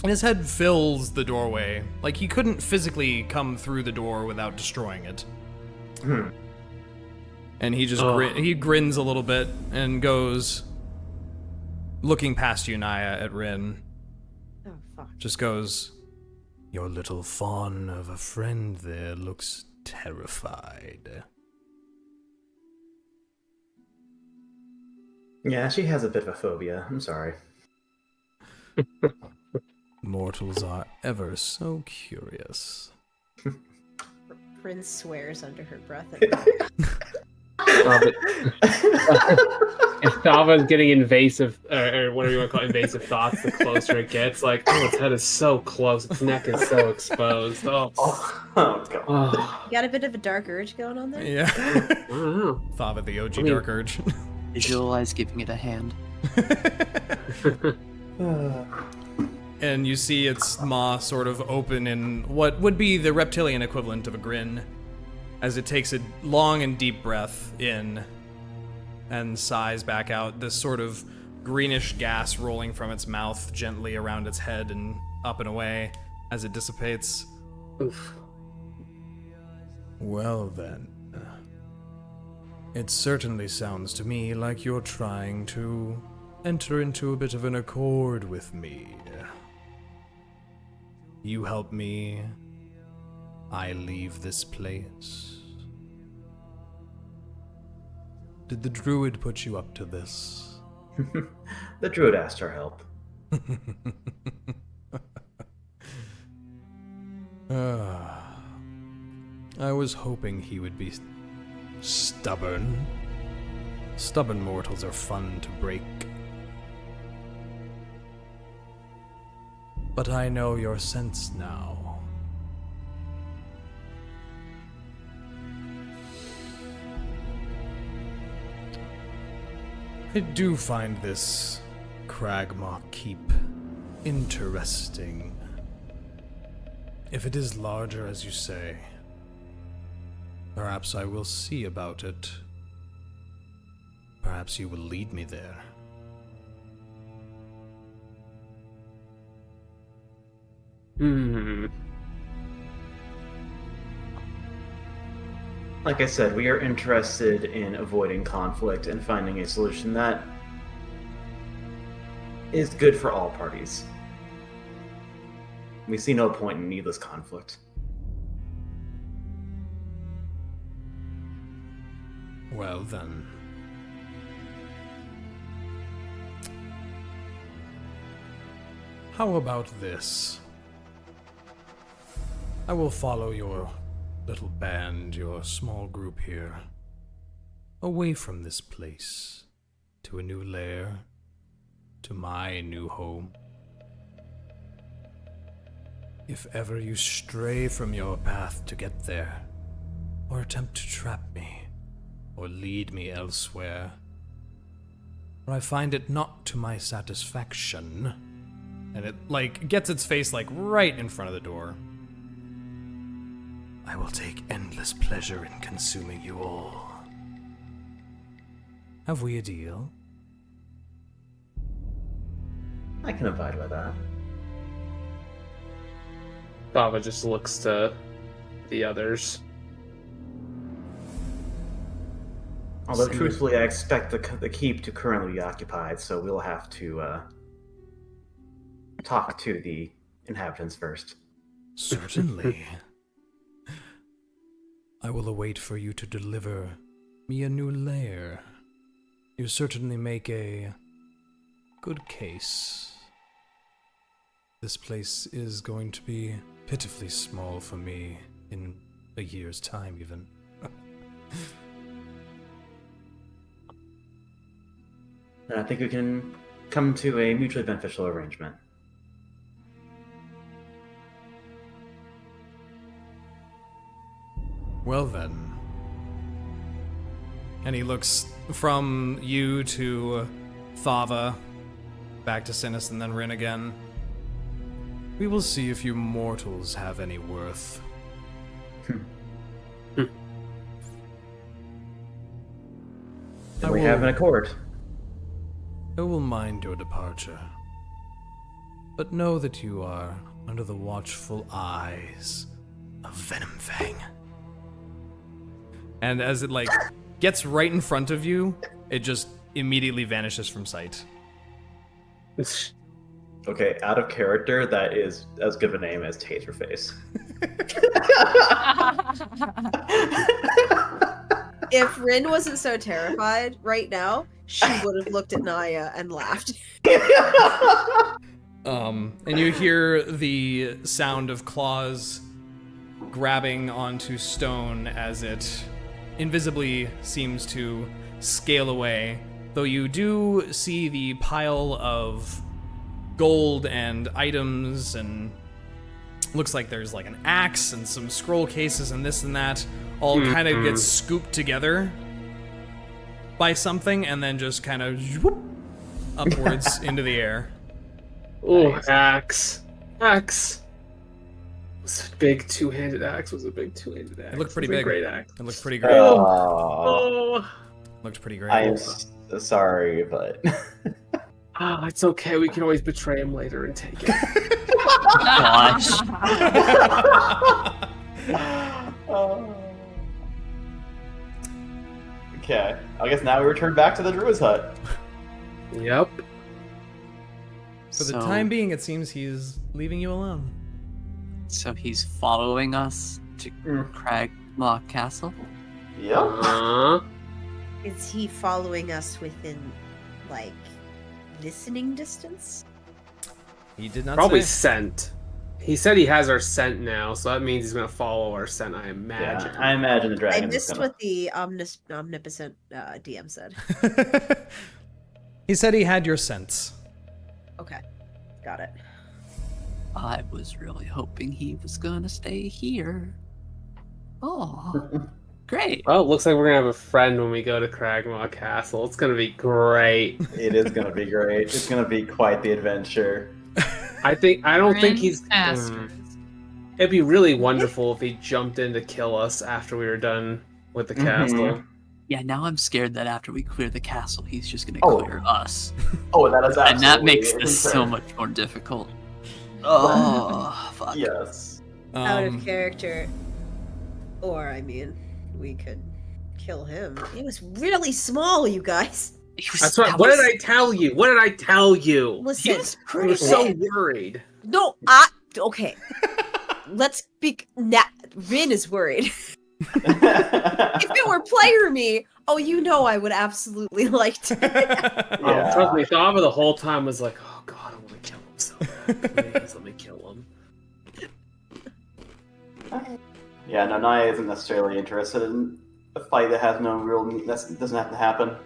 And his head fills the doorway. Like he couldn't physically come through the door without destroying it. And he just he grins a little bit and goes, looking past you, Niah, at Rinn. Oh, fuck. Just goes, "Your little fawn of a friend there looks terrified." Yeah, she has a bit of a phobia. I'm sorry. Mortals are ever so curious. Rinn swears under her breath. If Thava's getting invasive, or whatever you want to call it, invasive thoughts, the closer it gets, like, oh, its head is so close, its neck is so exposed. Oh, God. oh. You got a bit of a dark urge going on there? Yeah. I don't know. Thava, the OG I mean- Dark Urge. Visualize giving it a hand. And you see its maw sort of open in what would be the reptilian equivalent of a grin, as it takes a long and deep breath in and sighs back out, this sort of greenish gas rolling from its mouth gently around its head and up and away as it dissipates. Oof. Well then, it certainly sounds to me like you're trying to enter into a bit of an accord with me. You help me, I leave this place. Did the druid put you up to this? The druid asked our help. I was hoping he would be stubborn. Stubborn mortals are fun to break. But I know your sense now. I do find this Cragmaw Keep interesting. If it is larger as you say, perhaps I will see about it. Perhaps you will lead me there. Like I said, we are interested in avoiding conflict and finding a solution that is good for all parties. We see no point in needless conflict. Well then. How about this? I will follow your little band, your small group here, away from this place, to a new lair, to my new home. If ever you stray from your path to get there, or attempt to trap me, or lead me elsewhere, or I find it not to my satisfaction, and it, gets its face, right in front of the door, I will take endless pleasure in consuming you all. Have we a deal? I can abide by that. Thava just looks to the others. Although, truthfully, I expect the keep to currently be occupied, so we'll have to talk to the inhabitants first. Certainly. I will await for you to deliver me a new lair. You certainly make a good case. This place is going to be pitifully small for me in a year's time, even. And I think we can come to a mutually beneficial arrangement. Well then, And he looks from you to Thava, back to Synas, and then Rinn again. We will see if you mortals have any worth. Then we have an accord. I will mind your departure. But know that you are under the watchful eyes of Venomfang. And as it, like, gets right in front of you, it just immediately vanishes from sight. Okay, out of character, that is as good of a name as Taserface. If Rinn wasn't so terrified right now, she would have looked at Niah and laughed. And you hear the sound of claws grabbing onto stone as it invisibly seems to scale away, though you do see the pile of gold and items, and looks like there's like an axe and some scroll cases and this and that all kind of gets scooped together by something and then just kind of upwards into the air. Oh, axe. Axe. Was a big two-handed axe. It looked pretty big. Great axe. It looked pretty great. Oh. Looked pretty great. I am sorry, but Ah, it's okay. We can always betray him later and take it. Gosh. Okay, I guess now we return back to the Druid's hut. Yep. For the time being, it seems he's leaving you alone. So he's following us to Cragmaw Castle? Yep. Is he following us within, like, listening distance? He did not Probably say. scent. He said he has our scent now, so that means he's gonna follow our scent, I imagine. Yeah, I imagine the I dragon. missed what the omnipotent DM said. He said he had your sense. Okay, got it. I was really hoping he was gonna stay here. Oh, great. Well, it looks like we're gonna have a friend when we go to Cragmaw Castle. It's gonna be great. It is gonna be great. It's gonna be quite the adventure. I don't think he's. Asterisk. It'd be really wonderful if he jumped in to kill us after we were done with the castle. Yeah, now I'm scared that after we clear the castle, he's just gonna Oh. clear us. Oh, that is absolutely And that makes a this concern. so much more difficult. Oh, fuck. Yes. Out of character. Or, I mean, we could kill him. He was really small, you guys. That's right. What did I tell you? What did I tell you? Listen, He was I pretty was so big. worried. No, okay. Let's speak. Rinn is worried. If it were player me, oh, you know I would absolutely like to. Yeah. Trust me, Thava the whole time was like, "Oh God, I want to kill him so bad. Please let me kill him." Yeah, no, Niah isn't necessarily interested in a fight that has no real need. That doesn't have to happen.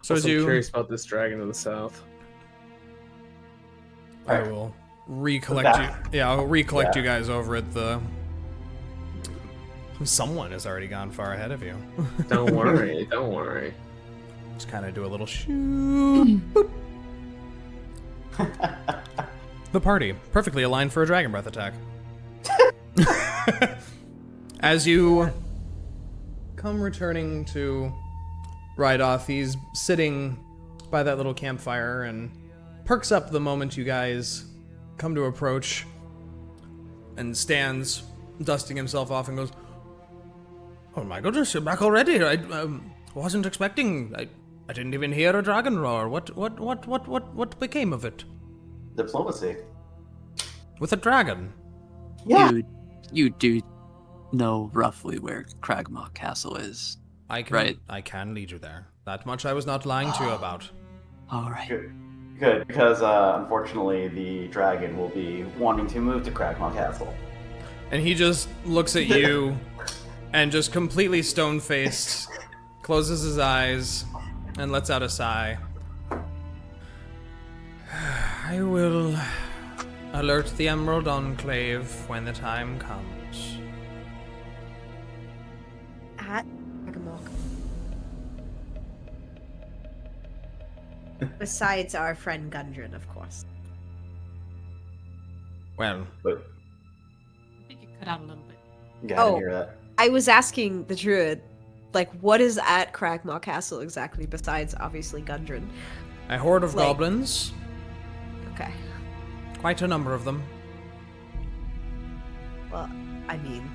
So as I'm you, curious about this dragon to the south. I will recollect you. Yeah, I'll recollect Yeah. you guys over at the. Someone has already gone far ahead of you. Don't worry, don't worry. Just kind of do a little shoo. Boop. The party, perfectly aligned for a dragon breath attack. As you come returning to Rydoth, he's sitting by that little campfire and perks up the moment you guys come to approach and stands dusting himself off and goes, "Oh my goodness, you're back already. I wasn't expecting. I didn't even hear a dragon roar. What became of it? Diplomacy. With a dragon?" Yeah. You do know roughly where Cragmaw Castle is. I can Right. I can lead you there. That much I was not lying to you about. All right. Good, because unfortunately the dragon will be wanting to move to Cragmaw Castle. And he just looks at you and just completely stone-faced closes his eyes and lets out a sigh. I will alert the Emerald Enclave when the time comes. At Bergamo Besides our friend Gundren, of course. Well, But I think you cut out a little bit. yeah, I didn't Oh. hear that. I was asking the druid, like, what is at Cragmaw Castle exactly, besides obviously Gundren? a horde of Like- goblins, Okay. quite a number of them. Well, I mean,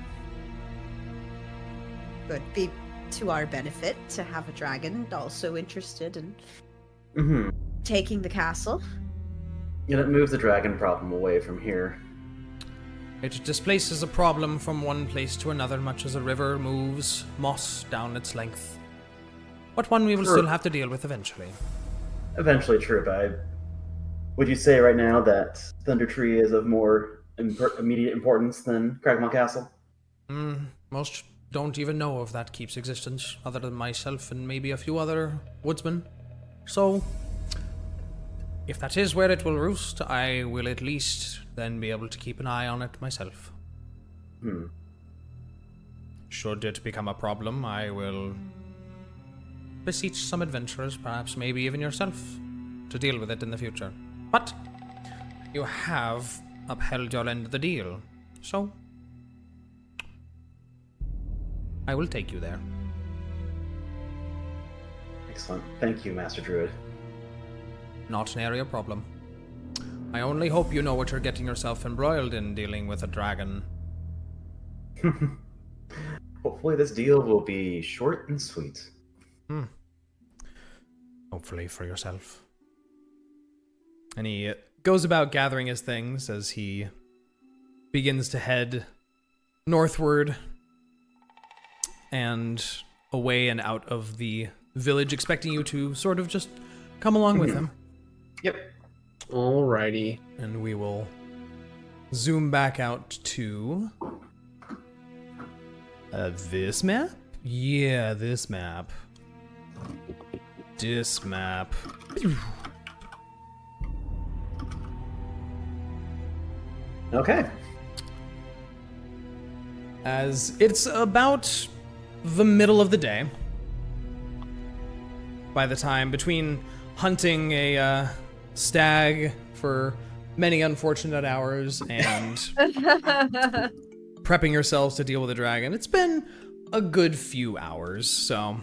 would be to our benefit to have a dragon also interested in Mm-hmm. taking the castle. Yeah, that moves the dragon problem away from here. It displaces a problem from one place to another, much as a river moves moss down its length. But one we will Sure. still have to deal with eventually. Eventually, true, but would you say right now that Thundertree is of more immediate importance than Cragmaw Castle? Most don't even know of that keep's existence, other than myself and maybe a few other woodsmen. So, if that is where it will roost, I will at least then be able to keep an eye on it myself. Should it become a problem, I will beseech some adventurers, perhaps maybe even yourself, to deal with it in the future. But you have upheld your end of the deal, so I will take you there. Excellent. Thank you, Master Druid. Not an area problem. I only hope you know what you're getting yourself embroiled in dealing with a dragon. Hopefully this deal will be short and sweet. Hopefully for yourself. And he goes about gathering his things as he begins to head northward and away and out of the village, expecting you to sort of just come along with him. Yep. Alrighty. And we will zoom back out to this map? Yeah, this map. This map. Okay. As it's about the middle of the day. By the time between hunting a stag for many unfortunate hours and prepping yourselves to deal with a dragon, it's been a good few hours. So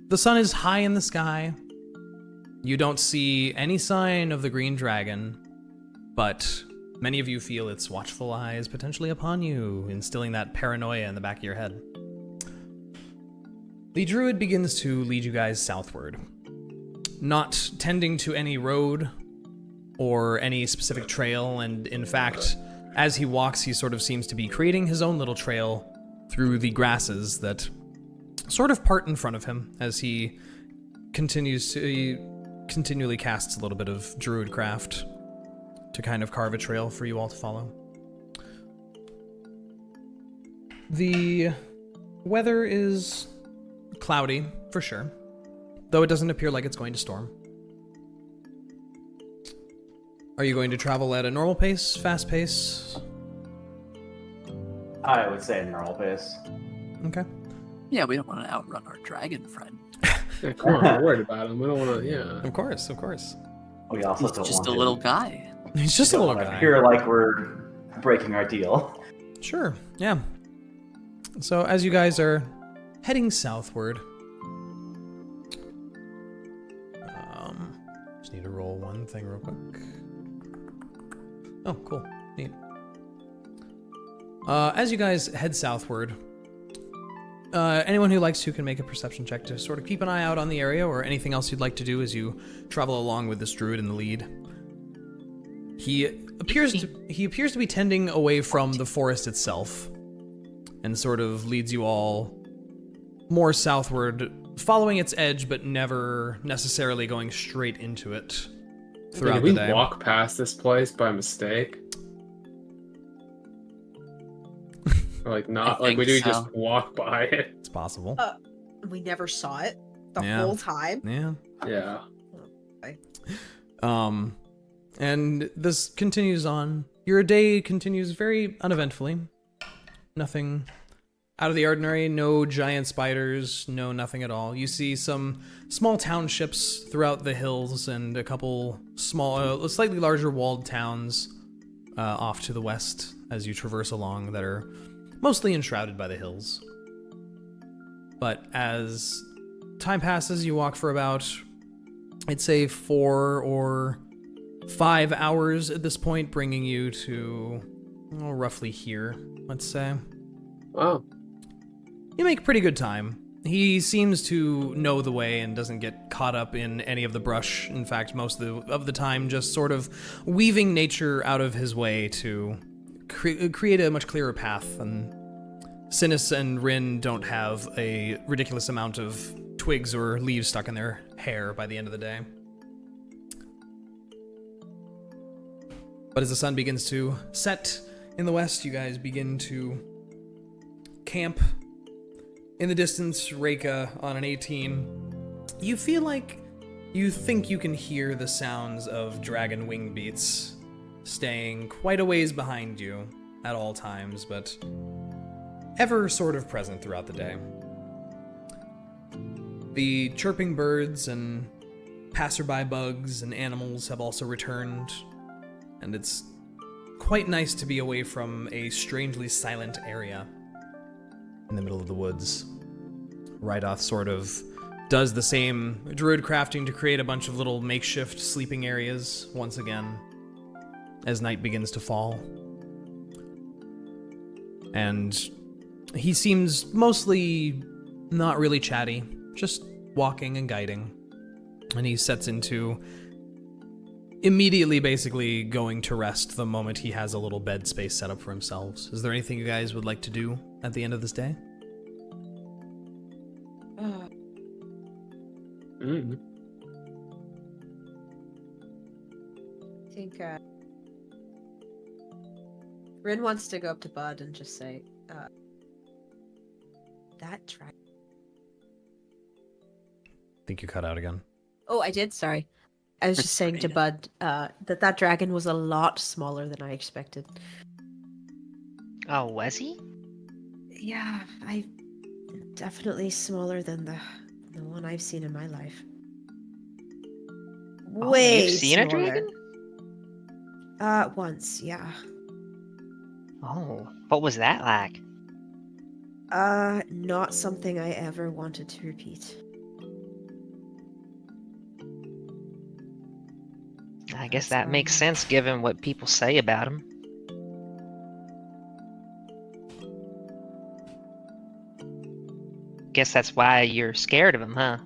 the sun is high in the sky. You don't see any sign of the green dragon, but many of you feel its watchful eyes potentially upon you, instilling that paranoia in the back of your head. The druid begins to lead you guys southward, not tending to any road or any specific trail, and in fact, as he walks, he sort of seems to be creating his own little trail through the grasses that sort of part in front of him as he continually casts a little bit of druid craft to kind of carve a trail for you all to follow. The weather is cloudy, for sure, though it doesn't appear like it's going to storm. Are you going to travel at a normal pace, fast pace? I would say a normal pace. Okay. Yeah, we don't want to outrun our dragon friend. Yeah, come on, we're worried about him. We don't want to, yeah. Of course, of course. We also He's don't just want a to- little guy. He's just a don't little want to guy. appear like we're breaking our deal. Sure, yeah. So as you guys are heading southward, just need to roll one thing real quick. Oh, cool, neat. As you guys head southward, anyone who likes to can make a perception check to sort of keep an eye out on the area, or anything else you'd like to do as you travel along with this druid in the lead. He appears to be tending away from the forest itself, and sort of leads you all more southward, following its edge, but never necessarily going straight into it throughout Did the we day. walk past this place by mistake? Or, like not I like we do think so. just walk by it. It's possible. We never saw it the Yeah. whole time. Yeah. Yeah. And this continues on. Your day continues very uneventfully. Nothing out of the ordinary. No giant spiders, no nothing at all. You see some small townships throughout the hills and a couple small, slightly larger walled towns off to the west as you traverse along that are mostly enshrouded by the hills. But as time passes, you walk for about, I'd say 4 or 5 hours at this point, bringing you to roughly here, let's say. Wow. You make pretty good time. He seems to know the way and doesn't get caught up in any of the brush. In fact, most of the time just sort of weaving nature out of his way to create a much clearer path. And Synas and Rinn don't have a ridiculous amount of twigs or leaves stuck in their hair by the end of the day. But as the sun begins to set in the west, you guys begin to camp. In the distance, Reyka on an 18. You feel like you think you can hear the sounds of dragon wing beats staying quite a ways behind you at all times, but ever sort of present throughout the day. The chirping birds and passerby bugs and animals have also returned, and it's quite nice to be away from a strangely silent area in the middle of the woods. Rydoth sort of does the same druid crafting to create a bunch of little makeshift sleeping areas once again as night begins to fall. And he seems mostly not really chatty, just walking and guiding. And he sets into immediately basically going to rest the moment he has a little bed space set up for himself. Is there anything you guys would like to do at the end of this day? I think Rinn wants to go up to Bud and just say, that dragon. Think you cut out again. Oh, I did, sorry. I was just saying to Bud that dragon was a lot smaller than I expected. Oh, was he? Yeah, definitely smaller than the one I've seen in my life. Oh, Way you've seen a smaller. dragon? Once, yeah. Oh, what was that like? Not something I ever wanted to repeat. I guess that makes sense given what people say about him. Guess that's why you're scared of him, huh?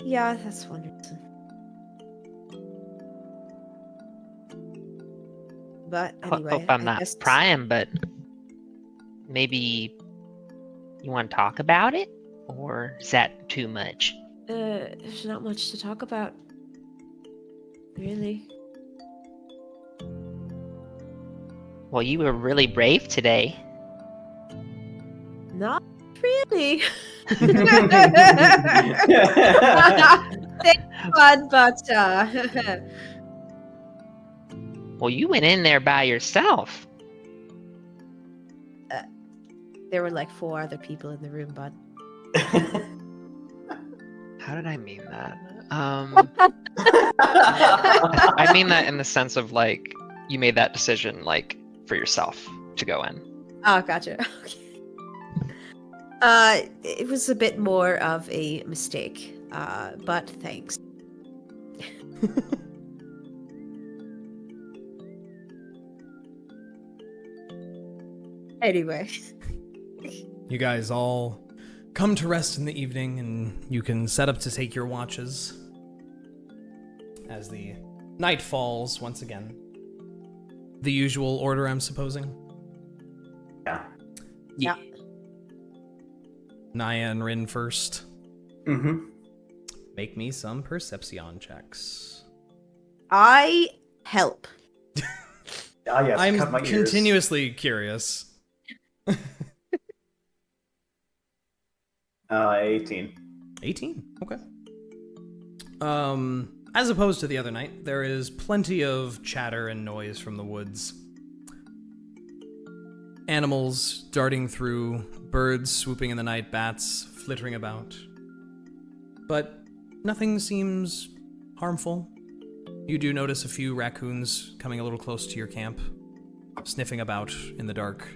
Yeah, that's one reason. But anyway, Hope I'm I not guess... prying, but maybe you want to talk about it? Or is that too much? There's not much to talk about. Really? Well, you were really brave today. Not really. Thank God, but Well, you went in there by yourself. there were like 4 other people in the room, Bud. How did I mean that? I mean that in the sense of like you made that decision like for yourself to go in. Oh, gotcha. Okay. It was a bit more of a mistake, but thanks. Anyway. You guys all come to rest in the evening, and you can set up to take your watches as the night falls once again. The usual order, I'm supposing? Yeah. Niah and Rinn first. Mm-hmm. Make me some perception checks. I help. Ah, yes, I'm cut my ears. continuously curious. 18. 18. Okay. As opposed to the other night, there is plenty of chatter and noise from the woods. animals darting through, birds swooping in the night, bats flittering about. But nothing seems harmful. You do notice a few raccoons coming a little close to your camp, sniffing about in the dark,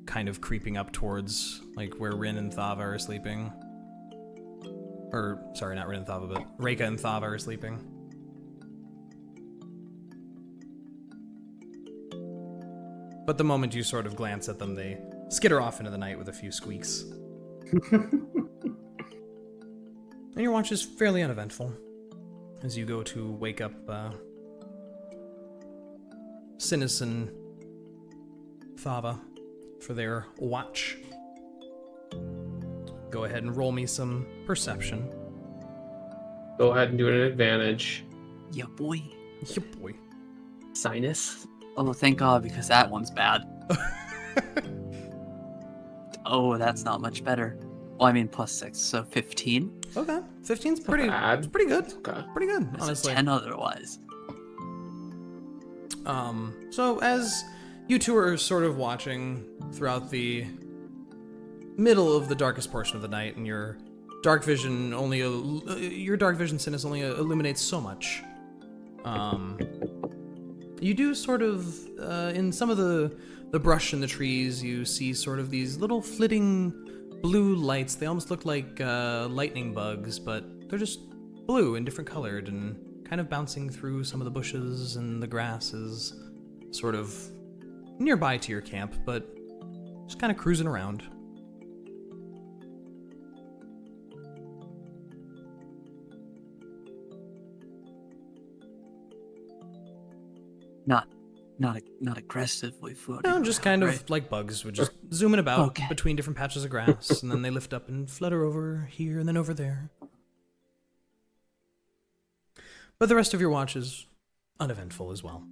kind of creeping up towards, like, where Rinn and Thava are sleeping. Or, sorry, not Rinn and Thava, but Reyka and Thava are sleeping. But the moment you sort of glance at them, they skitter off into the night with a few squeaks. And your watch is fairly uneventful as you go to wake up Synas and Thava for their watch. Go ahead and roll me some perception. Go ahead and do it at advantage. Yeah, boy. Yeah, boy. Synas. Oh, thank God, because that one's bad. Oh, that's not much better. Well, I mean, +6, so 15. Okay, 15's pretty. bad. It's pretty good. Okay. Pretty good, It's honestly. a 10 otherwise. So as you two are sort of watching throughout the middle of the darkest portion of the night, and your dark vision Synas only illuminates so much. You do sort of in some of the brush and the trees, you see sort of these little flitting blue lights. They almost look like lightning bugs, but they're just blue and different colored, and kind of bouncing through some of the bushes and the grasses, sort of nearby to your camp, but just kind of cruising around. Not aggressively floating. No, just around, kind right? of like bugs would just zooming about Okay. between different patches of grass, and then they lift up and flutter over here and then over there. But the rest of your watch is uneventful as well.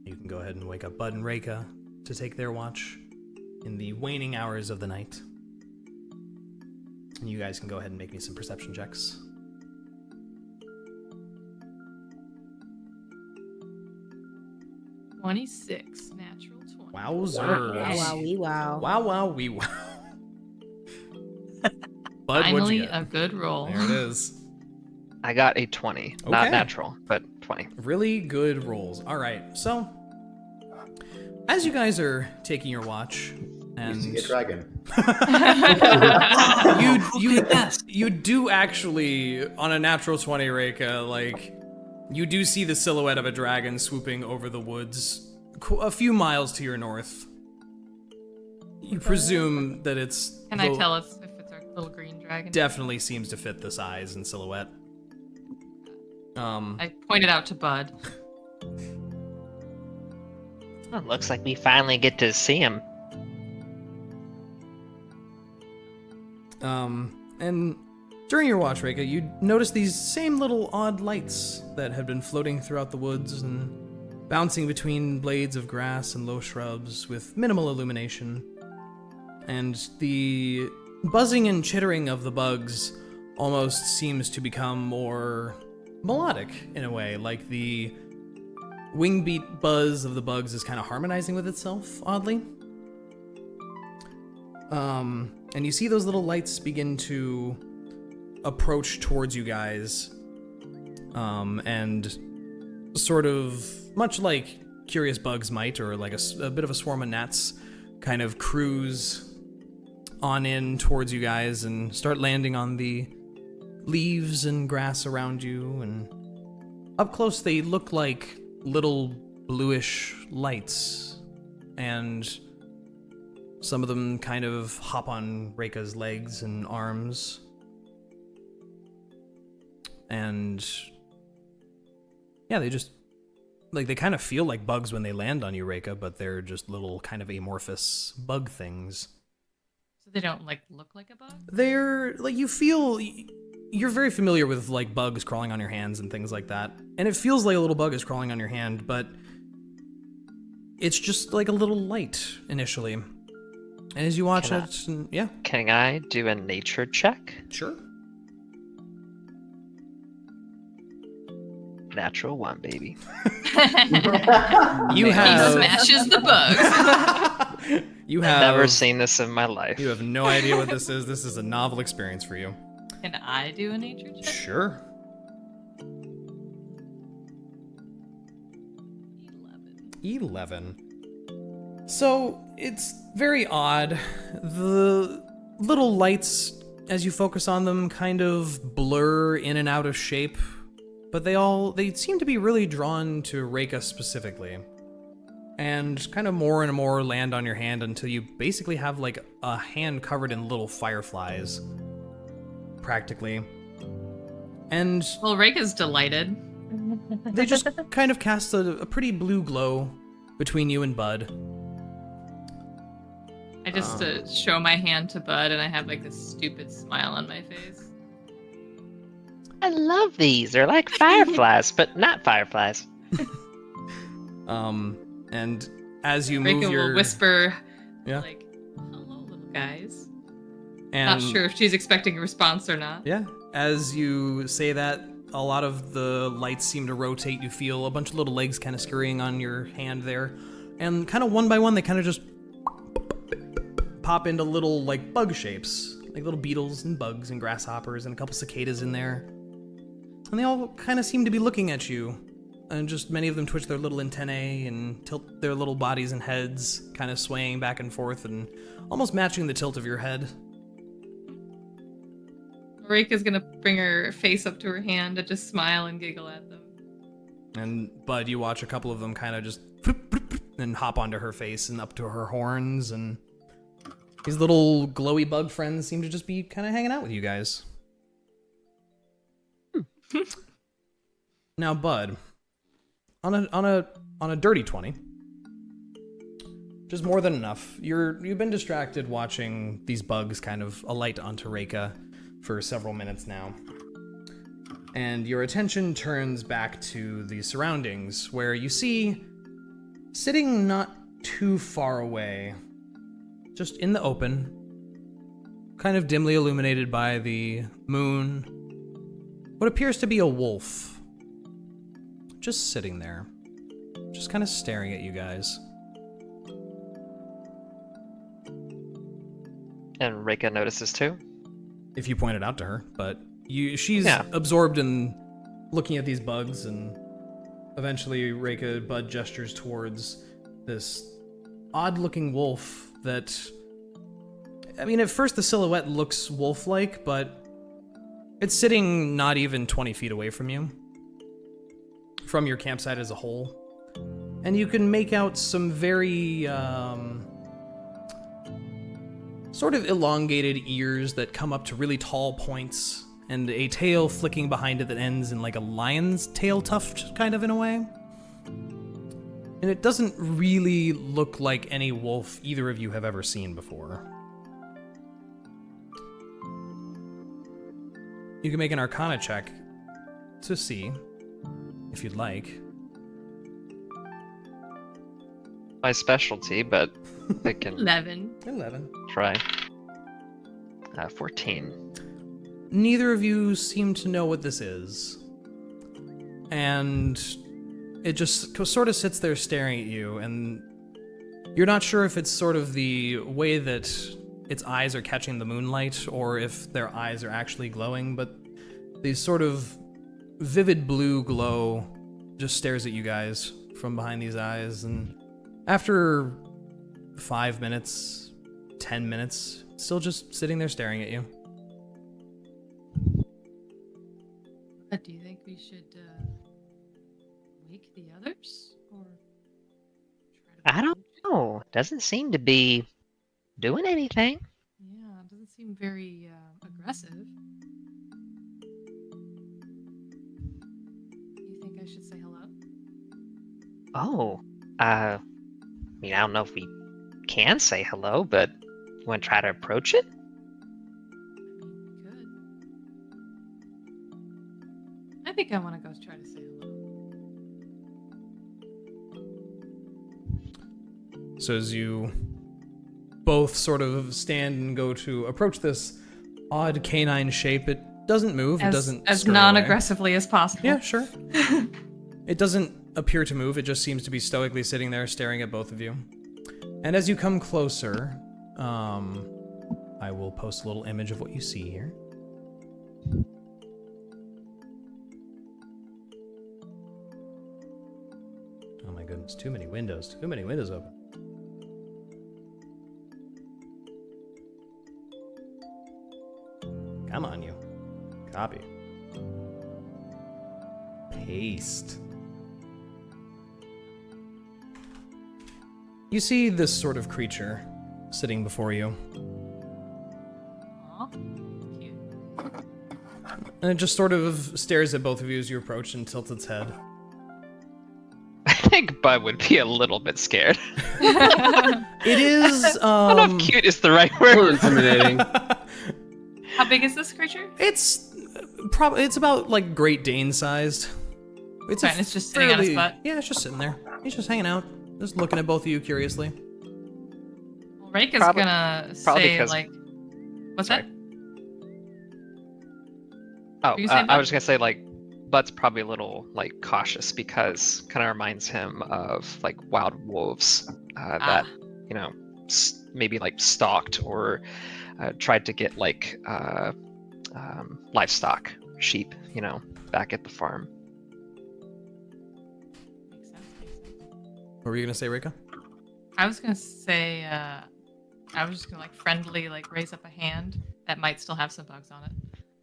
You can go ahead and wake up Bud and Reyka to take their watch in the waning hours of the night. And you guys can go ahead and make me some perception checks. +26, natural 20. Wowzers. Wow. Wow, wee wow. Bud, what'd Finally, you get? a good roll. There it is. I got a 20. Not Okay. natural, but 20. Really good rolls. All right, so as you guys are taking your watch, You and see a dragon. you do actually, on a natural 20, Reyka, like, you do see the silhouette of a dragon swooping over the woods a few miles to your north. You presume that it's... Can I tell us if it's our little green dragon? Definitely seems to fit the size and silhouette. I pointed out to Bud. Oh, looks like we finally get to see him. And during your watch, Reyka, you notice these same little odd lights that had been floating throughout the woods and bouncing between blades of grass and low shrubs with minimal illumination. And the buzzing and chittering of the bugs almost seems to become more melodic in a way, like the wingbeat buzz of the bugs is kind of harmonizing with itself, oddly. And you see those little lights begin to approach towards you guys, and sort of, much like curious bugs might, or like a bit of a swarm of gnats, kind of cruise on in towards you guys and start landing on the leaves and grass around you, and up close they look like little bluish lights, and some of them kind of hop on Reyka's legs and arms. And yeah, they just, like, they kind of feel like bugs when they land on you, Reyka, but they're just little kind of amorphous bug things. So they don't, like, look like a bug? They're, like, you're very familiar with, like, bugs crawling on your hands and things like that. And it feels like a little bug is crawling on your hand, but it's just like a little light initially. And as you watch it, yeah. Can I do a nature check? Sure. Natural 1, baby. You He have smashes the bugs. you I've have never seen this in my life. You have no idea what this is. This is a novel experience for you. Can I do a nature check? Sure. 11. So it's very odd. The little lights, as you focus on them, kind of blur in and out of shape, but they seem to be really drawn to Reyka specifically. And kind of more and more land on your hand until you basically have like a hand covered in little fireflies, practically. And Well, Reyka's delighted. they just kind of cast a pretty blue glow between you and Bud. I just show my hand to Bud, and I have like this stupid smile on my face. I love these. They're like fireflies, but not fireflies. And as you move Reyka your will whisper, Yeah. like, "Hello, little guys." and Not sure if she's expecting a response or not. Yeah, as you say that, a lot of the lights seem to rotate. You feel a bunch of little legs kind of scurrying on your hand there, and kind of one by one, they kind of just pop into little like bug shapes, like little beetles and bugs and grasshoppers and a couple cicadas in there, and they all kind of seem to be looking at you. And just many of them twitch their little antennae and tilt their little bodies and heads, kind of swaying back and forth and almost matching the tilt of your head. Reyka's gonna bring her face up to her hand and just smile and giggle at them. And Bud, you watch a couple of them kind of just and hop onto her face and up to her horns, and these little glowy bug friends seem to just be kind of hanging out with you guys. Now, Bud, on a dirty 20, just more than enough. You've been distracted watching these bugs kind of alight onto Reyka for several minutes now. And your attention turns back to the surroundings, where you see, sitting not too far away, just in the open, kind of dimly illuminated by the moon, what appears to be a wolf. Just sitting there, just kind of staring at you guys. And Reyka notices too. If you point it out to her, but she's absorbed in looking at these bugs, and eventually Bud gestures towards this odd-looking wolf that, I mean, at first the silhouette looks wolf-like, but it's sitting not even 20 feet away from you, from your campsite as a whole. And you can make out some very, sort of elongated ears that come up to really tall points, and a tail flicking behind it that ends in like a lion's tail tuft, kind of in a way. And it doesn't really look like any wolf either of you have ever seen before. You can make an Arcana check to see, if you'd like. My specialty, but I can 11. 11. try. 14. Neither of you seem to know what this is. And it just sort of sits there staring at you, and you're not sure if it's sort of the way that its eyes are catching the moonlight, or if their eyes are actually glowing, but these sort of vivid blue glow just stares at you guys from behind these eyes, and after 5 minutes, 10 minutes, still just sitting there staring at you. Do you think we should wake the others? Or try to I don't know. Doesn't seem to be doing anything. Yeah, it doesn't seem very aggressive. You think I should say hello? Oh, I mean, I don't know if we can say hello, but you want to try to approach it? I mean, we could. I think I want to go try to say hello. So as you both sort of stand and go to approach this odd canine shape, it Doesn't move. It As, doesn't as scurry away. non-aggressively as possible. Yeah, sure. It doesn't appear to move. It just seems to be stoically sitting there staring at both of you. And as you come closer, I will post a little image of what you see here. Oh my goodness, too many windows. Too many windows open. Come on, you. Copy. Paste. You see this sort of creature sitting before you. Aw, cute. And it just sort of stares at both of you as you approach and tilts its head. I think Bud would be a little bit scared. It is, I don't know if cute is the right A little word. intimidating. How big is this creature? It's about like Great Dane sized. Right, and it's just sitting on his butt? Yeah, it's just sitting there. He's just hanging out, just looking at both of you curiously. Well, Reyka's Probably- gonna probably say, because- like... What's Sorry. that? Oh, You say, I Bud? was just gonna say like Bud's probably a little like cautious because kind of reminds him of like wild wolves that you know maybe like stalked or tried to get like livestock, sheep, you know, back at the farm. Makes sense, makes sense. What were you gonna say, Reyka? I was gonna say, I was just gonna like friendly, like raise up a hand that might still have some bugs on it,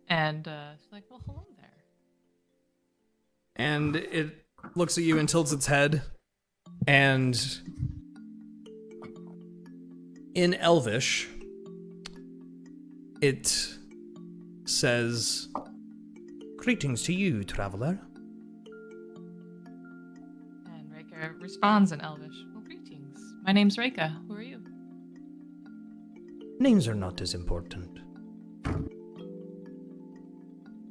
and she's like, "Well, hello there." And it looks at you and tilts its head, and in Elvish, it says, "Greetings to you, traveler." And Reyka responds in Elvish, "Well, greetings. My name's Reyka. Who are you?" Names are not as important.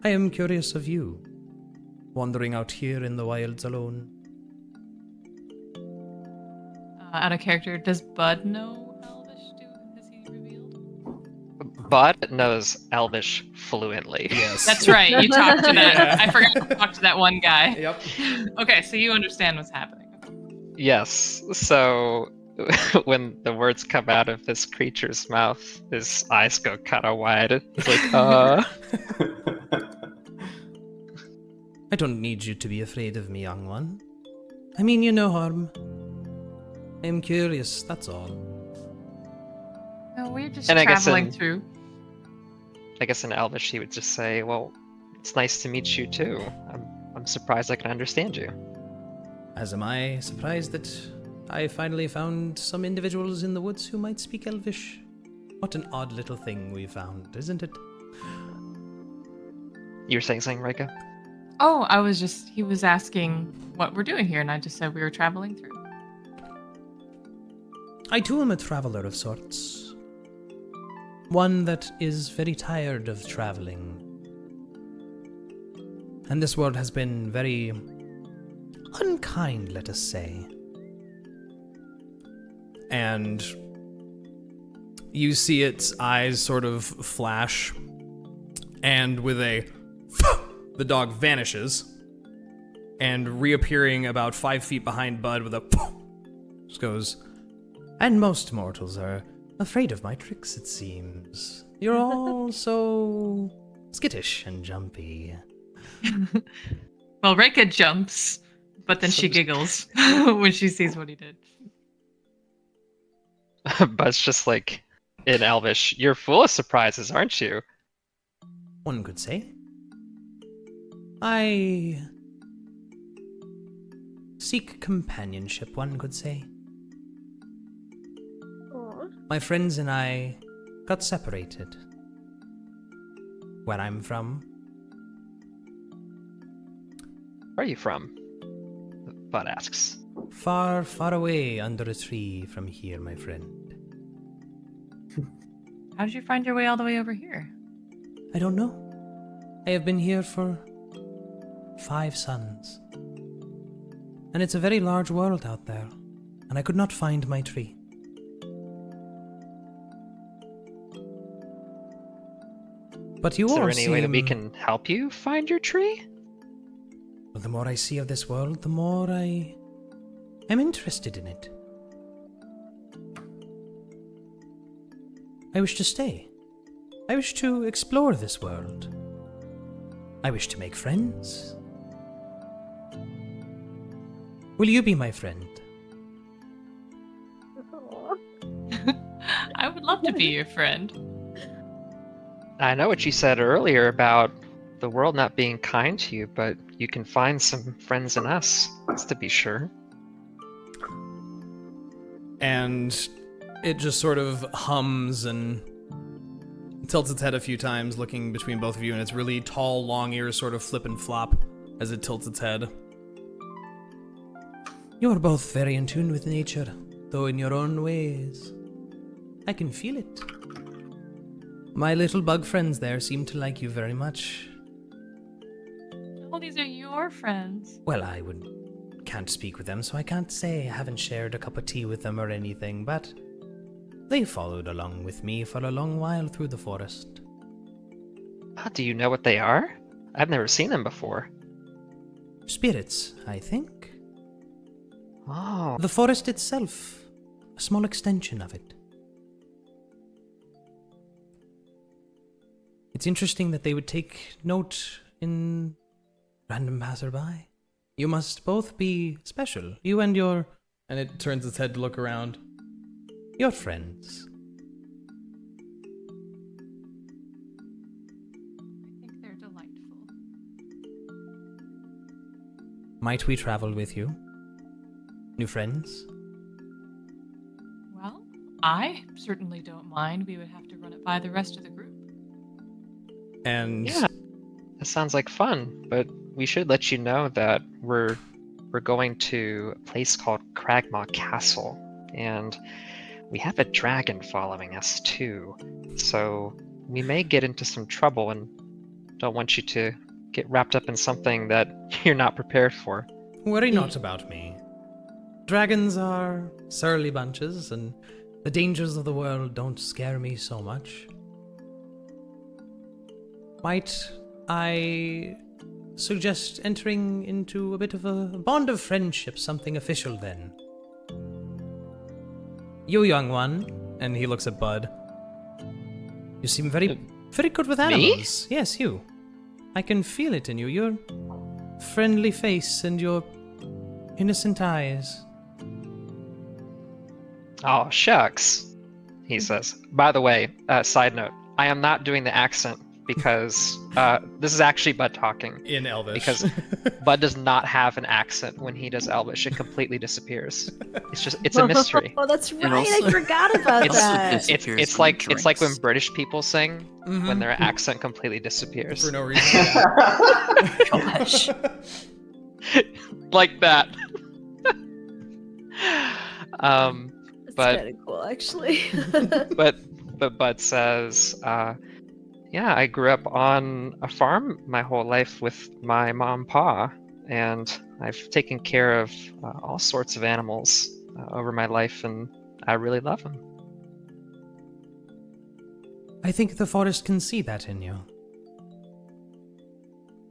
I am curious of you, wandering out here in the wilds alone. Out of character, does Bud know Elvish? Has he revealed? Bud knows Elvish fluently. Yes. That's right. You talked to that. Yeah. I forgot to talk to that one guy. Yep. Okay, so you understand what's happening. Yes. So when the words come out of this creature's mouth, his eyes go kind of wide. It's like, I don't need you to be afraid of me, young one. I mean you no harm. I am curious, that's all. No, we're just And I guess traveling in- through. I guess in Elvish he would just say, "Well, it's nice to meet you too. I'm surprised I can understand you." As am I surprised that I finally found some individuals in the woods who might speak Elvish. What an odd little thing we found, isn't it? You were saying something, Reyka? Oh, he was asking what we're doing here, and I just said we were traveling through. I too am a traveler of sorts. One that is very tired of traveling. And this world has been very unkind, let us say. And you see its eyes sort of flash, and with a the dog vanishes, and reappearing about 5 feet behind Bud with a just goes, "And most mortals are afraid of my tricks, it seems. You're all so skittish and jumpy." Well, Reyka jumps, but then she giggles when she sees what he did. Bud's just like, in Elvish, "You're full of surprises, aren't you?" One could say. I seek companionship, one could say. Aw. My friends and I got separated. Where I'm from, Where are you from? Bud asks. far, far away under a tree from here, my friend. How did you find your way all the way over here? I don't know. I have been here for 5 suns. And it's a very large world out there, and I could not find my tree. But you Is all there any way that we seem- can help you find your tree? Well, the more I see of this world, the more I am interested in it. I wish to stay. I wish to explore this world. I wish to make friends. Will you be my friend? I would love to be your friend. I know what you said earlier about the world not being kind to you, but you can find some friends in us, that's to be sure. And it just sort of hums and tilts its head a few times, looking between both of you, and its really tall, long ears sort of flip and flop as it tilts its head. You're both very in tune with nature, though in your own ways. I can feel it. My little bug friends there seem to like you very much. Oh, these are your friends. Well, can't speak with them, so I can't say I haven't shared a cup of tea with them or anything, but they followed along with me for a long while through the forest. Do you know what they are? I've never seen them before. Spirits, I think. Oh. The forest itself, a small extension of it. It's interesting that they would take note in random passerby. You must both be special. You and your... And it turns its head to look around. Your friends. I think they're delightful. Might we travel with you? New friends? Well, I certainly don't mind. We would have to run it by the rest of the group. And... Yeah, that sounds like fun, but we should let you know that we're going to a place called Cragmaw Castle, and we have a dragon following us too. So we may get into some trouble and don't want you to get wrapped up in something that you're not prepared for. Worry not about me. Dragons are surly bunches, and the dangers of the world don't scare me so much. Might I suggest entering into a bit of a bond of friendship, something official then? You, young one, and he looks at Bud. You seem very good with animals. Me? Yes, you. I can feel it in you. Your friendly face and your innocent eyes. Oh, shucks, he says. By the way, side note, I am not doing the accent because this is actually Bud talking. In Elvish. Because Bud does not have an accent when he does Elvish. It completely disappears. It's a mystery. Oh, that's right. also- I forgot about It's- that. disappears It's when like it it's like when drinks. British people sing when their accent completely disappears. For no reason. Gosh. Like that. That's but- kind of cool, actually. but Bud says, yeah, I grew up on a farm my whole life with my mom and pa, and I've taken care of all sorts of animals over my life, and I really love them. I think the forest can see that in you.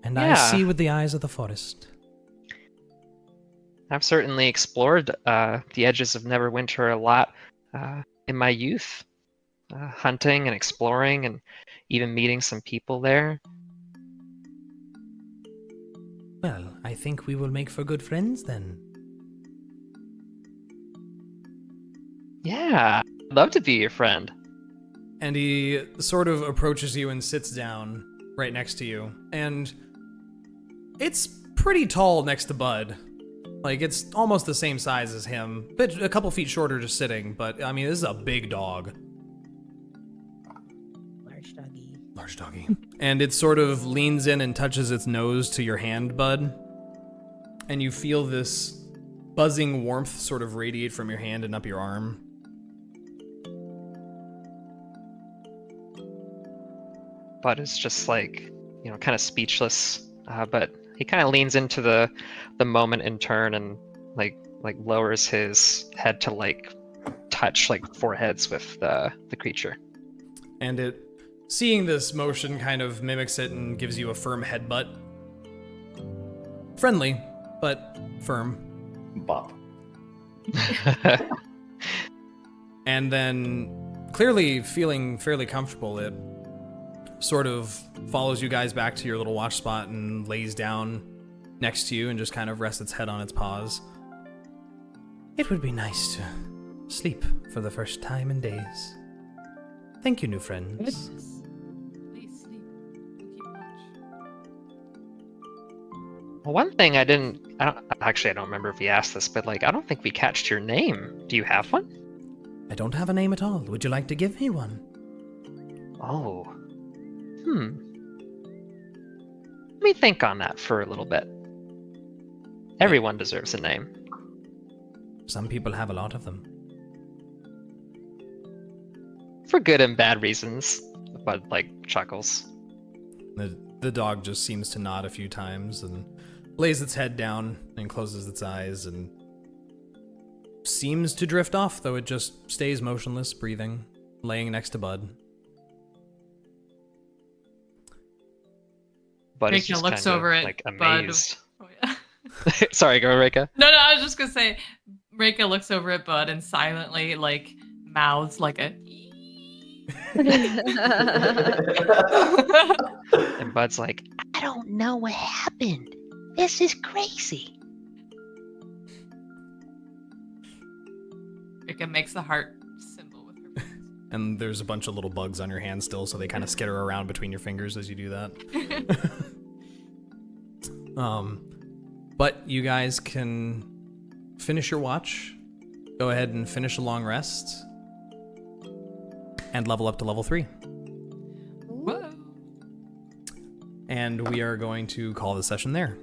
And I Yeah. see with the eyes of the forest. I've certainly explored the edges of Neverwinter a lot in my youth, hunting and exploring and even meeting some people there. Well, I think we will make for good friends then. Yeah, I'd love to be your friend. And he sort of approaches you and sits down right next to you. And it's pretty tall next to Bud. Like, it's almost the same size as him. But a couple feet shorter just sitting. But, I mean, this is a big dog. Large doggy. Large doggy. And it sort of leans in and touches its nose to your hand, Bud. And you feel this buzzing warmth sort of radiate from your hand and up your arm. Bud is just like, kind of speechless. But he kind of leans into the moment in turn and like lowers his head to like touch like foreheads with the creature. And it seeing this motion kind of mimics it and gives you a firm headbutt. Friendly, but firm. Bop. And then, clearly feeling fairly comfortable, it sort of follows you guys back to your little watch spot and lays down next to you and just kind of rests its head on its paws. It would be nice to sleep for the first time in days. Thank you, new friends. Please sleep. Keep watch. Well, one thing I don't remember if we asked this, but like, I don't think we catched your name. Do you have one? I don't have a name at all. Would you like to give me one? Oh. Let me think on that for a little bit. Everyone deserves a name. Some people have a lot of them. For good and bad reasons. But like chuckles. The dog just seems to nod a few times and lays its head down and closes its eyes and seems to drift off, though it just stays motionless, breathing, laying next to Bud. Bud is Reyka just looks kind over of, at like, Bud. amazed. Oh, yeah. Sorry, go Reyka. No, I was just gonna say, Reyka looks over at Bud and silently, like, mouths like a. And Bud's like, I don't know what happened. This is crazy. Reyka makes the heart symbol with her fingers. And there's a bunch of little bugs on your hand still, so they kind of skitter around between your fingers as you do that. But you guys can finish your watch, go ahead and finish a long rest, and level up to level 3. Whoa. And we are going to call the session there.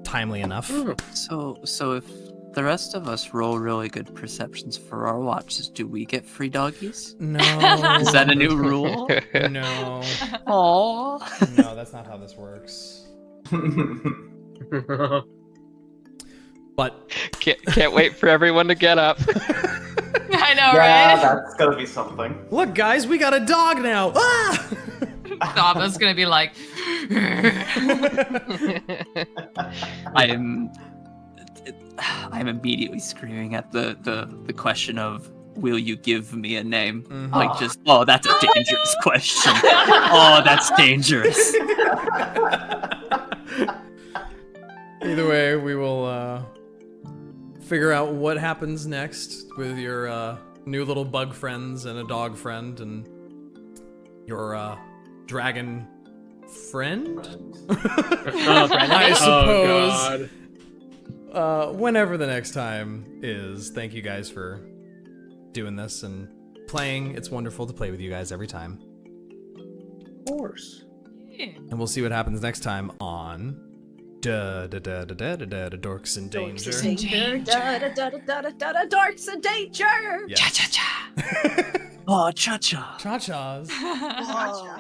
Timely enough. So if the rest of us roll really good perceptions for our watches, do we get free doggies? No. Is that a new rule? No. Aww. No, that's not how this works. But can't wait for everyone to get up. I know, Yeah, right? that's gonna be something. look, guys, we got a dog now. Ah! Thava's gonna be like. I'm immediately screaming at the question of, will you give me a name? Mhm. Like, just, oh, that's a dangerous question. Oh, that's dangerous. Either way, we will figure out what happens next with your new little bug friends and a dog friend and your dragon friend? I suppose. Whenever the next time is. Thank you guys for doing this and playing. It's wonderful to play with you guys every time. Of course. Yeah. And we'll see what happens next time on Dorks in Danger. Dorks in danger. Yes. Oh, cha-cha. Cha-chas. Oh.